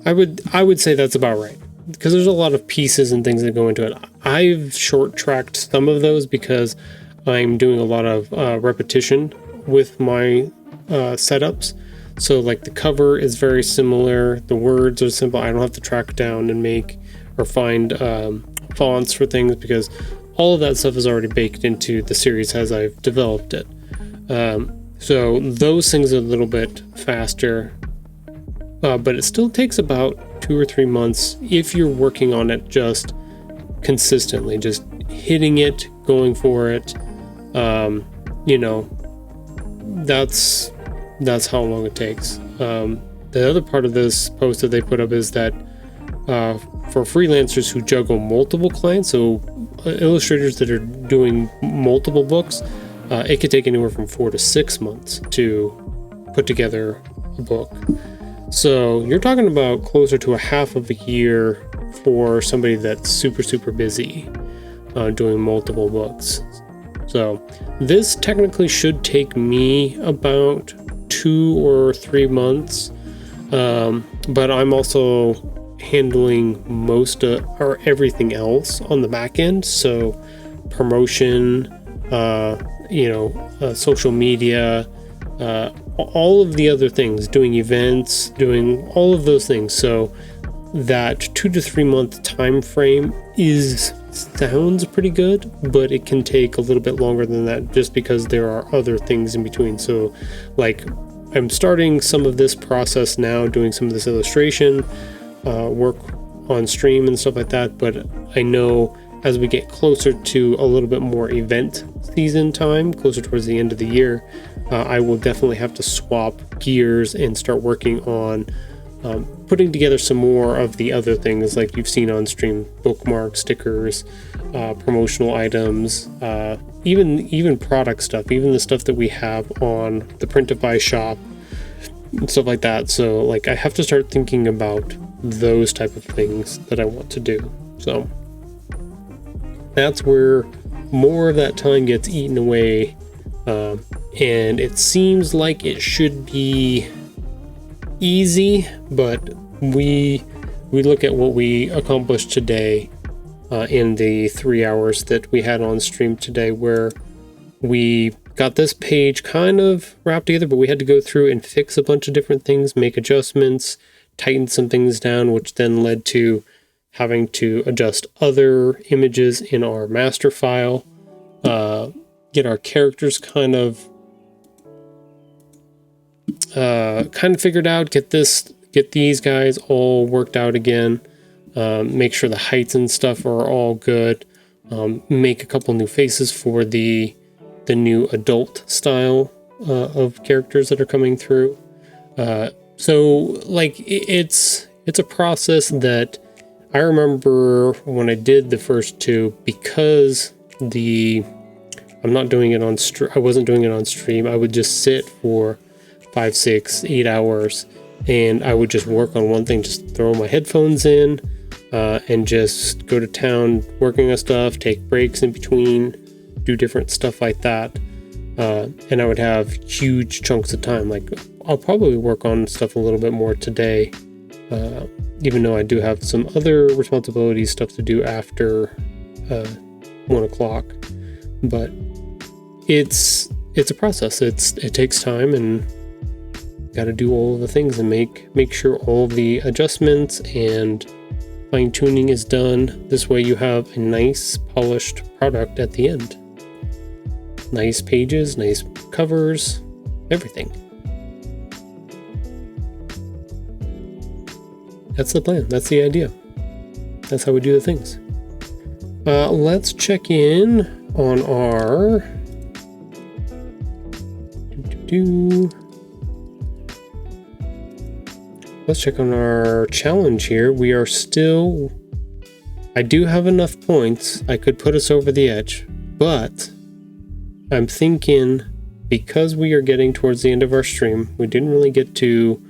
I would say that's about right, because there's a lot of pieces and things that go into it. I've short-tracked some of those because I'm doing a lot of repetition with my setups. So like the cover is very similar, the words are simple. I don't have to track down and make or find fonts for things, because all of that stuff is already baked into the series as I've developed it. So those things are a little bit faster, but it still takes about 2 or 3 months if you're working on it just consistently, just hitting it, going for it. You know, that's how long it takes. The other part of this post that they put up is that for freelancers who juggle multiple clients, so illustrators that are doing multiple books, it could take anywhere from 4 to 6 months to put together a book. So you're talking about closer to a half of a year for somebody that's super busy doing multiple books. So this technically should take me about 2 or 3 months, but I'm also handling most or everything else on the back end. So promotion, social media, all of the other things, doing events, doing all of those things. So that 2 to 3 month time frame sounds pretty good, but it can take a little bit longer than that just because there are other things in between. So like I'm starting some of this process now, doing some of this illustration work on stream and stuff like that, but I know as we get closer to a little bit more event season time, closer towards the end of the year, I will definitely have to swap gears and start working on putting together some more of the other things like you've seen on stream: bookmarks, stickers, promotional items, even product stuff, even the stuff that we have on the Printify shop and stuff like that. So like I have to start thinking about those type of things that I want to do. So that's where more of that time gets eaten away, and it seems like it should be easy, but we look at what we accomplished today in the 3 hours that we had on stream today, where we got this page kind of wrapped together, but we had to go through and fix a bunch of different things, make adjustments, tighten some things down, which then led to having to adjust other images in our master file, get our characters kind of figured out, get these guys all worked out again, make sure the heights and stuff are all good, make a couple new faces for the new adult style of characters that are coming through. So like it's a process that I remember when I did the first two, because I'm not doing it on I wasn't doing it on stream. I would just sit for 5, 6, 8 hours, and I would just work on one thing, just throw my headphones in, and just go to town working on stuff, take breaks in between, do different stuff like that. And I would have huge chunks of time. Like I'll probably work on stuff a little bit more today, even though I do have some other responsibilities, stuff to do after 1 o'clock. But it's a process. It takes time, and got to do all of the things and make sure all of the adjustments and fine tuning is done. This way you have a nice polished product at the end. Nice pages, nice covers, everything. That's the plan. That's the idea. That's how we do the things. Let's check in on our Let's check on our challenge here. We are still... I do have enough points. I could put us over the edge, but I'm thinking because we are getting towards the end of our stream, we didn't really get to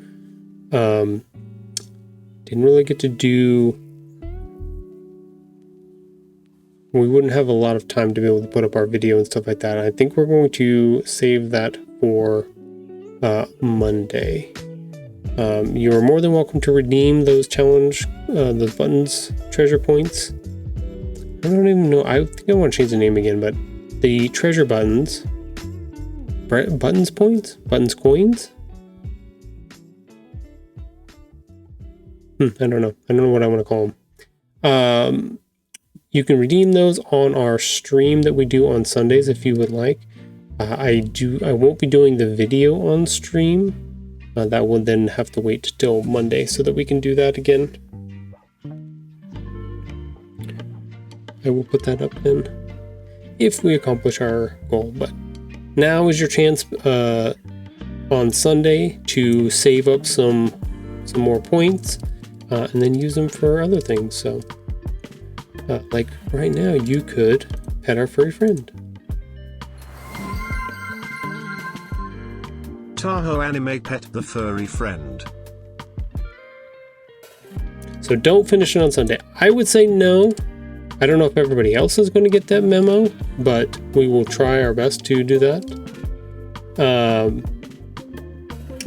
do... We wouldn't have a lot of time to be able to put up our video and stuff like that. I think we're going to save that for Monday. You are more than welcome to redeem those those buttons, treasure points. I don't even know. I think I want to change the name again, but the treasure buttons, buttons points, buttons coins. I don't know. I don't know what I want to call them. You can redeem those on our stream that we do on Sundays if you would like. I won't be doing the video on stream. That will then have to wait till Monday so that we can do that again. I will put that up then if we accomplish our goal. But now is your chance on Sunday to save up some more points and then use them for other things. So like right now, you could pet our furry friend. Tahoe Anime Pet the furry friend. So don't finish it on Sunday. I would say no. I don't know if everybody else is going to get that memo, but we will try our best to do that.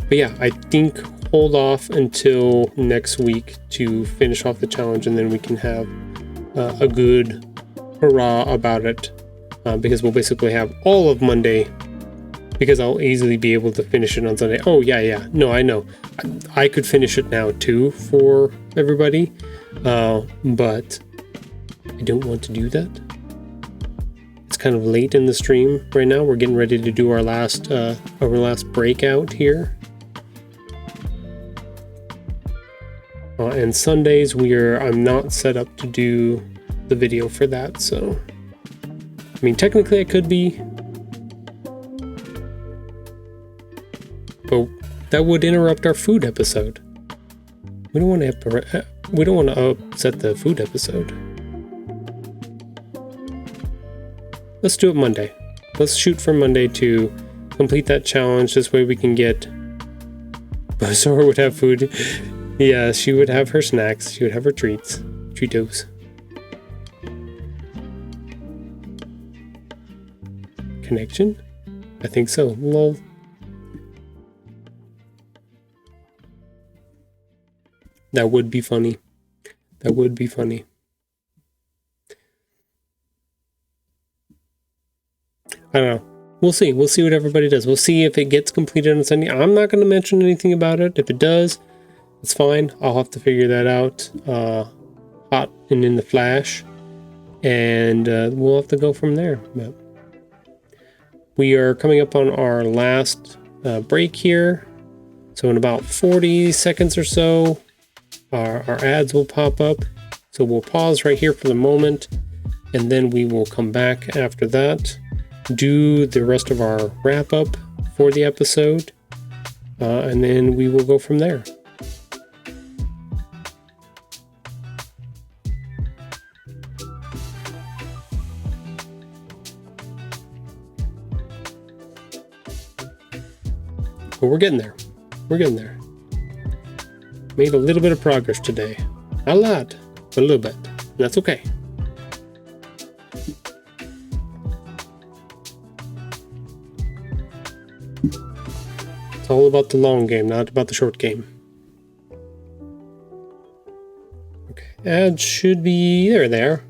But yeah, I think hold off until next week to finish off the challenge, and then we can have a good hurrah about it, because we'll basically have all of Monday, because I'll easily be able to finish it on Sunday. Oh yeah. No, I know. I could finish it now too for everybody, but I don't want to do that. It's kind of late in the stream right now. We're getting ready to do our last breakout here. And Sundays I'm not set up to do the video for that, so I mean technically I could be, but that would interrupt our food episode. We don't want to upset the food episode. Let's do it Monday. Let's shoot for Monday to complete that challenge. This way we can get... Sora would have food. Yeah, she would have her snacks. She would have her treats. Treatos. Connection? I think so. Lol. That would be funny. That would be funny. I don't know. We'll see. We'll see what everybody does. We'll see if it gets completed on Sunday. I'm not going to mention anything about it. If it does, it's fine. I'll have to figure that out hot and in the flash. And we'll have to go from there. But we are coming up on our last break here. So in about 40 seconds or so, our ads will pop up. So we'll pause right here for the moment. And then we will come back after that. Do the rest of our wrap up for the episode, and then we will go from there. But we're getting there. We're getting there. Made a little bit of progress today. Not a lot, but a little bit. And that's okay. It's all about the long game, not about the short game. Okay, ads should be there.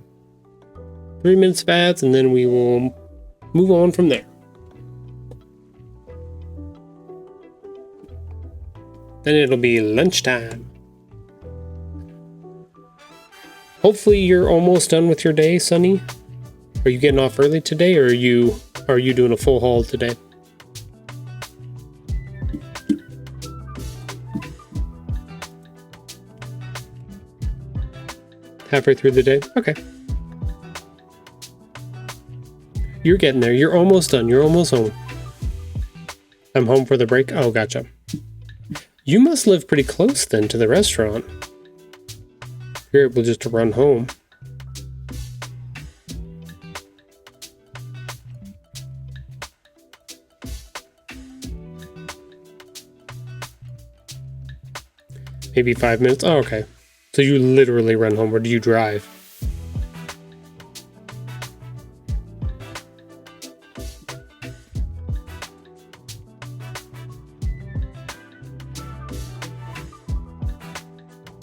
3 minutes of ads, and then we will move on from there. Then it'll be lunchtime. Hopefully you're almost done with your day, Sunny. Are you getting off early today, or are you doing a full haul today? Halfway through the day? Okay. You're getting there. You're almost done. You're almost home. I'm home for the break? Oh, gotcha. You must live pretty close then to the restaurant. You're able just to run home. Maybe 5 minutes? Oh, okay. So you literally run home, or do you drive?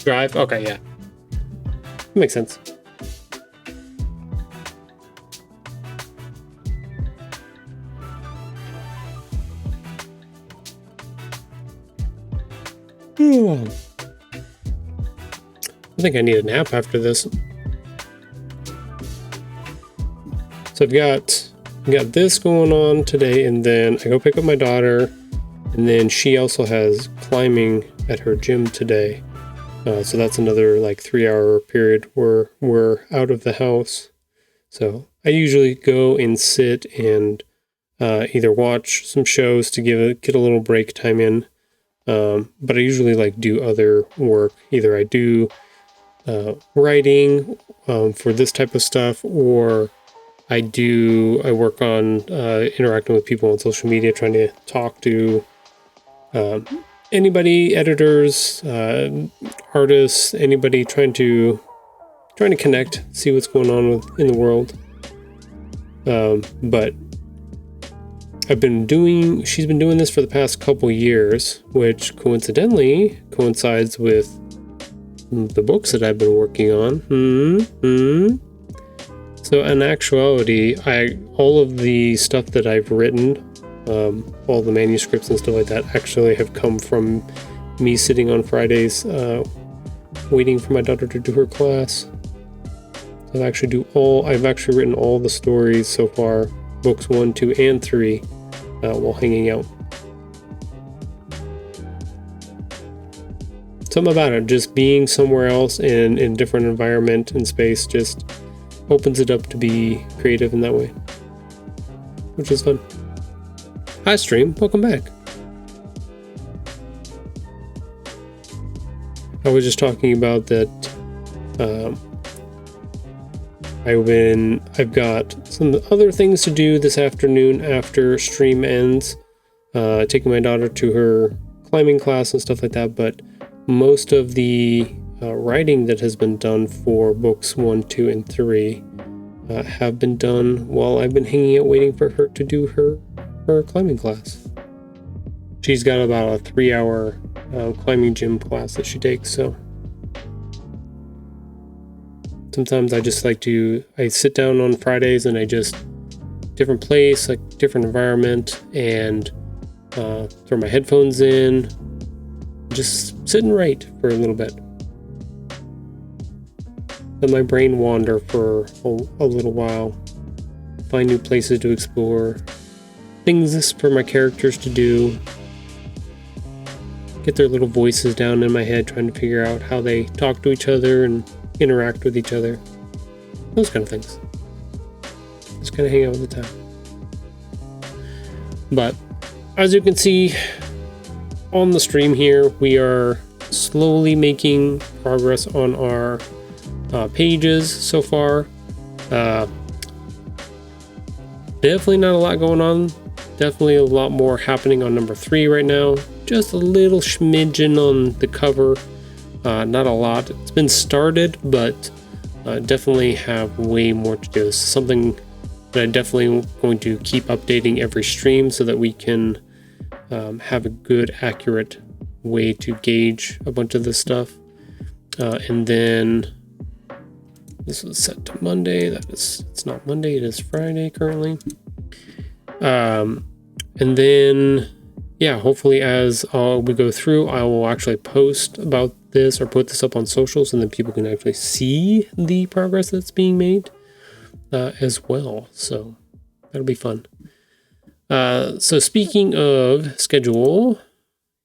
Drive? Okay, yeah. Makes sense. I think I need a nap after this. So I've got this going on today, and then I go pick up my daughter, and then she also has climbing at her gym today. So that's another like 3-hour period where we're out of the house. So I usually go and sit and either watch some shows to get a little break time in. But I usually like do other work. Either I do writing for this type of stuff, or I work on interacting with people on social media, trying to talk to anybody, editors, artists, anybody trying to connect, see what's going on in the world. But she's been doing this for the past couple years, which coincidentally coincides with the books that I've been working on. So in actuality, all of the stuff that I've written, all the manuscripts and stuff like that, actually have come from me sitting on Fridays, waiting for my daughter to do her class. I've actually written all the stories so far, books 1, 2, and 3, while hanging out. Something about it, just being somewhere else in a different environment and space, just opens it up to be creative in that way, which is fun. Hi stream, welcome back. I was just talking about that. I've got some other things to do this afternoon after stream ends. Taking my daughter to her climbing class and stuff like that. But most of the writing that has been done for books 1, 2, and 3 have been done while I've been hanging out waiting for her to do her climbing class. She's got about a 3-hour climbing gym class that she takes, so sometimes I just I sit down on Fridays and I just, different place, like different environment, and throw my headphones in, just sit and write for a little bit. Let my brain wander for a little while, find new places to explore, things for my characters to do, get their little voices down in my head, trying to figure out how they talk to each other and interact with each other. Those kind of things. Just kind of hang out with the time. But as you can see on the stream here, we are slowly making progress on our pages so far. Definitely not a lot going on. Definitely a lot more happening on number 3 right now. Just a little smidgen on the cover. Not a lot. It's been started, but definitely have way more to do. This is something that I'm definitely going to keep updating every stream so that we can have a good, accurate way to gauge a bunch of this stuff. And then this was set to Monday. It's not Monday, it is Friday currently. And then, yeah, hopefully as we go through, I will actually post about this or put this up on socials, and then people can actually see the progress that's being made as well. So that'll be fun. So speaking of schedule,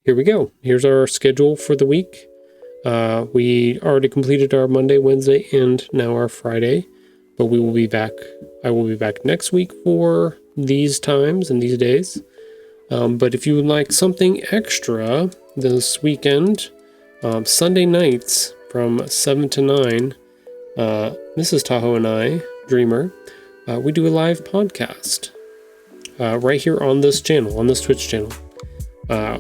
here we go. Here's our schedule for the week. We already completed our Monday, Wednesday, and now our Friday, but we will be back. I will be back next week for these times and these days. But if you would like something extra this weekend, Sunday nights from 7 to 9, Mrs. Tahoe and I, Dreamer, we do a live podcast right here on this channel, on this Twitch channel.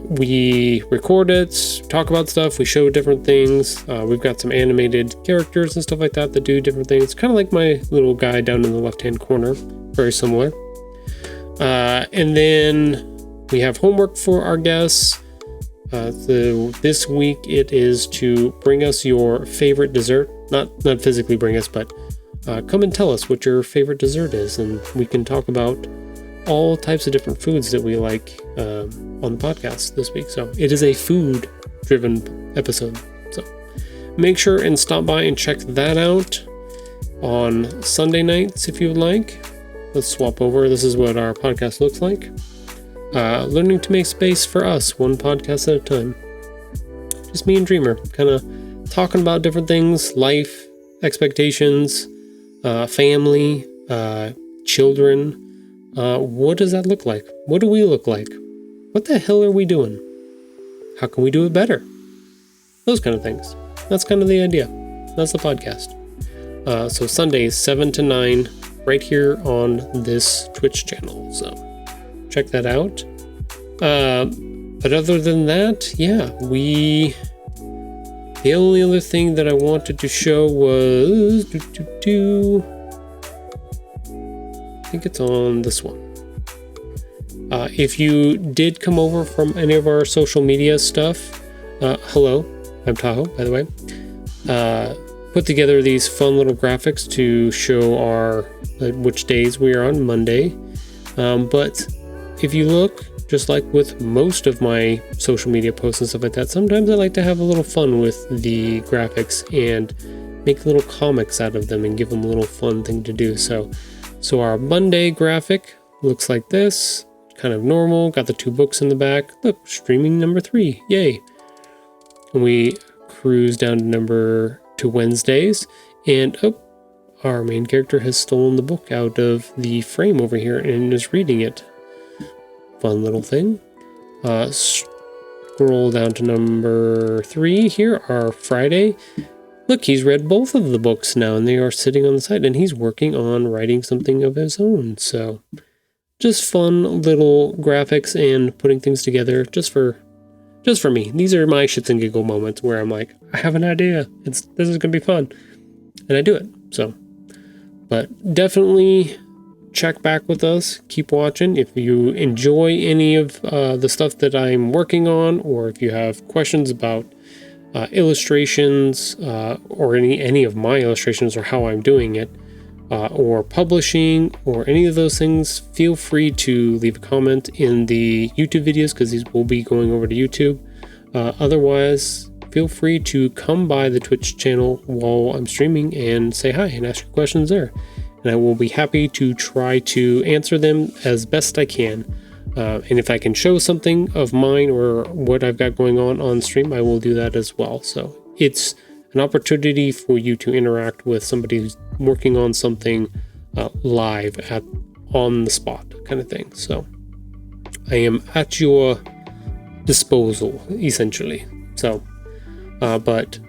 We record it, talk about stuff, we show different things. We've got some animated characters and stuff like that that do different things. Kind of like my little guy down in the left-hand corner, very similar. And then we have homework for our guests. So this week it is to bring us your favorite dessert. Not physically bring us, but come and tell us what your favorite dessert is, and we can talk about all types of different foods that we like on the podcast this week. So it is a food-driven episode. So make sure and stop by and check that out on Sunday nights if you would like. Let's swap over. This is what our podcast looks like. Learning to make space for us, one podcast at a time. Just me and Dreamer, kind of talking about different things, life, expectations, family, children. What does that look like? What do we look like? What the hell are we doing? How can we do it better? Those kind of things. That's kind of the idea. That's the podcast. So Sundays, 7 to 9, right here on this Twitch channel. So check that out. But other than that, yeah, the only other thing that I wanted to show was I think it's on this one. If you did come over from any of our social media stuff, hello, I'm Tahoe, by the way. Put together these fun little graphics to show our which days we are on Monday. But if you look, just like with most of my social media posts and stuff like that, sometimes I like to have a little fun with the graphics and make little comics out of them and give them a little fun thing to do. So our Monday graphic looks like this, kind of normal, got the 2 books in the back. Look, streaming number 3, yay. And we cruise down to Wednesdays, and our main character has stolen the book out of the frame over here and is reading it. Fun little thing. Roll down to number 3 here, our Friday. Look, he's read both of the books now, and they are sitting on the side, and he's working on writing something of his own. So just fun little graphics and putting things together just for me. These are my shits and giggle moments where I'm like, I have an idea. This is going to be fun. And I do it. So, but definitely check back with us. Keep watching. If you enjoy any of the stuff that I'm working on, or if you have questions about illustrations or any of my illustrations or how I'm doing it, or publishing or any of those things, feel free to leave a comment in the YouTube videos because these will be going over to YouTube. Otherwise, feel free to come by the Twitch channel while I'm streaming and say hi and ask your questions there. And I will be happy to try to answer them as best I can. And if I can show something of mine or what I've got going on stream, I will do that as well. So it's an opportunity for you to interact with somebody who's working on something live on the spot kind of thing. So I am at your disposal, essentially. So, but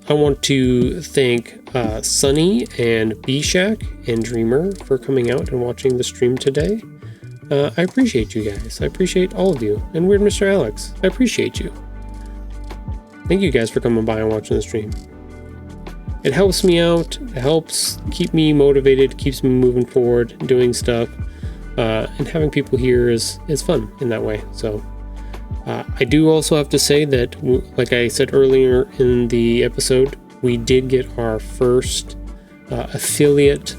I want to thank Sunny and B-Shack and Dreamer for coming out and watching the stream today. I appreciate you guys. I appreciate all of you. And Weird Mr. Alex, I appreciate you. Thank you guys for coming by and watching the stream. It helps me out. It helps keep me motivated, keeps me moving forward, doing stuff. And having people here is fun in that way. So I do also have to say that, like I said earlier in the episode, we did get our first affiliate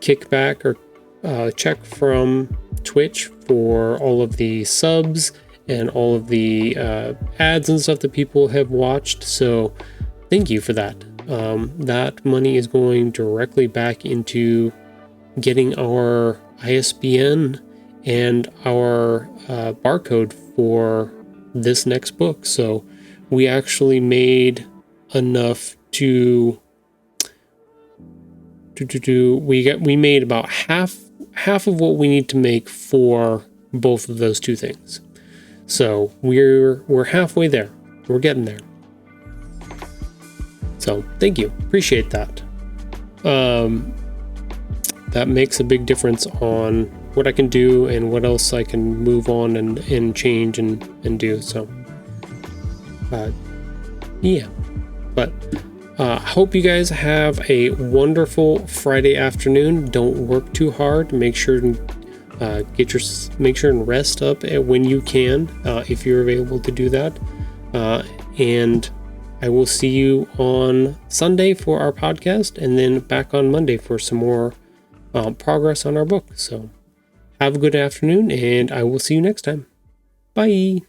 kickback or check from Twitch for all of the subs and all of the ads and stuff that people have watched. So thank you for that. That money is going directly back into getting our ISBN and our barcode for this next book. So we actually made enough to we made about half of what we need to make for both of those two things. So we're halfway there. We're getting there. So thank you. Appreciate that. That makes a big difference on what I can do and what else I can move on and change and do. So yeah. But hope you guys have a wonderful Friday afternoon. Don't work too hard. Make sure and rest up when you can, if you're available to do that. And I will see you on Sunday for our podcast, and then back on Monday for some more progress on our book. So have a good afternoon, and I will see you next time. Bye.